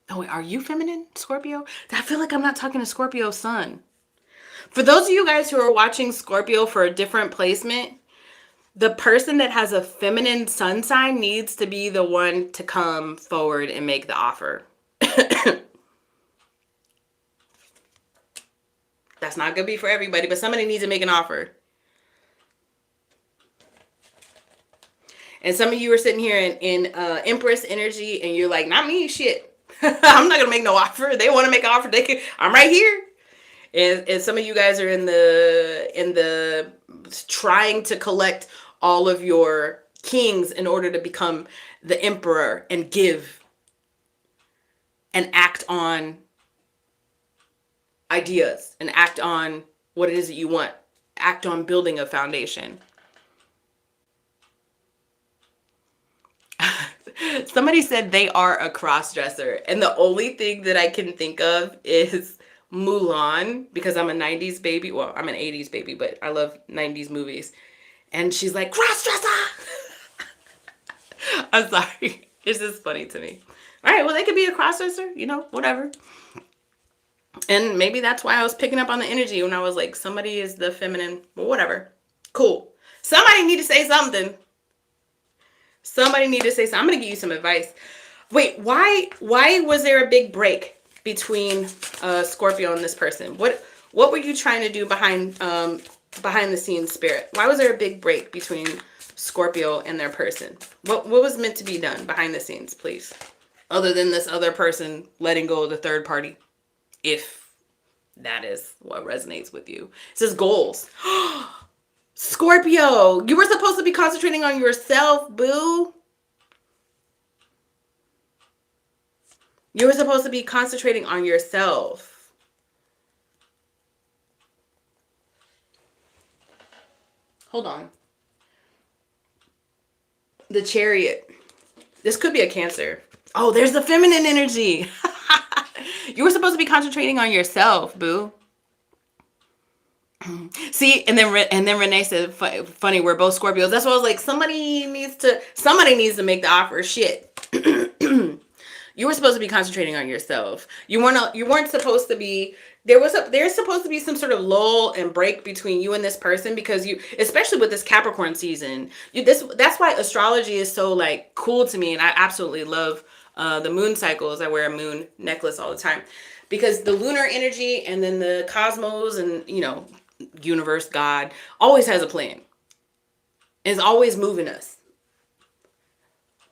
Oh, wait, are you feminine, Scorpio? I feel like I'm not talking to Scorpio sun. For those of you guys who are watching Scorpio for a different placement, the person that has a feminine sun sign needs to be the one to come forward and make the offer. That's not going to be for everybody, but somebody needs to make an offer. And some of you are sitting here in Empress energy, and you're like, not me, shit. I'm not going to make no offer. They want to make an offer. I'm right here. And some of you guys are in the trying to collect all of your kings in order to become the emperor and give and act on ideas and act on what it is that you want. Act on building a foundation. Somebody said they are a cross-dresser, and the only thing that I can think of is Mulan, because I'm a 90s baby. Well, I'm an 80s baby, but I love 90s movies. And she's like, cross-dresser! I'm sorry. It's just funny to me. All right, well, they could be a cross-dresser, whatever. And maybe that's why I was picking up on the energy when I was like, somebody is the feminine, but whatever. Cool. Somebody need to say something. I'm going to give you some advice. Wait, why was there a big break between Scorpio and this person? What were you trying to do behind the scenes, spirit? Why was there a big break between Scorpio and their person? What was meant to be done behind the scenes, please? Other than this other person letting go of the third party, if that is what resonates with you. It says goals. Scorpio, you were supposed to be concentrating on yourself, boo. You were supposed to be concentrating on yourself. Hold on. The Chariot. This could be a Cancer. Oh, there's the feminine energy. You were supposed to be concentrating on yourself, boo. See, and then Renee said, "Funny, we're both Scorpios." That's why I was like, somebody needs to make the offer. Shit. You were supposed to be concentrating on yourself. You weren't supposed to be. There's supposed to be some sort of lull and break between you and this person, because you, especially with this Capricorn season, that's why astrology is so like cool to me, and I absolutely love the moon cycles. I wear a moon necklace all the time, because the lunar energy and then the cosmos and universe, God, always has a plan. Is always moving us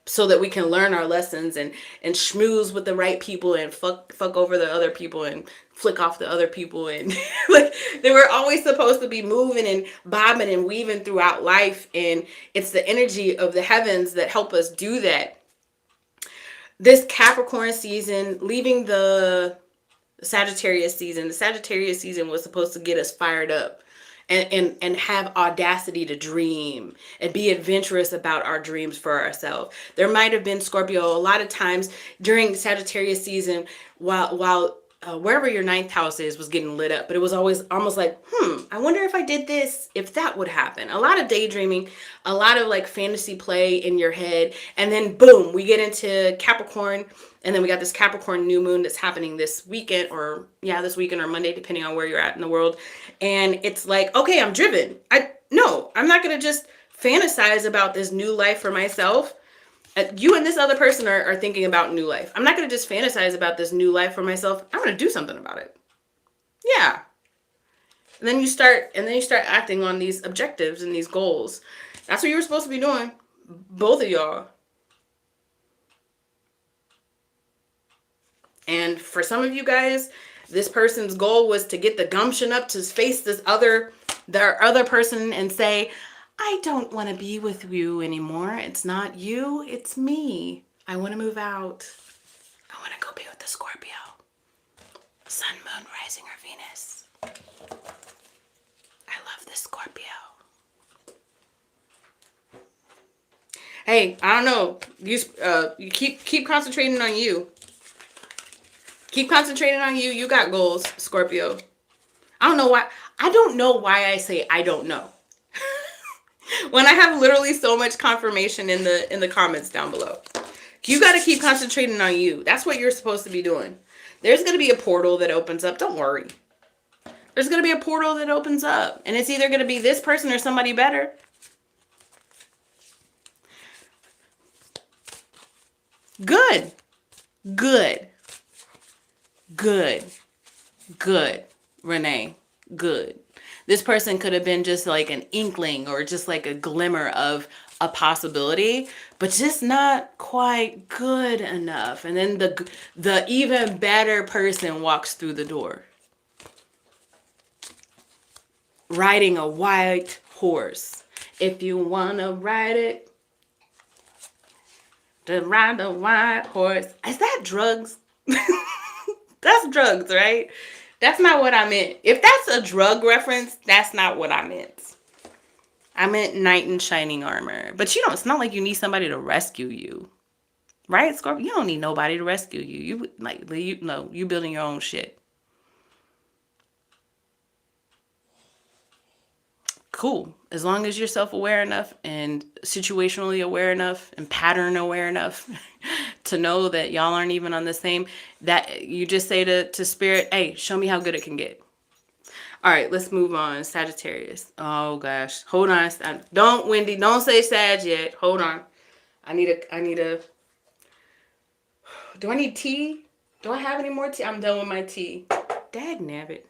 so that we can learn our lessons and schmooze with the right people and fuck over the other people and flick off the other people, and like they were always supposed to be moving and bobbing and weaving throughout life, and it's the energy of the heavens that help us do that. This Capricorn season, leaving the Sagittarius season, the Sagittarius season was supposed to get us fired up and have audacity to dream and be adventurous about our dreams for ourselves. There might have been, Scorpio, a lot of times during Sagittarius season, while wherever your ninth house is was getting lit up, but it was always almost like, I wonder if I did this, if that would happen. A lot of daydreaming, a lot of like fantasy play in your head, and then boom, we get into Capricorn, and then we got this Capricorn new moon that's happening this weekend, or Monday, depending on where you're at in the world. And it's like, okay, I'm driven. I'm not going to just fantasize about this new life for myself. You and this other person are thinking about new life. I'm not going to just fantasize about this new life for myself. I'm going to do something about it. Yeah. And then you start acting on these objectives and these goals. That's what you were supposed to be doing. Both of y'all. And for some of you guys, this person's goal was to get the gumption up to face their other person and say, I don't want to be with you anymore. It's not you, it's me. I want to move out. I want to go be with the Scorpio. Sun, moon, rising, or Venus. I love the Scorpio. Hey, I don't know. You keep concentrating on you. Keep concentrating on you. You got goals, Scorpio. I don't know why I say I don't know. When I have literally so much confirmation in the comments down below. You got to keep concentrating on you. That's what you're supposed to be doing. There's going to be a portal that opens up. Don't worry. There's going to be a portal that opens up. And it's either going to be this person or somebody better. Good. Good. Good. Good. Renee. Good. This person could have been just like an inkling or just like a glimmer of a possibility, but just not quite good enough. And then the even better person walks through the door. Riding a white horse. If you want to ride it, to ride a white horse. Is that drugs? That's drugs, right? That's not what I meant. If that's a drug reference, that's not what I meant. I meant knight in shining armor. But it's not like you need somebody to rescue you. Right, Scorpio? You don't need nobody to rescue you. You building your own shit. Cool. As long as you're self-aware enough and situationally aware enough and pattern aware enough to know that y'all aren't even on the same, that you just say to spirit, hey, show me how good it can get. All right, let's move on. Sagittarius. Oh gosh. Hold on. Wendy, don't say Sag yet. Hold on. I need a, do I need tea? Do I have any more tea? I'm done with my tea. Dagnabbit.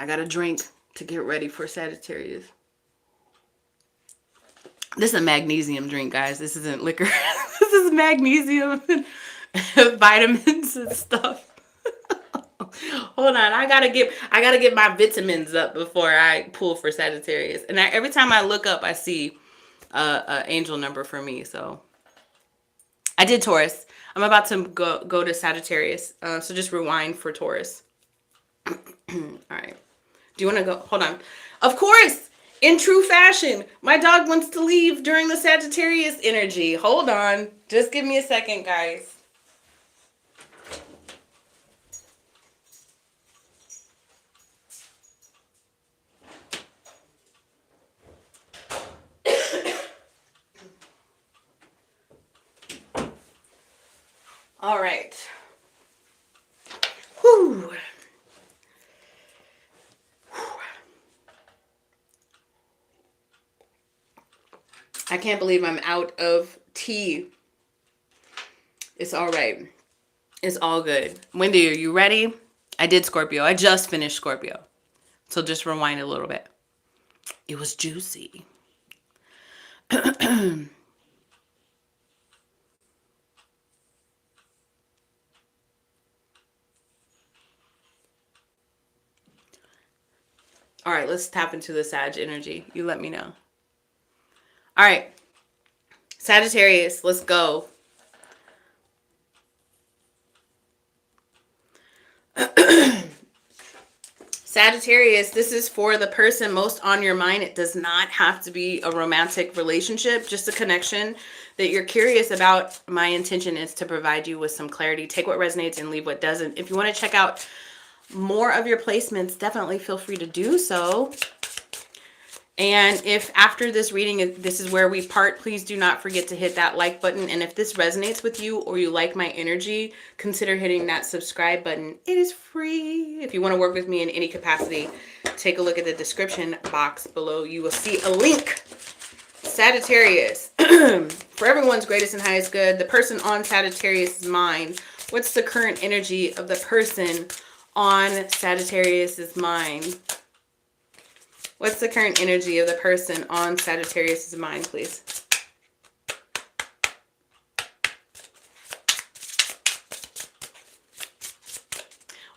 I got a drink to get ready for Sagittarius. This is a magnesium drink, guys. This isn't liquor. This is magnesium and vitamins and stuff. Hold on, I gotta get my vitamins up before I pull for Sagittarius. And every time I look up, I see an angel number for me. So I did Taurus. I'm about to go to Sagittarius. So just rewind for Taurus. All right. Do you want to go? Hold on. Of course, in true fashion, my dog wants to leave during the Sagittarius energy. Hold on. Just give me a second, guys. All right. Whew. I can't believe I'm out of tea. It's all right. It's all good. Wendy, are you ready? I did Scorpio. I just finished Scorpio. So just rewind a little bit. It was juicy. All right, let's tap into the Sag energy. You let me know. All right. Sagittarius, let's go. Sagittarius, this is for the person most on your mind. It does not have to be a romantic relationship, just a connection that you're curious about. My intention is to provide you with some clarity. Take what resonates and leave what doesn't. If you want to check out more of your placements, definitely feel free to do so. And if after this reading, this is where we part, please do not forget to hit that like button. And if this resonates with you or you like my energy, consider hitting that subscribe button. It is free. If you want to work with me in any capacity, take a look at the description box below. You will see a link. Sagittarius, for everyone's greatest and highest good, the person on Sagittarius' mind. What's the current energy of the person on Sagittarius' mind? What's the current energy of the person on Sagittarius' mind, please?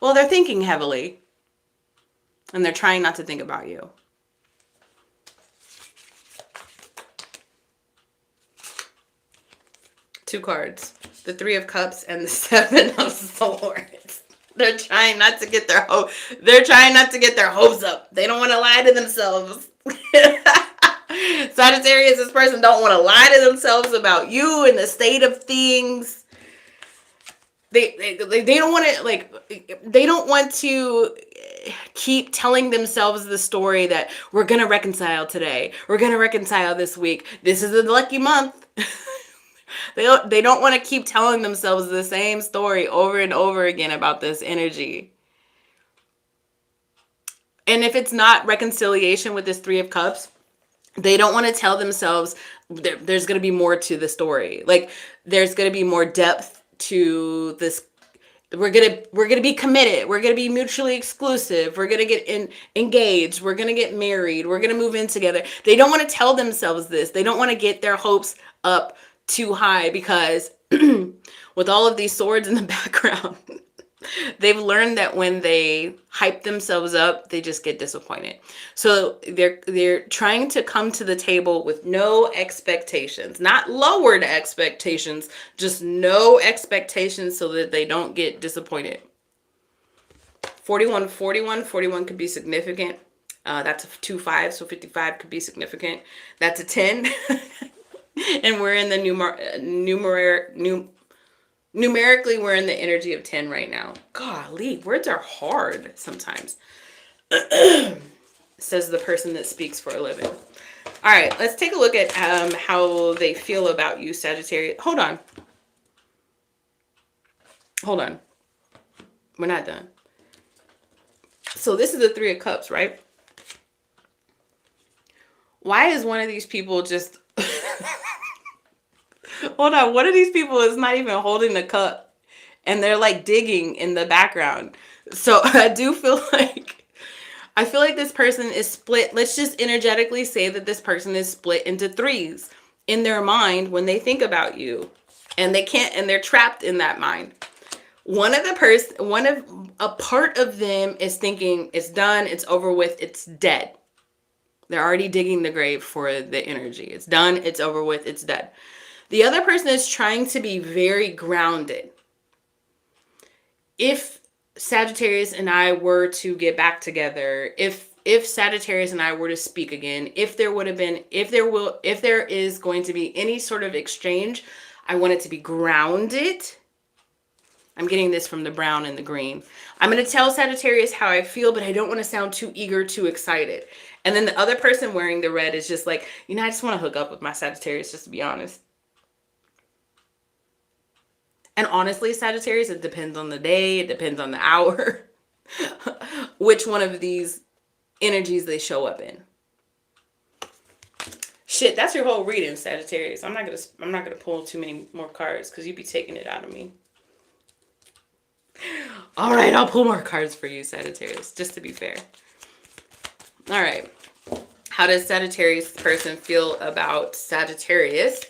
Well, they're thinking heavily. And they're trying not to think about you. Two cards. The Three of Cups and the Seven of Swords. They're trying not to get their They're trying not to get their hopes up. They don't want to lie to themselves. Sagittarius, this person don't want to lie to themselves about you and the state of things. They don't want to, like, they don't want to keep telling themselves the story that we're going to reconcile today. We're going to reconcile this week. This is a lucky month. They don't want to keep telling themselves the same story over and over again about this energy. And if it's not reconciliation with this Three of Cups, they don't want to tell themselves there's going to be more to the story. Like, there's going to be more depth to this. We're gonna be committed. We're gonna be mutually exclusive. We're gonna get engaged. We're gonna get married. We're gonna move in together. They don't want to tell themselves this. They don't want to get their hopes up too high, because with all of these swords in the background, they've learned that when they hype themselves up, they just get disappointed. So they're trying to come to the table with no expectations, not lowered expectations, just no expectations, so that they don't get disappointed. 41 could be significant. That's a 2-5, so 55 could be significant. That's a 10. And we're in the numerically, we're in the energy of 10 right now. Golly, words are hard sometimes. Says the person that speaks for a living. All right, let's take a look at how they feel about you, Sagittarius. Hold on. We're not done. So this is the Three of Cups, right? Why is one of these people just... Hold on, one of these people is not even holding the cup, and they're like digging in the background. So I feel like this person is split. Let's just energetically say that this person is split into threes in their mind when they think about you, and they're trapped in that mind. A part of them is thinking it's done, it's over with, it's dead. They're already digging the grave for the energy. It's done, it's over with, it's dead. The other person is trying to be very grounded. If Sagittarius and I were to get back together, if Sagittarius and I were to speak again, if there is going to be any sort of exchange, I want it to be grounded. I'm getting this from the brown and the green. I'm going to tell Sagittarius how I feel, but I don't want to sound too eager, too excited. And then the other person wearing the red is just like, I just want to hook up with my Sagittarius, just to be honest. And honestly, Sagittarius, it depends on the day, it depends on the hour, which one of these energies they show up in. Shit, that's your whole reading, Sagittarius. I'm not gonna pull too many more cards because you'd be taking it out of me. All right, I'll pull more cards for you, Sagittarius, just to be fair. All right. How does Sagittarius person feel about Sagittarius?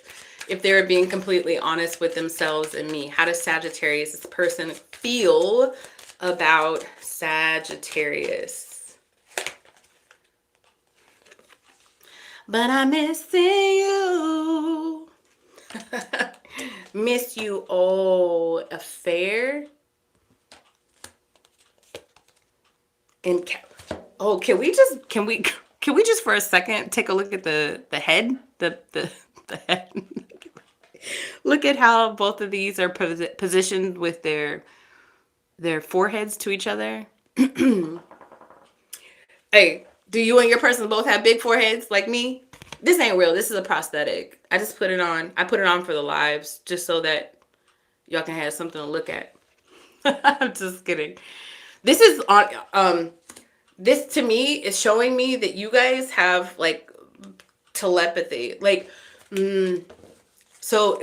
If they're being completely honest with themselves and me, how does Sagittarius person feel about Sagittarius? But I'm missing you. Miss you. Oh, affair. And can we just for a second take a look at the head, the head. Look at how both of these are positioned with their foreheads to each other. Hey, do you and your person both have big foreheads like me? This ain't real. This is a prosthetic. I just put it on. I put it on for the lives just so that y'all can have something to look at. I'm just kidding. This is on this to me is showing me that you guys have like telepathy. Like so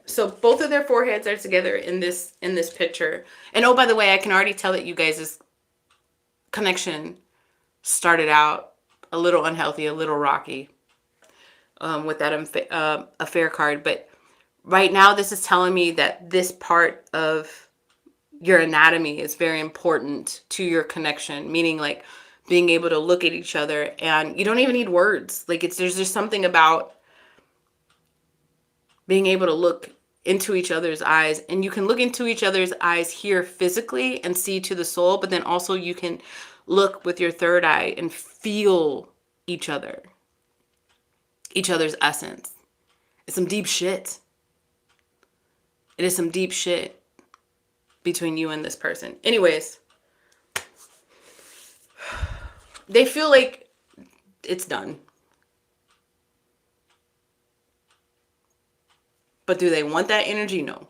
so both of their foreheads are together in this picture. And oh, by the way, I can already tell that you guys' connection started out a little unhealthy, a little rocky with that affair card. But right now, this is telling me that this part of your anatomy is very important to your connection, meaning like being able to look at each other and you don't even need words. Like there's just something about being able to look into each other's eyes, and you can look into each other's eyes here physically and see to the soul, but then also you can look with your third eye and feel each other's essence. It's some deep shit. It is some deep shit between you and this person. Anyways, they feel like it's done. But do they want that energy? No.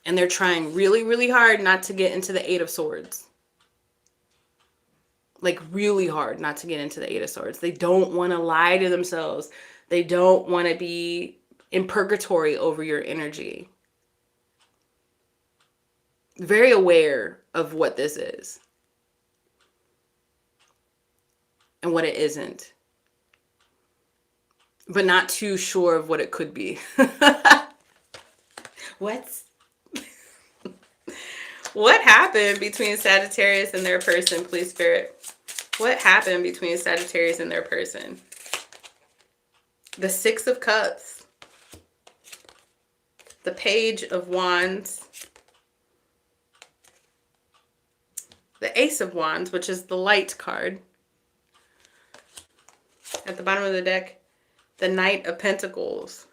And they're trying really, really hard not to get into the Eight of Swords. Like really hard not to get into the Eight of Swords. They don't want to lie to themselves. They don't want to be in purgatory over your energy. Very aware of what this is and what it isn't, but not too sure of what it could be. What happened between Sagittarius and their person, please, Spirit? What happened between Sagittarius and their person? The Six of Cups, the Page of Wands, the Ace of Wands, which is the light card. At the bottom of the deck, the Knight of Pentacles.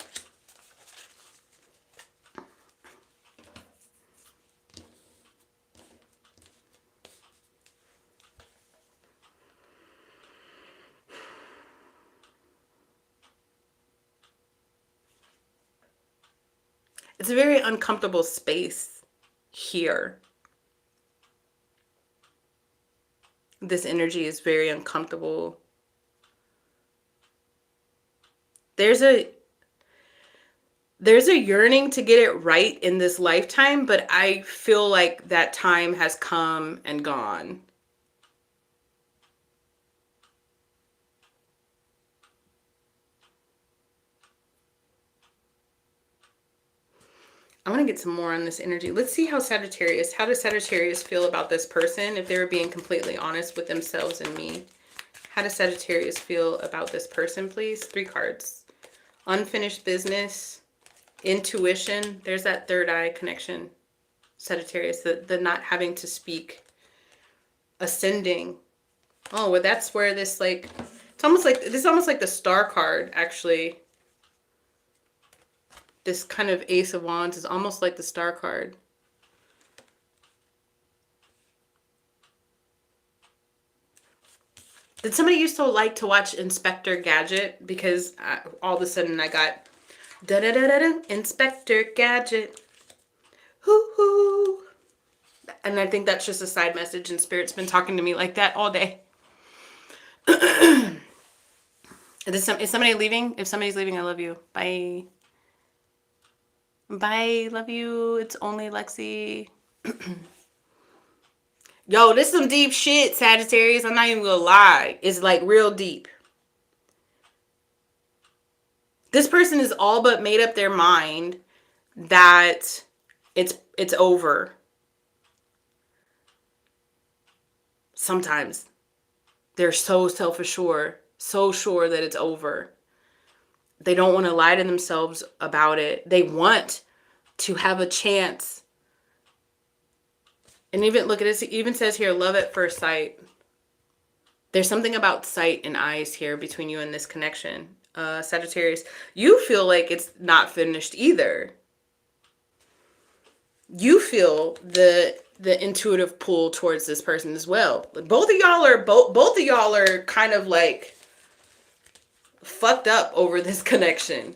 It's a very uncomfortable space here. This energy is very uncomfortable. There's a yearning to get it right in this lifetime, but I feel like that time has come and gone. I want to get some more on this energy. Let's see how does Sagittarius feel about this person if they're being completely honest with themselves and me? How does Sagittarius feel about this person, please? 3 cards. Unfinished business, intuition. There's that third eye connection, Sagittarius, the not having to speak. Ascending. Oh, well, that's where this it's almost like the Star card, actually. This kind of Ace of Wands is almost like the Star card. Did somebody used to like to watch Inspector Gadget? Because all of a sudden I got da-da-da-da-da, Inspector Gadget. Hoo-hoo. And I think that's just a side message, and Spirit's been talking to me like that all day. Is somebody leaving? If somebody's leaving, I love you. Bye. Bye. Love you. It's only Lexi. Yo, this is some deep shit, Sagittarius. I'm not even gonna lie. It's like real deep. This person is all but made up their mind that it's over. Sometimes they're so self-assured, so sure that it's over. They don't want to lie to themselves about it. They want to have a chance. And even, look at this, it even says here, love at first sight. There's something about sight and eyes here between you and this connection. Sagittarius, you feel like it's not finished either. You feel the intuitive pull towards this person as well. Both of y'all are kind of like fucked up over this connection.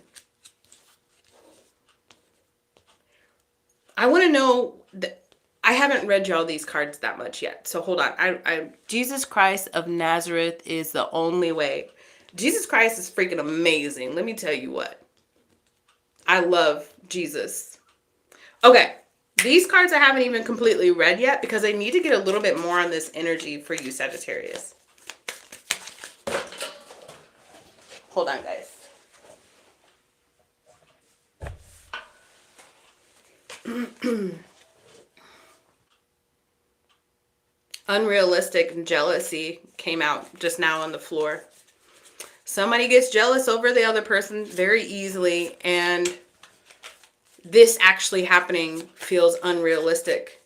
I want to know that I haven't read y'all these cards that much yet. So hold on. I Jesus Christ of Nazareth is the only way. Jesus Christ is freaking amazing. Let me tell you what. I love Jesus. Okay. These cards I haven't even completely read yet because I need to get a little bit more on this energy for you, Sagittarius. Hold on, guys. Unrealistic jealousy came out just now on the floor. Somebody gets jealous over the other person very easily, and this actually happening feels unrealistic.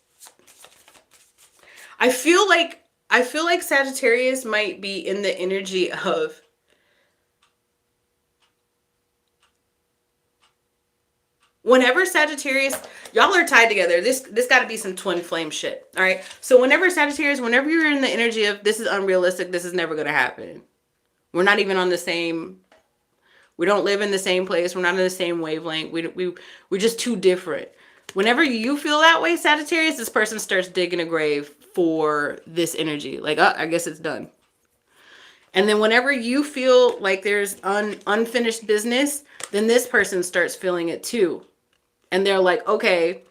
I feel like Sagittarius might be in the energy of whenever Sagittarius, y'all are tied together. This got to be some twin flame shit. All right. So whenever Sagittarius, whenever you're in the energy of this is unrealistic, this is never going to happen. We're not even on the same. We don't live in the same place. We're not in the same wavelength. We're just too different. Whenever you feel that way, Sagittarius, this person starts digging a grave for this energy. Like, oh, I guess it's done. And then whenever you feel like there's unfinished business, then this person starts feeling it too. And they're like, okay,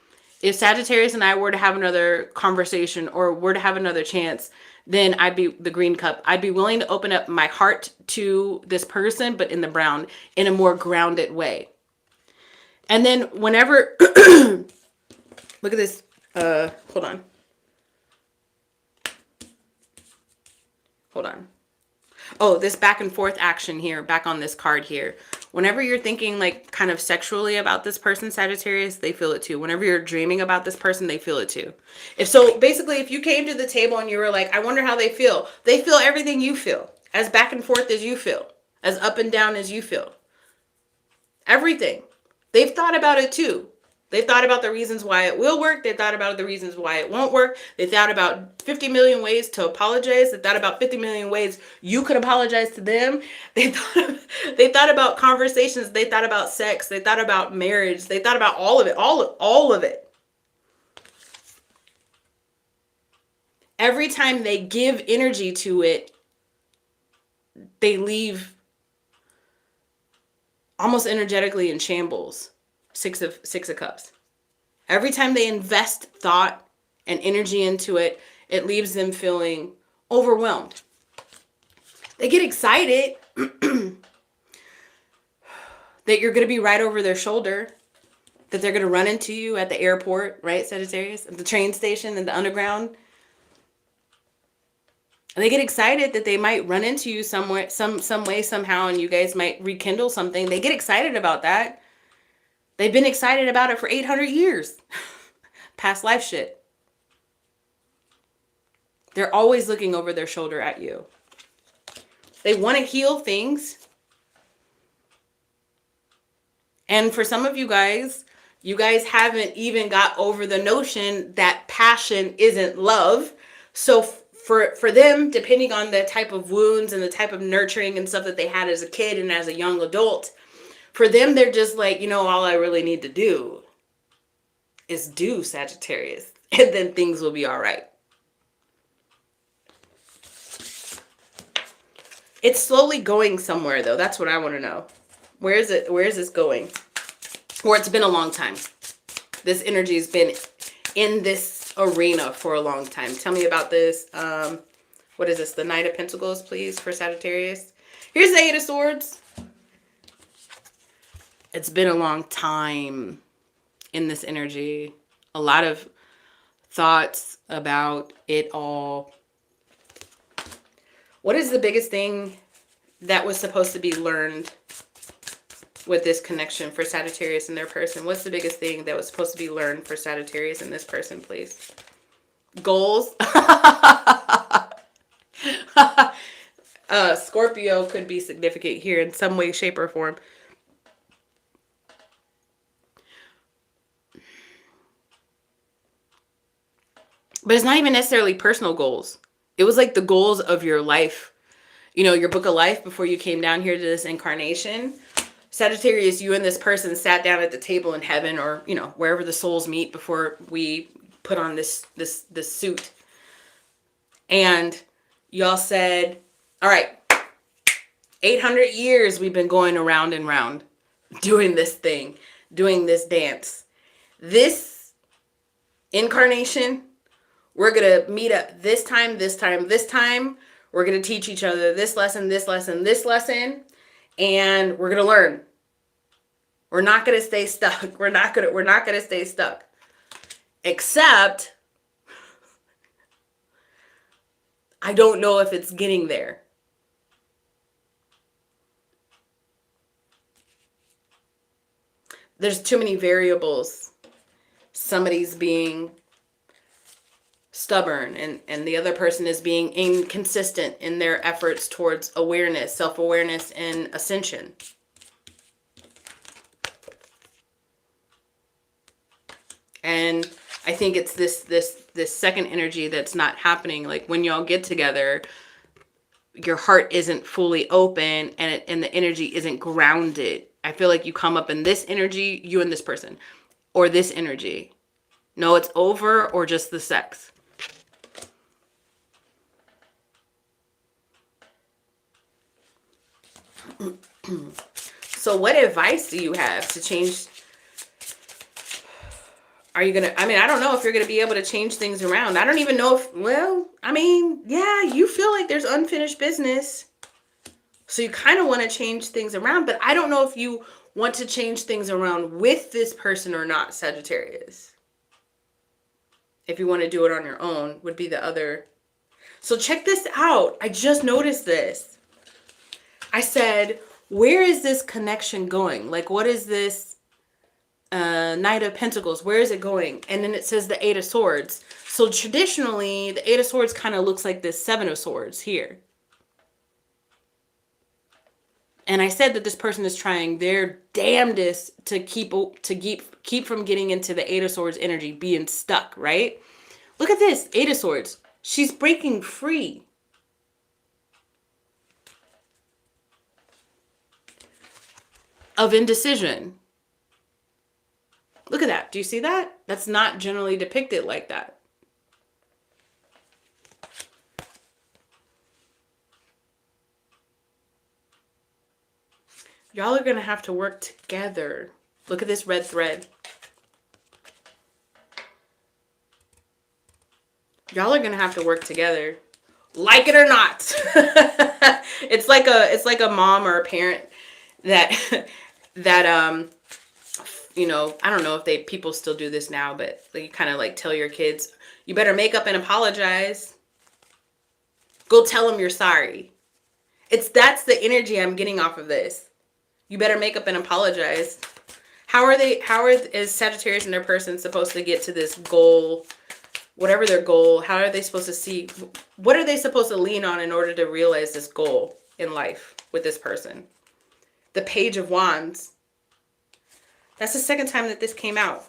if Sagittarius and I were to have another conversation or were to have another chance, then I'd be the green cup. I'd be willing to open up my heart to this person, but in the brown, in a more grounded way. And then whenever, look at this, hold on. Oh, this back and forth action here, back on this card here. Whenever you're thinking like kind of sexually about this person, Sagittarius, they feel it too. Whenever you're dreaming about this person, they feel it too. Basically, if you came to the table and you were like, I wonder how they feel everything you feel. As back and forth as you feel. As up and down as you feel. Everything. They've thought about it too. They've thought about the reasons why it will work. They thought about the reasons why it won't work. They thought about 50 million ways to apologize. They thought about 50 million ways you could apologize to them. They thought about conversations. They thought about sex. They thought about marriage. They thought about all of it. All of it. Every time they give energy to it, they leave almost energetically in shambles. Six of Cups. Every time they invest thought and energy into it, it leaves them feeling overwhelmed. They get excited that you're going to be right over their shoulder, that they're going to run into you at the airport, right, Sagittarius, at the train station and the underground. And they get excited that they might run into you somewhere, some way, somehow, and you guys might rekindle something. They get excited about that. They've been excited about it for 800 years. Past life shit. They're always looking over their shoulder at you. They want to heal things. And for some of you guys haven't even got over the notion that passion isn't love. So for them, depending on the type of wounds and the type of nurturing and stuff that they had as a kid and as a young adult, for them, they're just like, all I really need to do is due, Sagittarius, and then things will be all right. It's slowly going somewhere, though. That's what I want to know. Where is it? Where is this going? Or it's been a long time. This energy has been in this arena for a long time. Tell me about this. What is this? The Knight of Pentacles, please, for Sagittarius. Here's the Eight of Swords. It's been a long time in this energy. A lot of thoughts about it all. What is the biggest thing that was supposed to be learned with this connection for Sagittarius and their person? What's the biggest thing that was supposed to be learned for Sagittarius and this person, please? Goals. Scorpio could be significant here in some way, shape, or form. But it's not even necessarily personal goals. It was like the goals of your life. You know, your book of life before you came down here to this incarnation. Sagittarius, you and this person sat down at the table in heaven, or, you know, wherever the souls meet before we put on this suit. And y'all said, all right, 800 years we've been going around and round doing this thing, doing this dance. This incarnation, we're going to meet up this time, this time, this time. We're going to teach each other this lesson, this lesson, this lesson, and we're going to learn. We're not going to stay stuck. We're not going to stay stuck. Except I don't know if it's getting there. There's too many variables. Somebody's being stubborn and the other person is being inconsistent in their efforts towards awareness, self-awareness, and ascension. And I think it's this second energy that's not happening. Like when y'all get together, your heart isn't fully open and the energy isn't grounded. I feel like you come up in this energy, you and this person, or this energy. No, it's over, or just the sex. So what advice do you have to change? Are you going to, I don't know if you're going to be able to change things around. I don't even know if, yeah, you feel like there's unfinished business. So you kind of want to change things around, but I don't know if you want to change things around with this person or not, Sagittarius. If you want to do it on your own, would be the other. So check this out. I just noticed this. I said, where is this connection going? Like, what is this Knight of Pentacles? Where is it going? And then it says the Eight of Swords. So traditionally, the Eight of Swords kind of looks like this Seven of Swords here. And I said that this person is trying their damnedest to keep from getting into the Eight of Swords energy, being stuck, right? Look at this, Eight of Swords. She's breaking free. Of indecision. Look at that. Do you see that? That's not generally depicted like that. Y'all are going to have to work together. Look at this red thread. Y'all are going to have to work together. Like it or not. It's like a mom or a parent that you know, I don't know if people still do this now, but you kind of like tell your kids, you better make up and apologize. Go tell them you're sorry. That's the energy I'm getting off of this. You better make up and apologize. How is Sagittarius and their person supposed to get to this goal, whatever their goal? How are they supposed to see, what are they supposed to lean on in order to realize this goal in life with this person? The Page of Wands. That's the second time that this came out.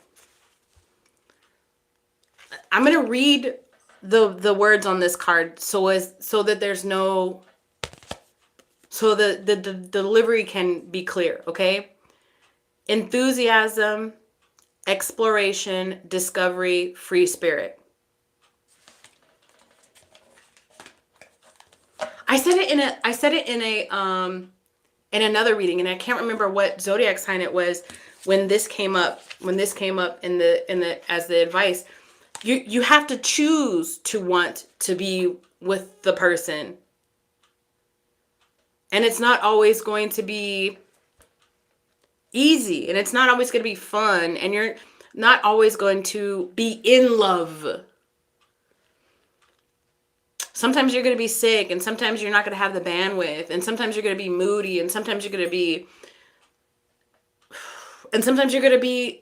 I'm going to read the words on this card so that there's no, so the delivery can be clear, okay? Enthusiasm, exploration, discovery, free spirit. I said it in another reading, and I can't remember what zodiac sign it was when this came up. When this came up in the as the advice, you have to choose to want to be with the person. And it's not always going to be easy, and it's not always going to be fun, and you're not always going to be in love. Sometimes you're going to be sick, and sometimes you're not going to have the bandwidth, and sometimes you're going to be moody, and sometimes you're going to be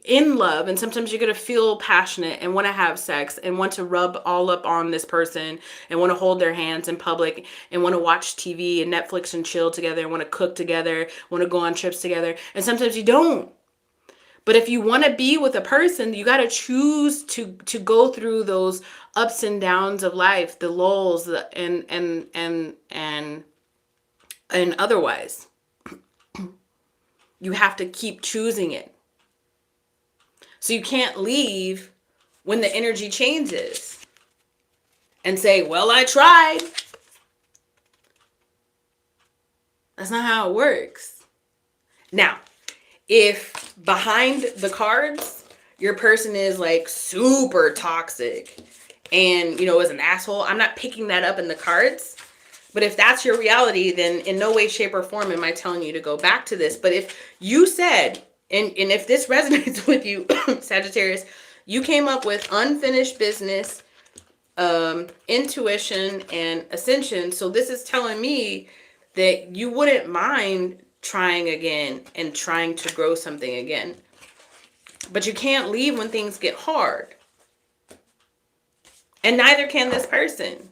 in love, and sometimes you're going to feel passionate and want to have sex and want to rub all up on this person and want to hold their hands in public and want to watch TV and Netflix and chill together and want to cook together, want to go on trips together. And sometimes you don't. But if you want to be with a person, you got to choose to go through those ups and downs of life, the lulls, and otherwise. You have to keep choosing it. So you can't leave when the energy changes and say, well, I tried. That's not how it works. Now, if behind the cards, your person is like super toxic and, is an asshole, I'm not picking that up in the cards. But if that's your reality, then in no way, shape, or form am I telling you to go back to this. But if you said, and if this resonates with you, Sagittarius, you came up with unfinished business, intuition, and ascension. So this is telling me that you wouldn't mind trying again and trying to grow something again. But you can't leave when things get hard. And neither can this person.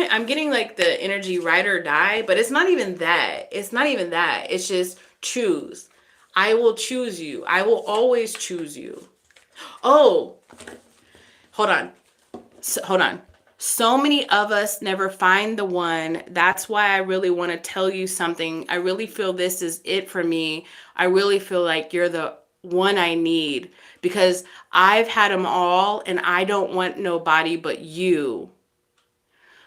I'm getting like the energy ride or die, but it's not even that. It's not even that. It's just choose. I will choose you. I will always choose you. Oh, hold on. So many of us never find the one. That's why I really want to tell you something. I really feel this is it for me. I really feel like you're the one I need because I've had them all and I don't want nobody but you.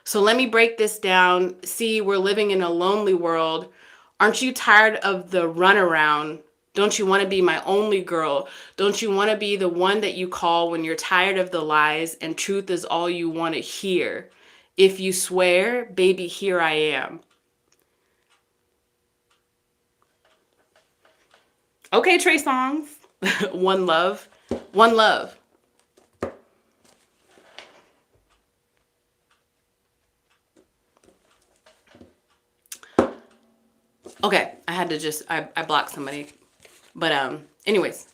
So let me break this down. See, we're living in a lonely world. Aren't you tired of the runaround? Don't you want to be my only girl? Don't you want to be the one that you call when you're tired of the lies and truth is all you want to hear? If you swear, baby, here I am. Okay, Trey Songz. One love. One love. Okay, I had to just, I blocked somebody. But anyways,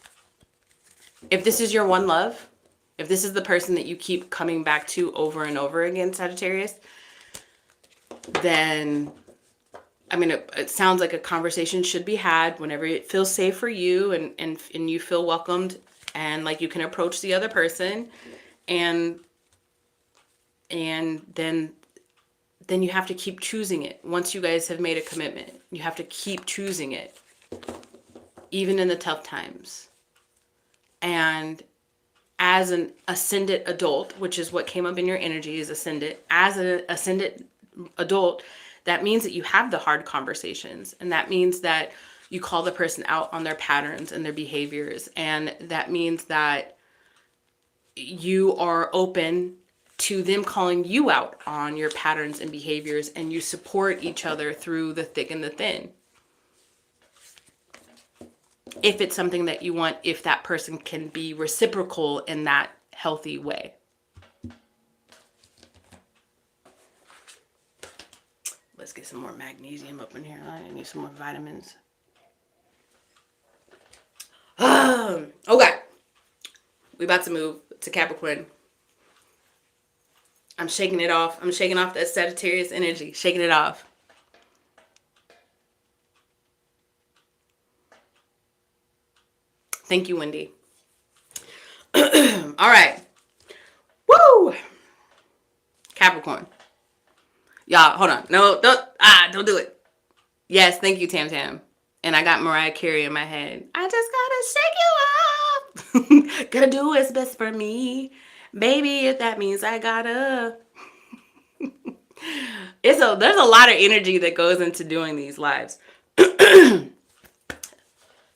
if this is your one love, if this is the person that you keep coming back to over and over again, Sagittarius, then, I mean, it sounds like a conversation should be had whenever it feels safe for you and you feel welcomed and like you can approach the other person and then you have to keep choosing it. Once you guys have made a commitment, you have to keep choosing it, even in the tough times. And as an ascendant adult, which is what came up in your energy is ascendant, as an ascendant adult, that means that you have the hard conversations. And that means that you call the person out on their patterns and their behaviors. And that means that you are open to them calling you out on your patterns and behaviors, and you support each other through the thick and the thin. If it's something that you want, if that person can be reciprocal in that healthy way. Let's get some more magnesium up in here. I need some more vitamins. Okay. We about to move to Capricorn. I'm shaking it off. I'm shaking off that Sagittarius energy. Shaking it off. Thank you, Wendy. All right. Woo! Capricorn. Y'all, hold on. No, don't do it. Yes, thank you, Tam Tam. And I got Mariah Carey in my head. I just gotta shake you off. Gotta do what's best for me. Baby, if that means I gotta. There's a lot of energy that goes into doing these lives.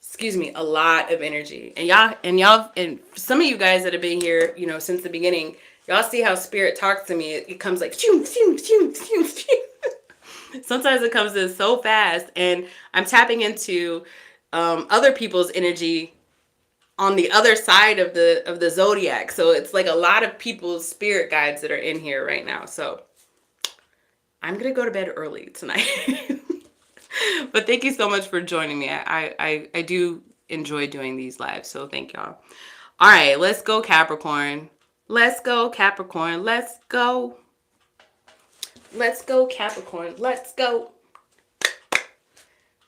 Excuse me, a lot of energy. And some of you guys that have been here, since the beginning, y'all see how spirit talks to me. It comes like shoo, shoo, shoo, shoo, shoo. Sometimes it comes in so fast, and I'm tapping into other people's energy on the other side of the zodiac. So it's like a lot of people's spirit guides that are in here right now. So I'm gonna go to bed early tonight. But thank you so much for joining me. I do enjoy doing these lives, so thank y'all. All right, let's go Capricorn. Let's go Capricorn. Let's go. Let's go Capricorn. Let's go.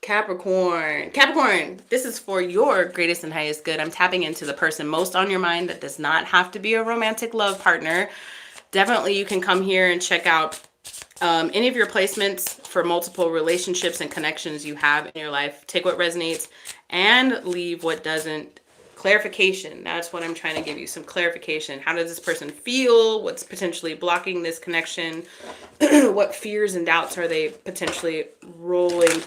Capricorn. Capricorn, this is for your greatest and highest good. I'm tapping into the person most on your mind. That does not have to be a romantic love partner. Definitely you can come here and check out any of your placements for multiple relationships and connections you have in your life. Take what resonates and leave what doesn't. Clarification. That's what I'm trying to give you. Some clarification. How does this person feel? What's potentially blocking this connection? What fears and doubts are they potentially rolling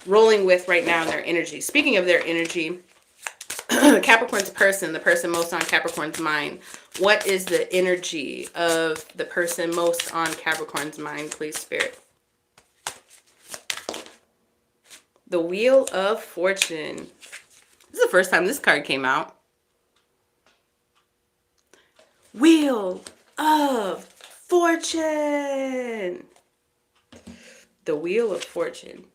with right now in their energy? Speaking of their energy, Capricorn's person, the person most on Capricorn's mind. What is the energy of the person most on Capricorn's mind, please, Spirit? The Wheel of Fortune. This is the first time this card came out. Wheel of Fortune. The Wheel of Fortune.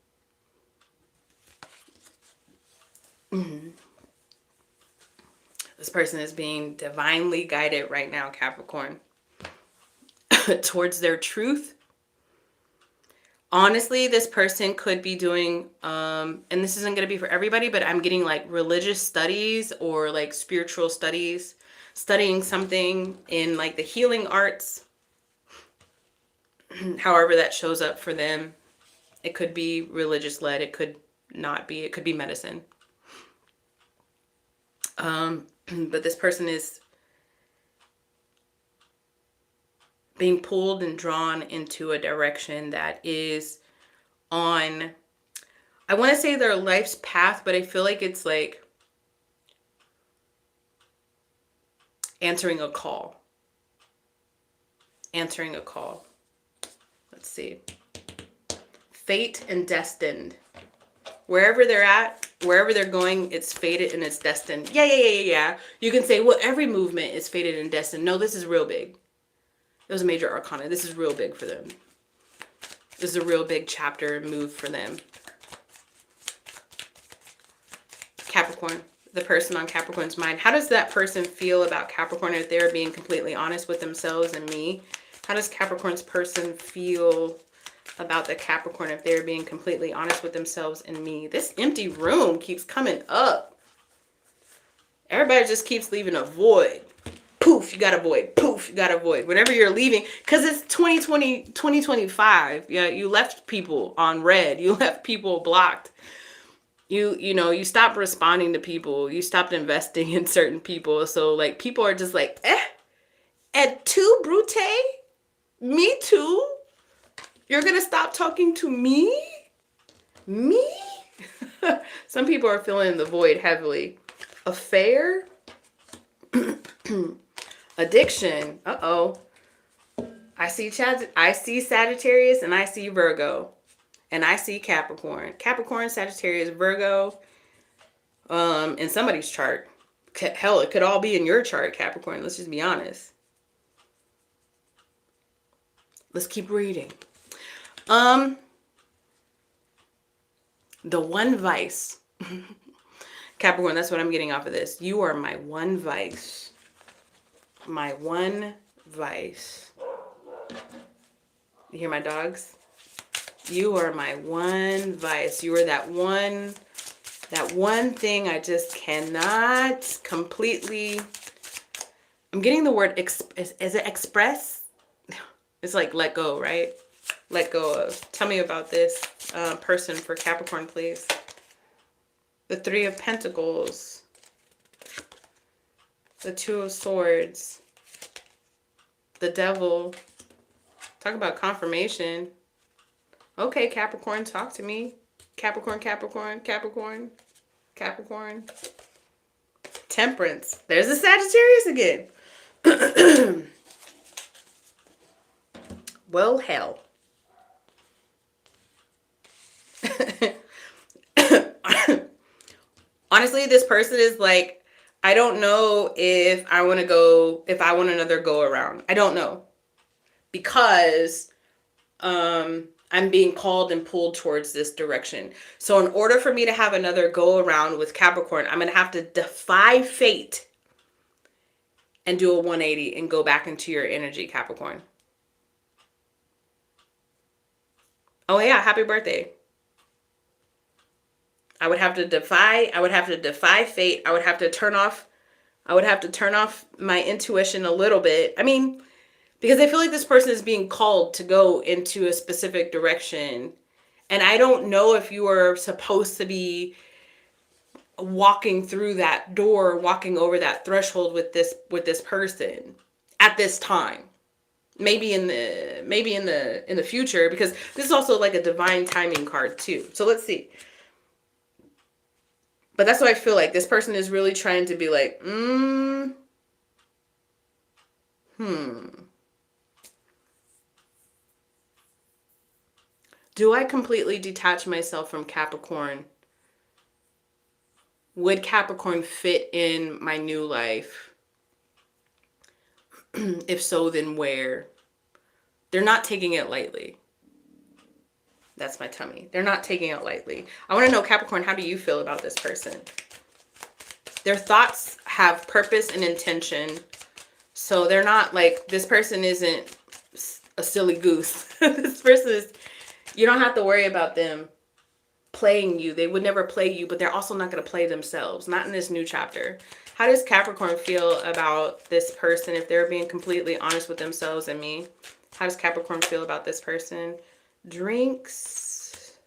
This person is being divinely guided right now, Capricorn, towards their truth. Honestly, this person could be doing, and this isn't going to be for everybody, but I'm getting like religious studies or like spiritual studies, studying something in like the healing arts, however that shows up for them. It could be religious led. It could not be. It could be medicine. But this person is being pulled and drawn into a direction that is on, I want to say their life's path, but I feel like it's like answering a call. Answering a call. Let's see. Fate and destined. Wherever they're at, wherever they're going, it's fated and it's destined. Yeah. You can say, well, every movement is fated and destined. No, this is real big. It was a major arcana. This is real big for them. This is a real big chapter and move for them. Capricorn, the person on Capricorn's mind. How does that person feel about Capricorn if they're being completely honest with themselves and me? How does Capricorn's person feel about the Capricorn if they're being completely honest with themselves and me? This empty room keeps coming up. Everybody just keeps leaving a void. Poof, you got a void. Poof, you got a void. Whenever you're leaving, because it's 2025. Yeah, you left people on red. You left people blocked. You stopped responding to people. You stopped investing in certain people. So like people are just like, et tu, Brute? Me too? You're going to stop talking to me? Me? Some people are feeling the void heavily. Affair? Addiction. Uh-oh. I see Sagittarius and I see Virgo. And I see Capricorn. Capricorn, Sagittarius, Virgo. In somebody's chart. Hell, it could all be in your chart, Capricorn. Let's just be honest. Let's keep reading. The one vice. Capricorn, that's what I'm getting off of this. You are my one vice. My one vice. You hear my dogs? You are my one vice. You are that one thing I just cannot completely. I'm getting the word, is it express? It's like let go, right? Let go of. Tell me about this person for Capricorn, please. The Three of Pentacles. The Two of Swords. The Devil. Talk about confirmation. Okay, Capricorn, talk to me. Capricorn, Capricorn, Capricorn, Capricorn. Temperance. There's a Sagittarius again. Well, hell. Honestly, this person is like, I don't know if I want another go around. I don't know. Because I'm being called and pulled towards this direction. So in order for me to have another go around with Capricorn, I'm going to have to defy fate and do a 180 and go back into your energy, Capricorn. Oh yeah, happy birthday. I would have to defy fate. I would have to turn off my intuition a little bit. I mean, because I feel like this person is being called to go into a specific direction. And I don't know if you are supposed to be walking through that door, walking over that threshold with this person at this time. Maybe in the future, because this is also like a divine timing card too. So let's see. But that's what I feel like. This person is really trying to be like, Do I completely detach myself from Capricorn? Would Capricorn fit in my new life? If so, then where? They're not taking it lightly. That's my tummy. They're not taking it lightly. I want to know, Capricorn, how do you feel about this person? Their thoughts have purpose and intention. So they're not like, this person isn't a silly goose. This person is, you don't have to worry about them playing you. They would never play you, but they're also not going to play themselves. Not in this new chapter. How does Capricorn feel about this person if they're being completely honest with themselves and me? How does Capricorn feel about this person? Drinks.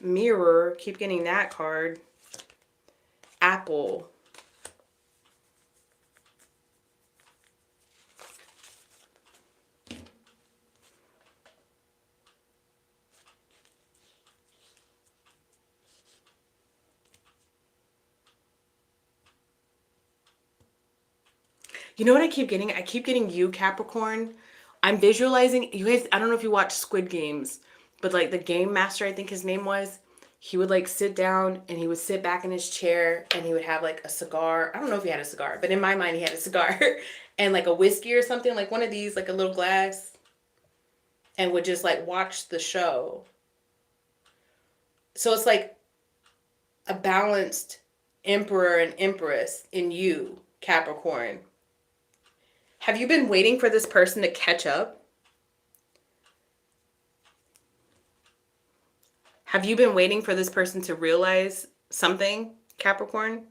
Mirror. Keep getting that card. Apple. You know what I keep getting? I keep getting you, Capricorn. I'm visualizing, you guys, I don't know if you watch Squid Games, but like the game master, I think his name was, he would like sit down and he would sit back in his chair and he would have like a cigar. I don't know if he had a cigar, but in my mind he had a cigar and like a whiskey or something, like one of these, like a little glass, and would just like watch the show. So it's like a balanced emperor and empress in you, Capricorn. Have you been waiting for this person to catch up? Have you been waiting for this person to realize something, Capricorn?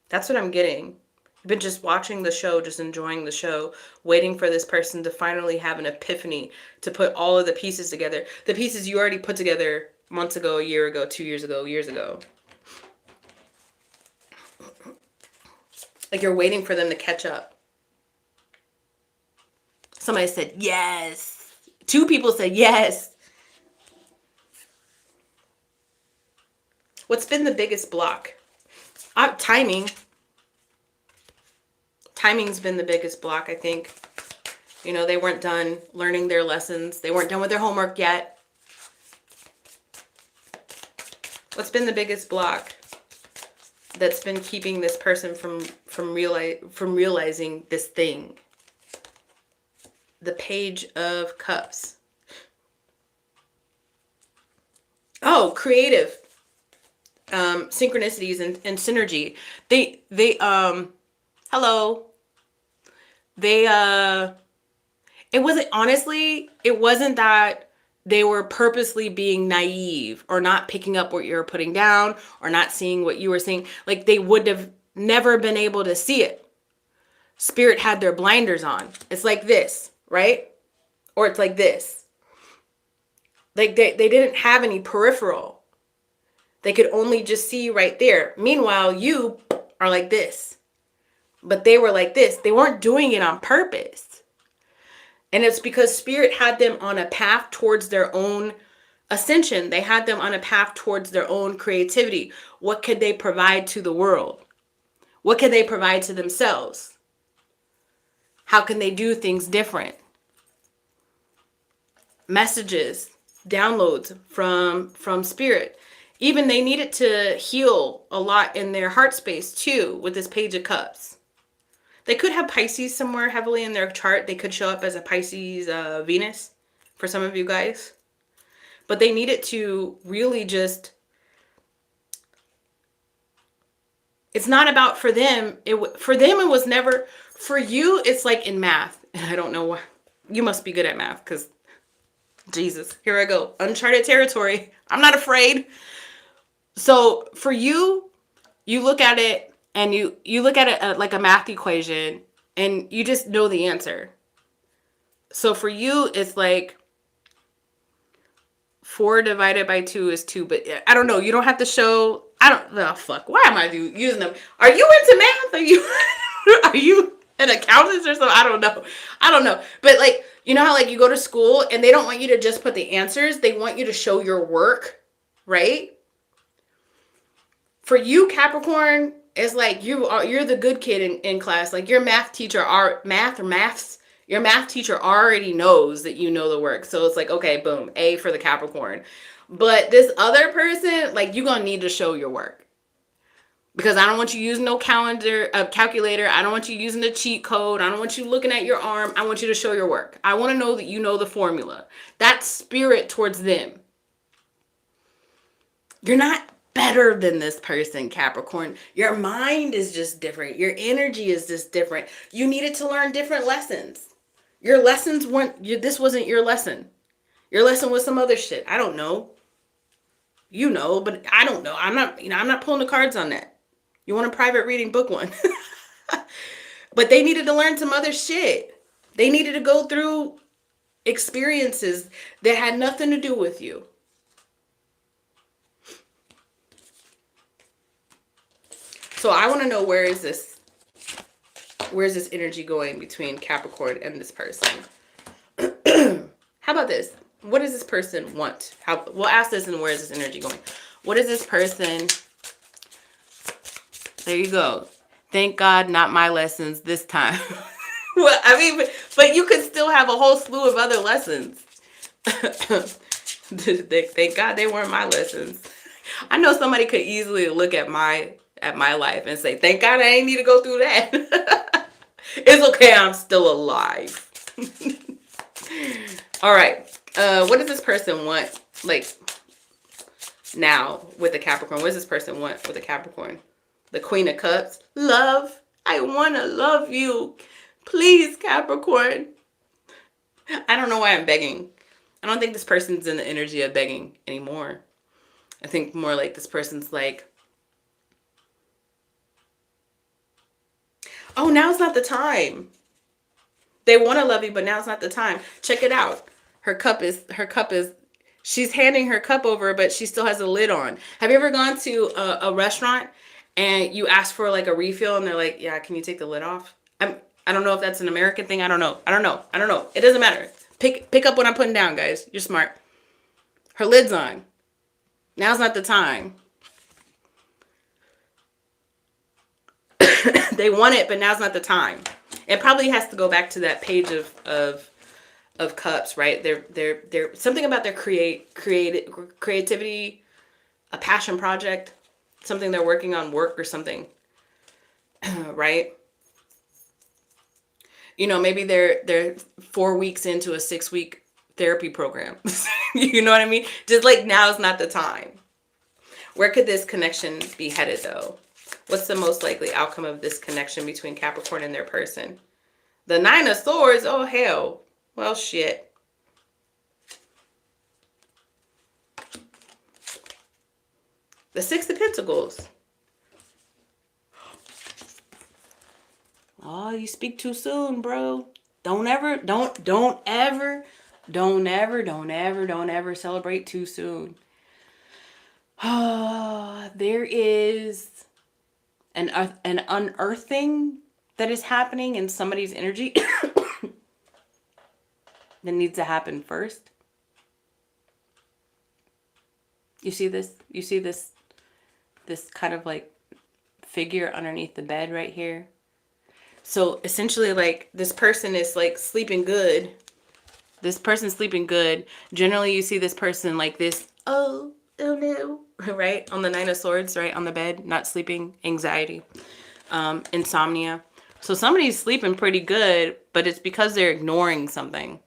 That's what I'm getting. You've been just watching the show, just enjoying the show, waiting for this person to finally have an epiphany, to put all of the pieces together. The pieces you already put together months ago, a year ago, 2 years ago, years ago. Like you're waiting for them to catch up. Somebody said yes. 2 people said yes. What's been the biggest block? Timing. Timing's been the biggest block, I think. You know, they weren't done learning their lessons. They weren't done with their homework yet. What's been the biggest block that's been keeping this person from realizing this thing? The Page of Cups. Oh, creative. Synchronicities and synergy. Hello. It wasn't that they were purposely being naive or not picking up what you were putting down or not seeing what you were seeing. Like they would have never been able to see it. Spirit had their blinders on. It's like this, right? Or it's like this. Like they didn't have any peripheral. They could only just see right there. Meanwhile, you are like this. But they were like this. They weren't doing it on purpose. And it's because Spirit had them on a path towards their own ascension. They had them on a path towards their own creativity. What could they provide to the world? What can they provide to themselves? How can they do things different? Messages, downloads from Spirit. Even they needed to heal a lot in their heart space too with this Page of Cups. They could have Pisces somewhere heavily in their chart. They could show up as a Pisces Venus for some of you guys. But they needed to really just, it's not about for them. For them, it was never, for you, it's like in math. And I don't know why. You must be good at math because, Jesus, here I go. Uncharted territory. I'm not afraid. So for you, you look at it and you look at it like a math equation and you just know the answer. So for you, it's like 4 divided by 2 is 2. But I don't know. You don't have to show. I don't know. Fuck. Why am I using them? Are you into math? Are you an accountant or something? I don't know. But like, you know how like you go to school and they don't want you to just put the answers. They want you to show your work, right? For you, Capricorn, it's like you're the good kid in class. Like your math teacher your math teacher already knows that you know the work. So it's like, okay, boom, A for the Capricorn. But this other person, like you're going to need to show your work. Because I don't want you using no calculator. I don't want you using the cheat code. I don't want you looking at your arm. I want you to show your work. I want to know that you know the formula. That's Spirit towards them. You're not better than this person, Capricorn. Your mind is just different. Your energy is just different. You needed to learn different lessons. Your lessons this wasn't your lesson. Your lesson was some other shit. I don't know. You know, but I don't know. I'm not pulling the cards on that. You want a private reading, book one. But they needed to learn some other shit. They needed to go through experiences that had nothing to do with you. So I want to know where's this energy going between Capricorn and this person? How about this? What does this person want? We'll ask this and where is this energy going? What is this person? There you go. Thank God, not my lessons this time. Well, I mean, but you could still have a whole slew of other lessons. Thank God they weren't my lessons. I know somebody could easily look at my life and say, thank God I ain't need to go through that. It's okay, I'm still alive. All right. What does this person want? Like now with the Capricorn, what does this person want with the Capricorn? The Queen of Cups. Love. I want to love you. Please, Capricorn. I don't know why I'm begging. I don't think this person's in the energy of begging anymore. I think more like this person's like, oh, now's not the time. They want to love you, but now's not the time. Check it out. Her cup is, she's handing her cup over, but she still has a lid on. Have you ever gone to a restaurant and you ask for like a refill and they're like, yeah, can you take the lid off? I don't know if that's an American thing. I don't know. It doesn't matter. Pick up what I'm putting down, guys. You're smart. Her lid's on. Now's not the time. They want it, but now's not the time. It probably has to go back to that page of cups, right? They're something about their creativity, a passion project, something they're working on, work or something, right? You know, maybe they're 4 weeks into a 6-week therapy program. You know what I mean? Just like now's not the time. Where could this connection be headed though? What's the most likely outcome of this connection between Capricorn and their person? The 9 of Swords. Oh, hell. Well, shit. The 6 of Pentacles. Oh, you speak too soon, bro. Don't ever celebrate too soon. There is an unearthing that is happening in somebody's energy that needs to happen first. You see this? You see this kind of like figure underneath the bed right here? So essentially, like, this person is like sleeping good. This person's sleeping good. Generally, you see this person like this, oh no, right? On the Nine of Swords, right? On the bed, not sleeping, anxiety, insomnia. So somebody's sleeping pretty good, but it's because they're ignoring something.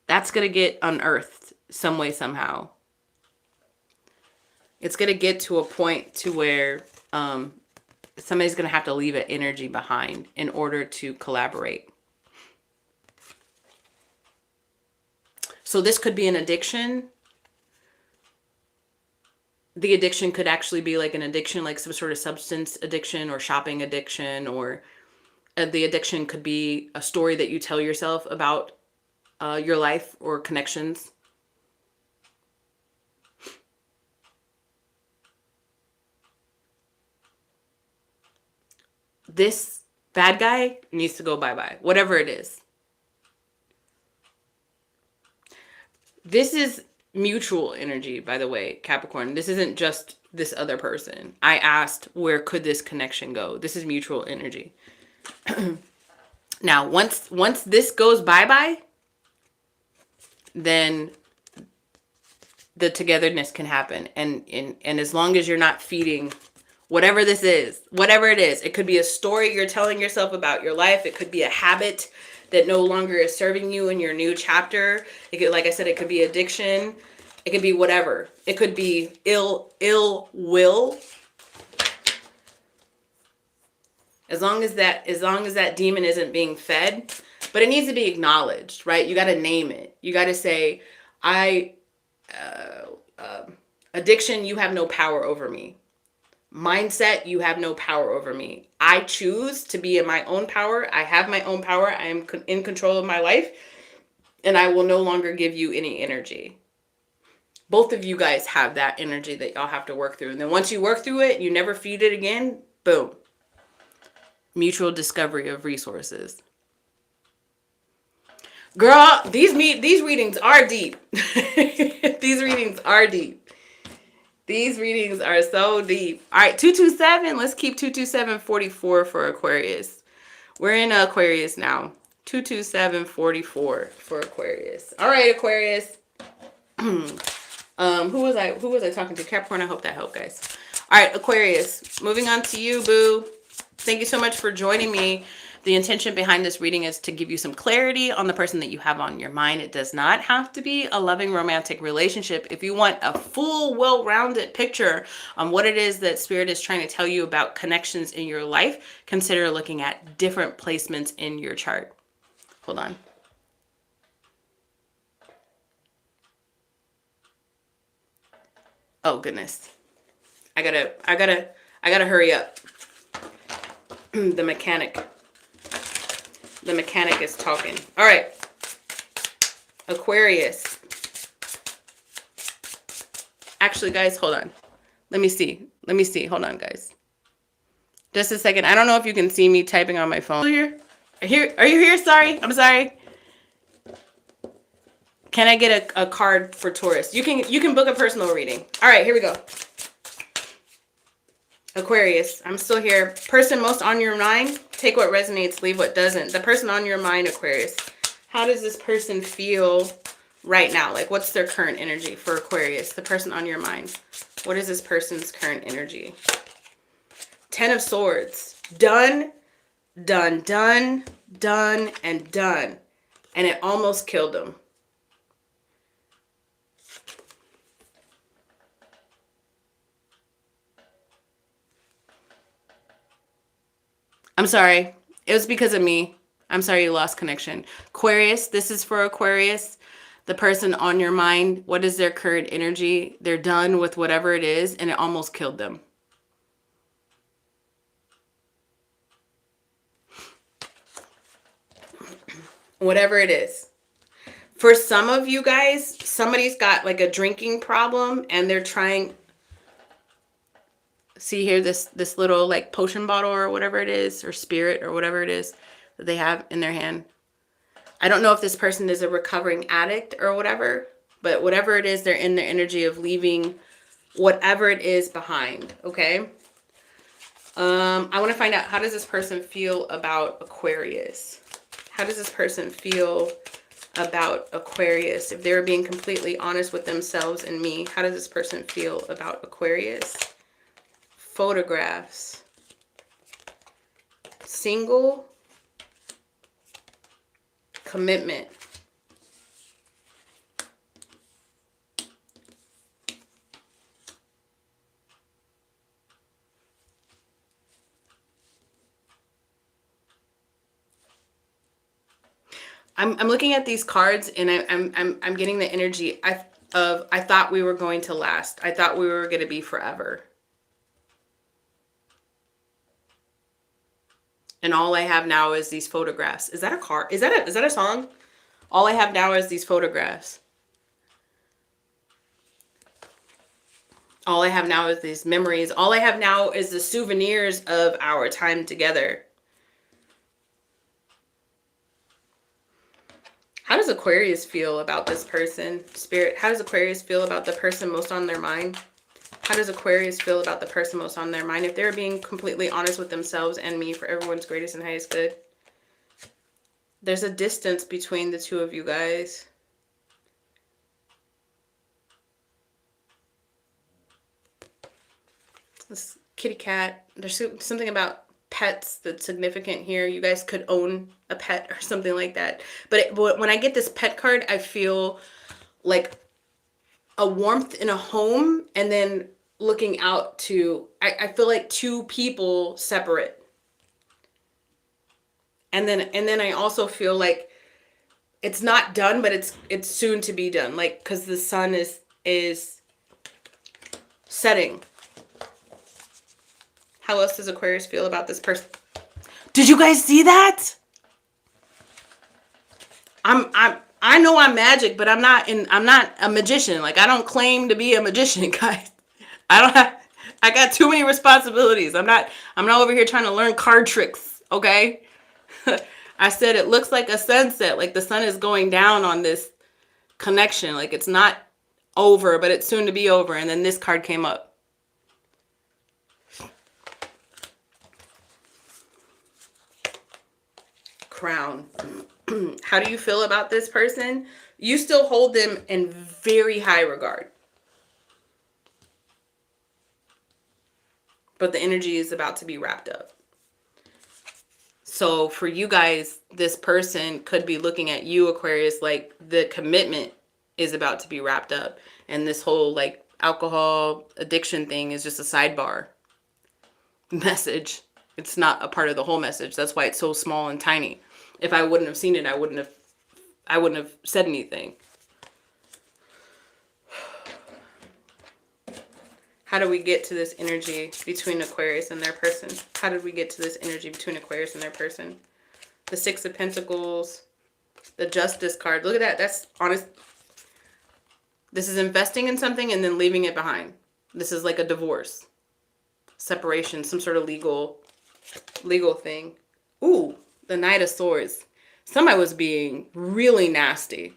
That's going to get unearthed some way, somehow. It's going to get to a point to where somebody's going to have to leave an energy behind in order to collaborate. So this could be an addiction. The addiction could actually be like an addiction, like some sort of substance addiction or shopping addiction, or the addiction could be a story that you tell yourself about your life or connections. This bad guy needs to go bye-bye, whatever it is. This is mutual energy, by the way, Capricorn. This isn't just this other person. I asked, where could this connection go? This is mutual energy. Now, once this goes bye-bye, then the togetherness can happen. And as long as you're not feeding whatever this is, whatever it is, it could be a story you're telling yourself about your life. It could be a habit that no longer is serving you in your new chapter. It could, like I said, it could be addiction. It could be whatever. It could be ill will. As long as that demon isn't being fed, but it needs to be acknowledged, right? You got to name it. You got to say, addiction, you have no power over me. Mindset, you have no power over me. I choose to be in my own power. I have my own power. I am in control of my life, and I will no longer give you any energy. Both of you guys have that energy that y'all have to work through. And then once you work through it, you never feed it again. Boom. Mutual discovery of resources. Girl, these readings are deep. These readings are deep. These readings are so deep. All right, 227. Let's keep 22744 for Aquarius. We're in Aquarius now. 22744 for Aquarius. All right, Aquarius. Who was I talking to? Capricorn. I hope that helped, guys. All right, Aquarius. Moving on to you, boo. Thank you so much for joining me. The intention behind this reading is to give you some clarity on the person that you have on your mind. It does not have to be a loving romantic relationship. If you want a full, well-rounded picture on what it is that Spirit is trying to tell you about connections in your life, consider looking at different placements in your chart. Hold on. Oh, goodness. I gotta hurry up. The mechanic is talking. All right. Aquarius. Actually, guys, hold on. Let me see. Hold on, guys. Just a second. I don't know if you can see me typing on my phone. Are you here? Sorry. I'm sorry. Can I get a card for Taurus? You can book a personal reading. All right, here we go. Aquarius, I'm still here. Person most on your mind, take what resonates, leave what doesn't. The person on your mind, Aquarius. How does this person feel right now? Like, what's their current energy for Aquarius? The person on your mind. What is this person's current energy? 10 of Swords. Done, done, done, done, and done. And it almost killed them. I'm sorry. It was because of me. I'm sorry you lost connection. Aquarius, this is for Aquarius. The person on your mind, what is their current energy? They're done with whatever it is, and it almost killed them. Whatever it is. For some of you guys, somebody's got like a drinking problem and they're trying, see here, this little like potion bottle or whatever it is, or spirit or whatever it is that they have in their hand. I don't know if this person is a recovering addict or whatever, but whatever it is, they're in their energy of leaving whatever it is behind, okay? I want to find out, how does this person feel about Aquarius? How does this person feel about Aquarius? If they're being completely honest with themselves and me, how does this person feel about Aquarius? Photographs. Single. Commitment. I'm looking at these cards and I'm getting the energy of I thought we were going to last. I thought we were going to be forever. And all I have now is these photographs. Is that a card? Is that a song? All I have now is these photographs. All I have now is these memories. All I have now is the souvenirs of our time together. How does Aquarius feel about this person? Spirit, how does Aquarius feel about the person most on their mind? How does Aquarius feel about the person most on their mind? If they're being completely honest with themselves and me for everyone's greatest and highest good. There's a distance between the two of you guys. This kitty cat. There's something about pets that's significant here. You guys could own a pet or something like that. But when I get this pet card, I feel like a warmth in a home, and then looking out to, I feel like two people separate. And then I also feel like it's not done, but it's soon to be done. Like, because the sun is setting. How else does Aquarius feel about this person? Did you guys see that? I know I'm magic, but I'm not a magician. Like, I don't claim to be a magician, guys. I got too many responsibilities. I'm not over here trying to learn card tricks, okay? I said it looks like a sunset, like the sun is going down on this connection. Like, it's not over, but it's soon to be over. And then this card came up. Crown. How do you feel about this person? You still hold them in very high regard. But the energy is about to be wrapped up. So for you guys, this person could be looking at you, Aquarius, like the commitment is about to be wrapped up. And this whole like alcohol addiction thing is just a sidebar message. It's not a part of the whole message. That's why it's so small and tiny. If I wouldn't have seen it, I wouldn't have said anything. How do we get to this energy between Aquarius and their person? How did we get to this energy between Aquarius and their person? The Six of Pentacles, the Justice card. Look at that. That's honest. This is investing in something and then leaving it behind. This is like a divorce, separation, some sort of legal thing. Ooh, the Knight of Swords. Somebody was being really nasty.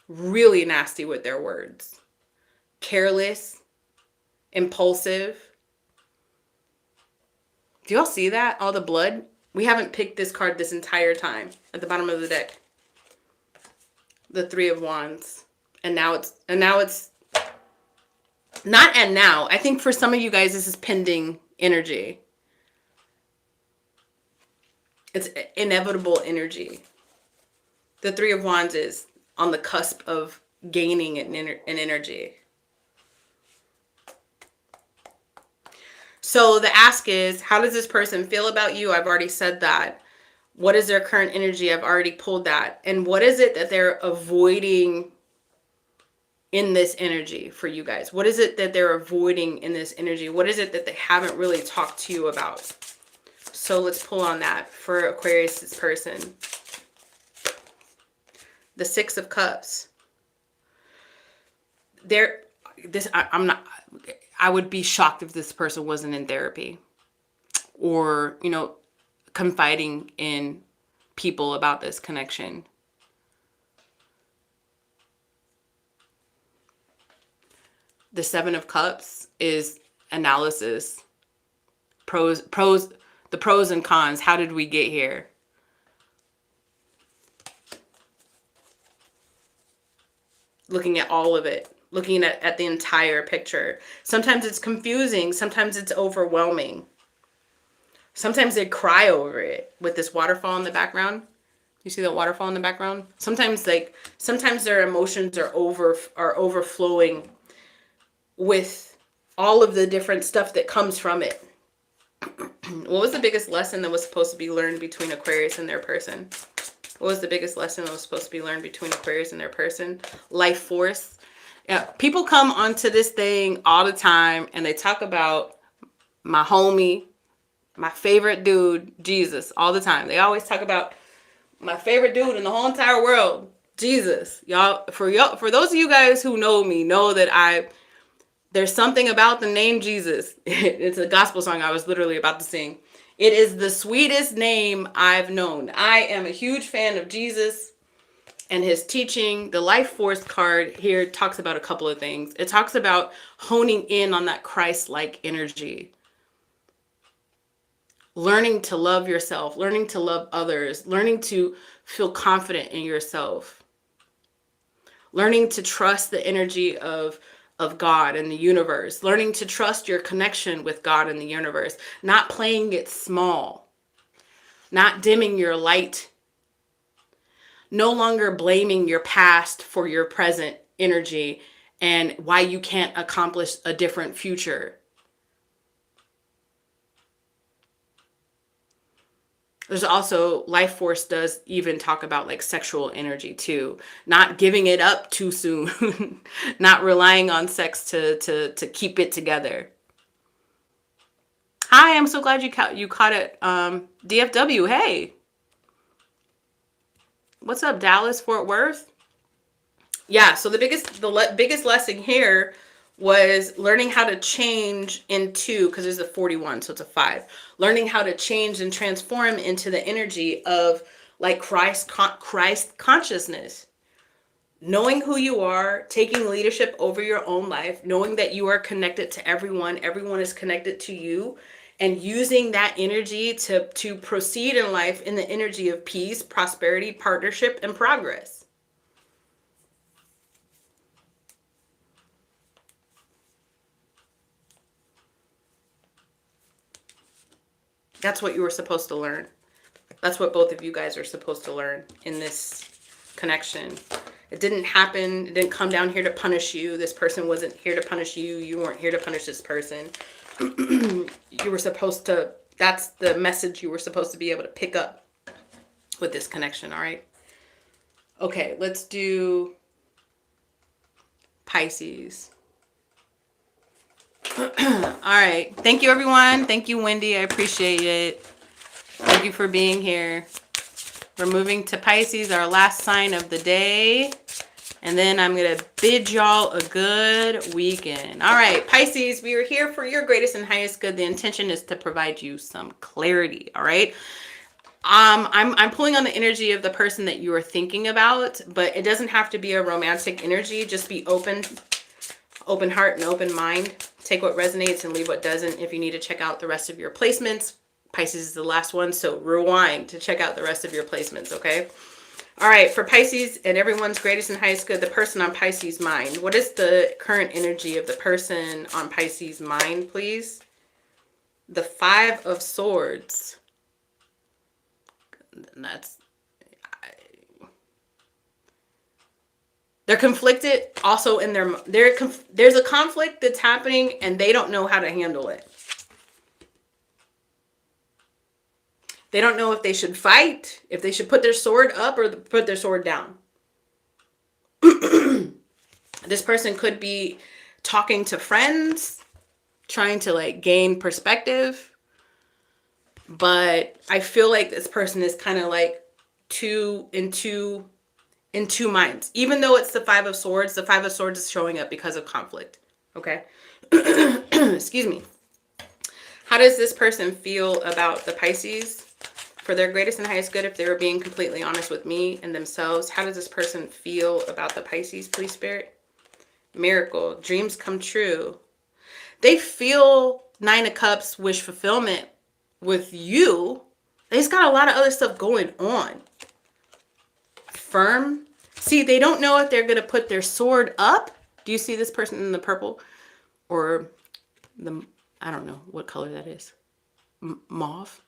Really nasty with their words. Careless. Impulsive. Do y'all see that? All the blood? We haven't picked this card this entire time. At the bottom of the deck. The Three of Wands. And now it's not and now. I think for some of you guys, this is pending energy. It's inevitable energy. The Three of Wands is on the cusp of gaining an energy. So the ask is, how does this person feel about you? I've already said that. What is their current energy? I've already pulled that. And what is it that they're avoiding in this energy for you guys? What is it that they're avoiding in this energy? What is it that they haven't really talked to you about? So let's pull on that for Aquarius' person. The Six of Cups. I would be shocked if this person wasn't in therapy or, confiding in people about this connection. The Seven of Cups is analysis. The pros and cons. How did we get here? Looking at all of it. Looking at the entire picture. Sometimes it's confusing. Sometimes it's overwhelming. Sometimes they cry over it with this waterfall in the background. You see the waterfall in the background? Sometimes their emotions are overflowing with all of the different stuff that comes from it. What was the biggest lesson that was supposed to be learned between Aquarius and their person? What was the biggest lesson that was supposed to be learned between Aquarius and their person? Life force. Yeah, people come onto this thing all the time and they talk about my homie, my favorite dude, Jesus, all the time. They always talk about my favorite dude in the whole entire world, Jesus. Y'all, for those of you guys who know me, know that there's something about the name Jesus. It's a gospel song I was literally about to sing. It is the sweetest name I've known. I am a huge fan of Jesus and his teaching. The Life Force card here talks about a couple of things. It talks about honing in on that Christ-like energy. Learning to love yourself, learning to love others, learning to feel confident in yourself. Learning to trust the energy of God and the universe, learning to trust your connection with God and the universe, not playing it small, not dimming your light, no longer blaming your past for your present energy and why you can't accomplish a different future. There's also, Life Force does even talk about like sexual energy too. Not giving it up too soon. Not relying on sex to keep it together. Hi, I'm so glad you caught it. DFW, hey. What's up, Dallas, Fort Worth? Yeah, so the biggest lesson here was learning how to change into, because there's a 41, so it's a 5. Learning how to change and transform into the energy of like Christ consciousness. Knowing who you are, taking leadership over your own life, knowing that you are connected to everyone is connected to you, and using that energy to proceed in life in the energy of peace, prosperity, partnership, and progress. That's what you were supposed to learn. That's what both of you guys are supposed to learn in this connection. It didn't happen. It didn't come down here to punish you. This person wasn't here to punish you. You weren't here to punish this person. You were supposed to, that's the message you were supposed to be able to pick up with this connection, all right? Okay, let's do Pisces. All right. Thank you, everyone. Thank you, Wendy. I appreciate it. Thank you for being here. We're moving to Pisces, our last sign of the day. And then I'm going to bid y'all a good weekend. All right, Pisces, we are here for your greatest and highest good. The intention is to provide you some clarity. All right. I'm pulling on the energy of the person that you are thinking about, but it doesn't have to be a romantic energy. Just be open heart and open mind. Take what resonates and leave what doesn't. If you need to check out the rest of your placements, Pisces is the last one, so rewind to check out the rest of your placements, okay? All right, for Pisces and everyone's greatest and highest good, the person on Pisces' mind. What is the current energy of the person on Pisces' mind, please? The 5 of Swords. They're conflicted also in there's a conflict that's happening and they don't know how to handle it. They don't know if they should fight, if they should put their sword up or put their sword down. This person could be talking to friends, trying to like gain perspective. But I feel like this person is kind of like two in two minds. Even though it's the Five of Swords is showing up because of conflict. Okay? Excuse me. How does this person feel about the Pisces? For their greatest and highest good, if they were being completely honest with me and themselves, how does this person feel about the Pisces, please, Spirit? Miracle. Dreams come true. They feel Nine of Cups, wish fulfillment with you. They just got a lot of other stuff going on. Firm. See, they don't know if they're going to put their sword up. Do you see this person in the purple? Or the, I don't know what color that is. Mauve.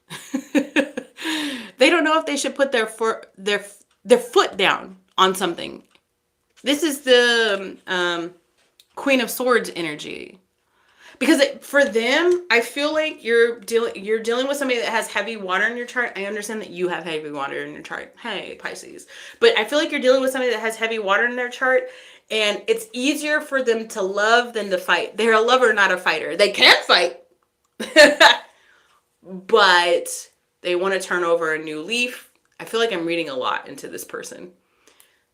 They don't know if they should put their foot down on something. This is the Queen of Swords energy. Because for them, I feel like you're dealing with somebody that has heavy water in your chart. I understand that you have heavy water in your chart. Hey, Pisces. But I feel like you're dealing with somebody that has heavy water in their chart. And it's easier for them to love than to fight. They're a lover, not a fighter. They can fight. But they want to turn over a new leaf. I feel like I'm reading a lot into this person.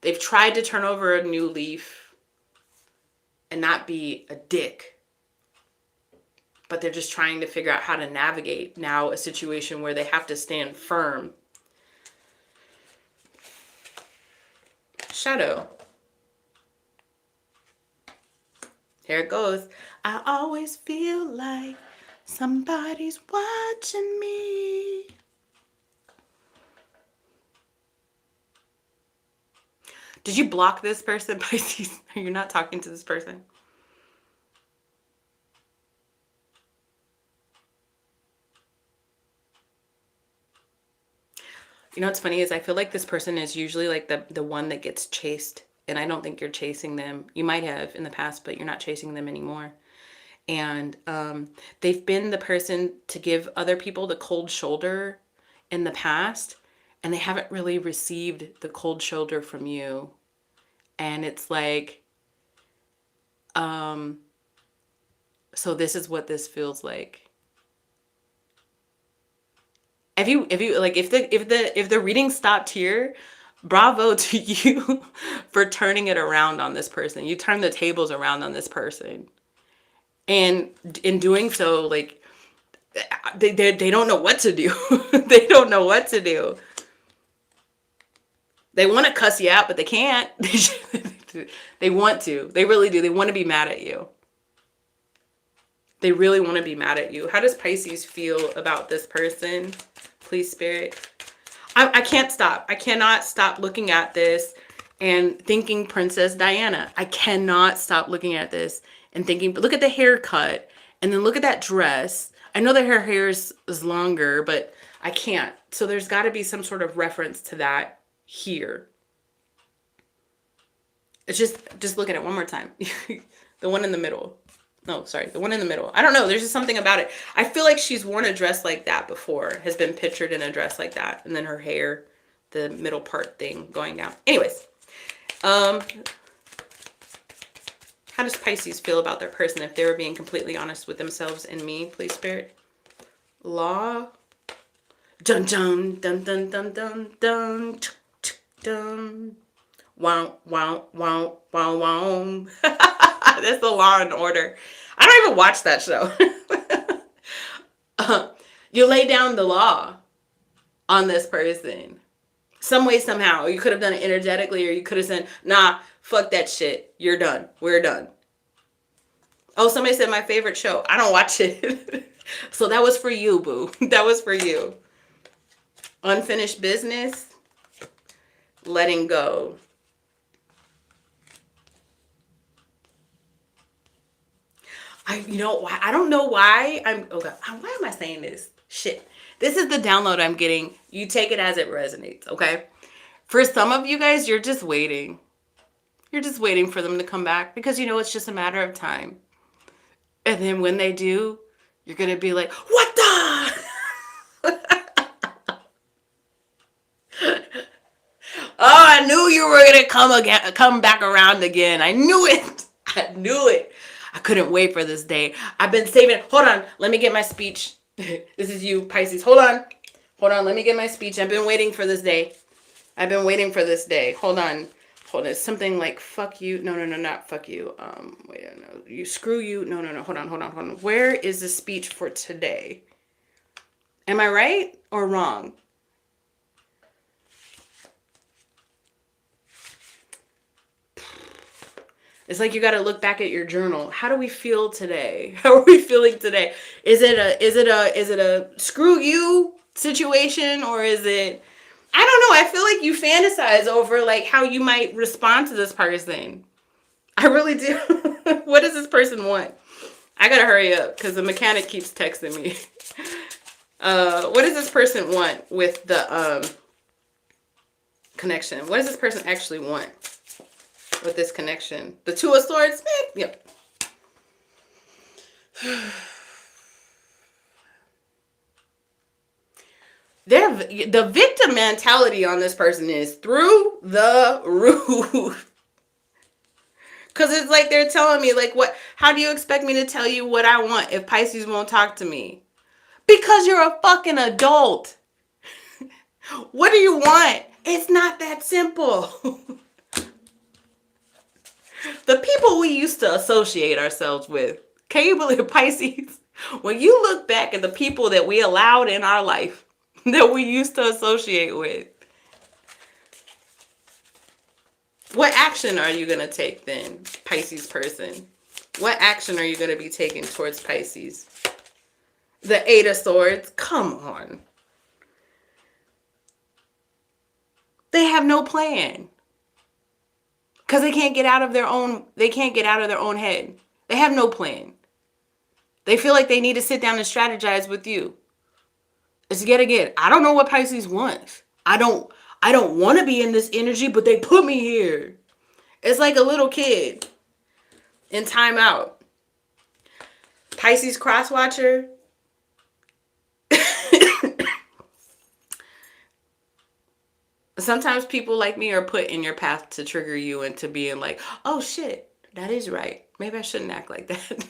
They've tried to turn over a new leaf and not be a dick. But they're just trying to figure out how to navigate now a situation where they have to stand firm. Shadow. Here it goes. I always feel like somebody's watching me. Did you block this person, Pisces? Are you not talking to this person? You know what's funny is I feel like this person is usually like the one that gets chased. And I don't think you're chasing them. You might have in the past, but you're not chasing them anymore. And they've been the person to give other people the cold shoulder in the past. And they haven't really received the cold shoulder from you. And it's like, so this is what this feels like. If the reading stopped here, bravo to you for turning it around on this person. You turn the tables around on this person. And in doing so, like, they don't know what to do. They don't know what to do. They want to cuss you out, but they can't. They want to. They really do. They want to be mad at you. They really want to be mad at you. How does Pisces feel about this person? Please, Spirit. I can't stop. I cannot stop looking at this and thinking Princess Diana. I cannot stop looking at this and thinking, but look at the haircut and then look at that dress. I know that her hair is longer, but I can't. So there's got to be some sort of reference to that here. It's just look at it one more time. The one in the middle. No, sorry, the one in the middle. I don't know. There's just something about it. I feel like she's worn a dress like that before, has been pictured in a dress like that. And then her hair, the middle part thing going down. Anyways, how does Pisces feel about their person if they were being completely honest with themselves and me, please, Spirit? Law. Dun dun dun dun dun dun dun dun. Wow, wow, wow, wow, wow. That's the Law and Order. I don't even watch that show. You lay down the law on this person. Some way, somehow. You could have done it energetically, or you could have said, nah, fuck that shit. You're done. We're done. Oh, somebody said my favorite show. I don't watch it. So that was for you, boo. That was for you. Unfinished business. Letting go. I don't know why why am I saying this? Shit. This is the download I'm getting. You take it as it resonates, okay? For some of you guys, you're just waiting. You're just waiting for them to come back because you know it's just a matter of time. And then when they do, you're going to be like, what the? Oh, I knew you were going to come back around again. I knew it. I knew it. I couldn't wait for this day. I've been saving. Hold on. Let me get my speech. This is you, Pisces. Hold on. Hold on. Let me get my speech. I've been waiting for this day. I've been waiting for this day. Hold on. hold on, it's something like fuck you. No, not fuck you. Wait, no, you screw you. No, hold on. Where is the speech for today? Am I right or wrong? It's like you got to look back at your journal. How do we feel today? How are we feeling today? Is it a screw you situation, or is it, I don't know. I feel like you fantasize over like how you might respond to this person. I really do. What does this person want? I got to hurry up because the mechanic keeps texting me. What does this person want with the connection? What does this person actually want with this connection? The Two of Swords? Yep. The victim mentality on this person is through the roof. Because it's like they're telling me, like, what? How do you expect me to tell you what I want if Pisces won't talk to me? Because you're a fucking adult. What do you want? It's not that simple. The people we used to associate ourselves with. Can you believe Pisces? When you look back at the people that we allowed in our life, that we used to associate with, what action are you going to take then, Pisces person? What action are you going to be taking towards Pisces? The Eight of Swords? Come on. They have no plan. Because they can't get out of their own head. They have no plan. They feel like they need to sit down and strategize with you. It's yet again, I don't know what Pisces wants. I don't want to be in this energy, but they put me here. It's like a little kid in timeout. Pisces cross watcher. Sometimes people like me are put in your path to trigger you into being like, oh shit, that is right. Maybe I shouldn't act like that.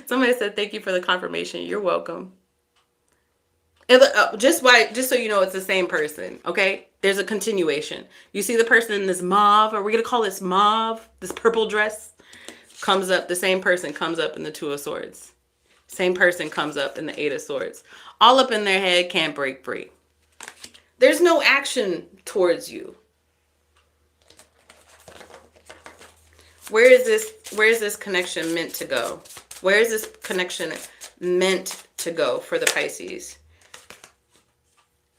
Somebody said, thank you for the confirmation. You're welcome. And just so you know, it's the same person, okay? There's a continuation. You see the person in this mauve, are we going to call this mauve? This purple dress comes up. The same person comes up in the Two of Swords. Same person comes up in the Eight of Swords. All up in their head, can't break free. There's no action towards you. Where is this connection meant to go? Where is this connection meant to go for the Pisces?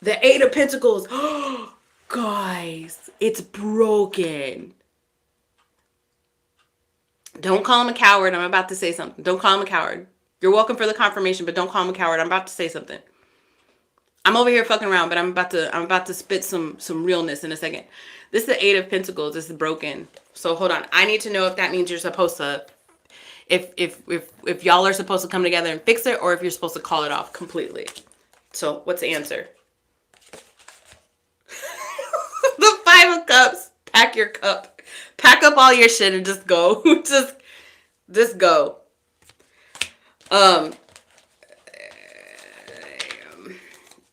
The Eight of Pentacles. Oh, guys, it's broken. Don't call him a coward. I'm about to say something. Don't call him a coward. You're welcome for the confirmation, but don't call him a coward. I'm about to say something. I'm over here fucking around, but I'm about to spit some realness in a second. This is the Eight of Pentacles. This is broken. So hold on. I need to know if that means you're supposed to, if y'all are supposed to come together and fix it, or if you're supposed to call it off completely. So what's the answer? The Five of Cups. Pack your cup. Pack up all your shit and just go. just go.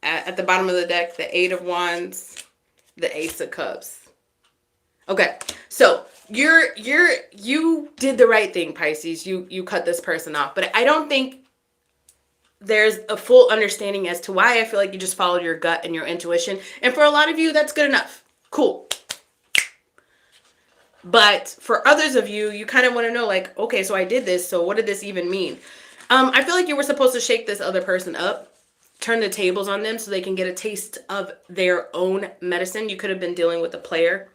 At the bottom of the deck, the Eight of Wands, the Ace of Cups. Okay, so you did the right thing, Pisces. You cut this person off, but I don't think there's a full understanding as to why. I feel like you just followed your gut and your intuition, and for a lot of you, that's good enough. Cool. But for others of you, you kind of want to know, like, okay, so I did this, so what did this even mean? I feel like you were supposed to shake this other person up. Turn the tables on them so they can get a taste of their own medicine. You could have been dealing with a player,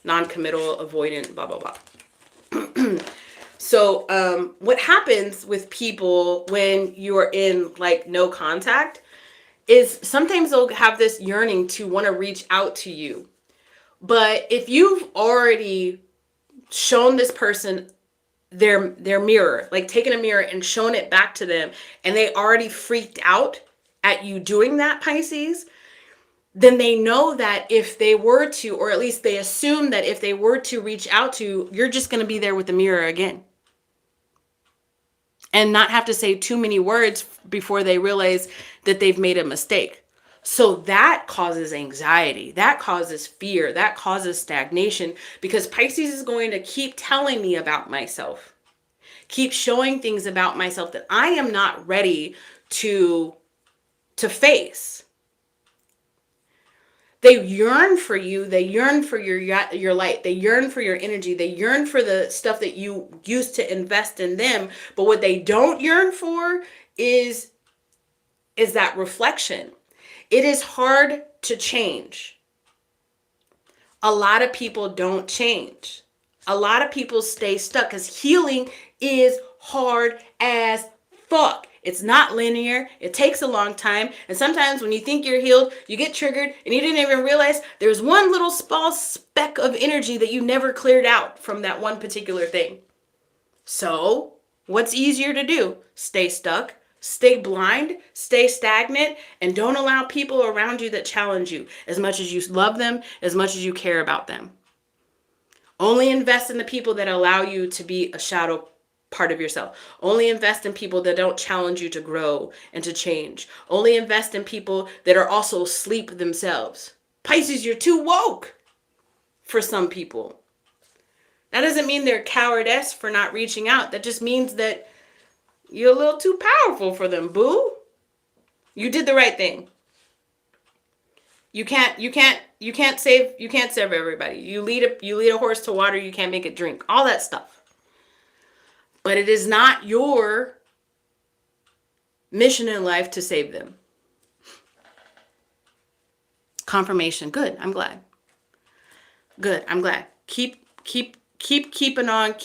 non-committal, avoidant, blah, blah, blah. So what happens with people when you're in like no contact is sometimes they'll have this yearning to want to reach out to you. But if you've already shown this person their mirror, like taken a mirror and shown it back to them, and they already freaked out at you doing that, Pisces, then they know that if they were to, or at least they assume that if they were to reach out to, you're just going to be there with the mirror again. And not have to say too many words before they realize that they've made a mistake. So that causes anxiety, that causes fear, that causes stagnation, because Pisces is going to keep telling me about myself, keep showing things about myself that I am not ready to face. They yearn for you. They yearn for your light. They yearn for your energy. They yearn for the stuff that you used to invest in them. But what they don't yearn for is that reflection. It is hard to change. A lot of people don't change. A lot of people stay stuck because healing is hard as fuck. It's not linear. It takes a long time. And sometimes when you think you're healed, you get triggered and you didn't even realize there's one little small speck of energy that you never cleared out from that one particular thing. So what's easier to do? Stay stuck, stay blind, stay stagnant, and don't allow people around you that challenge you as much as you love them, as much as you care about them. Only invest in the people that allow you to be a shadow part of yourself. Only invest in people that don't challenge you to grow and to change. Only invest in people that are also asleep themselves. Pisces, you're too woke for some people. That doesn't mean they're cowardice for not reaching out. That just means that you're a little too powerful for them, boo. You did the right thing. You can't save everybody. You lead a horse to water, you can't make it drink. All that stuff. But it is not your mission in life to save them. Confirmation. Good. I'm glad. Good. I'm glad. Keep keeping on.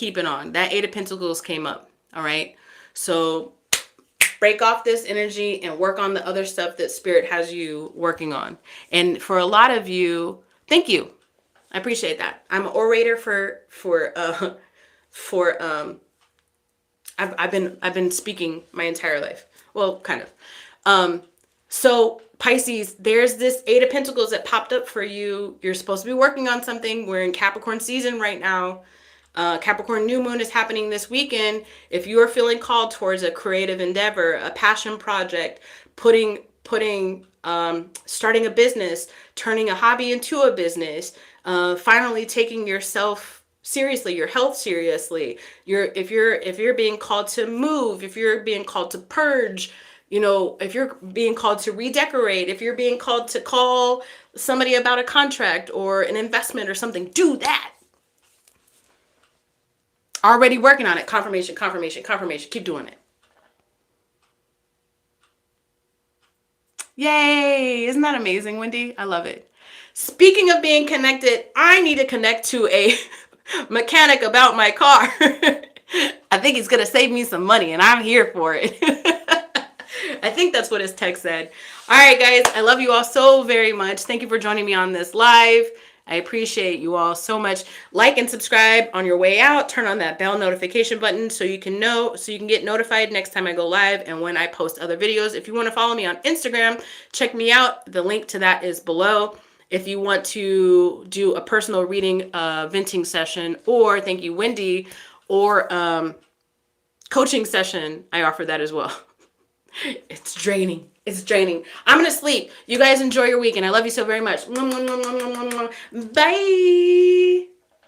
That Eight of Pentacles came up. All right. So break off this energy and work on the other stuff that Spirit has you working on. And for a lot of you, thank you. I appreciate that. I'm an orator I've been speaking my entire life. Well, kind of. So Pisces, there's this Eight of Pentacles that popped up for you. You're supposed to be working on something. We're in Capricorn season right now. Capricorn new moon is happening this weekend. If you are feeling called towards a creative endeavor, a passion project, starting a business, turning a hobby into a business, finally taking yourself seriously, your health seriously. If you're being called to move, if you're being called to purge, if you're being called to redecorate, if you're being called to call somebody about a contract or an investment or something, do that. Already working on it. Confirmation. Keep doing it. Yay. Isn't that amazing, Wendy? I love it. Speaking of being connected, I need to connect to a mechanic about my car. I think he's going to save me some money and I'm here for it. I think that's what his text said. All right, guys. I love you all so very much. Thank you for joining me on this live. I appreciate you all so much. Like and subscribe on your way out. Turn on that bell notification button so you can get notified next time I go live and when I post other videos. If you want to follow me on Instagram, check me out. The link to that is below. If you want to do a personal reading, venting session, or thank you, Wendy, or coaching session, I offer that as well. It's draining. I'm going to sleep. You guys enjoy your weekend. I love you so very much. Bye.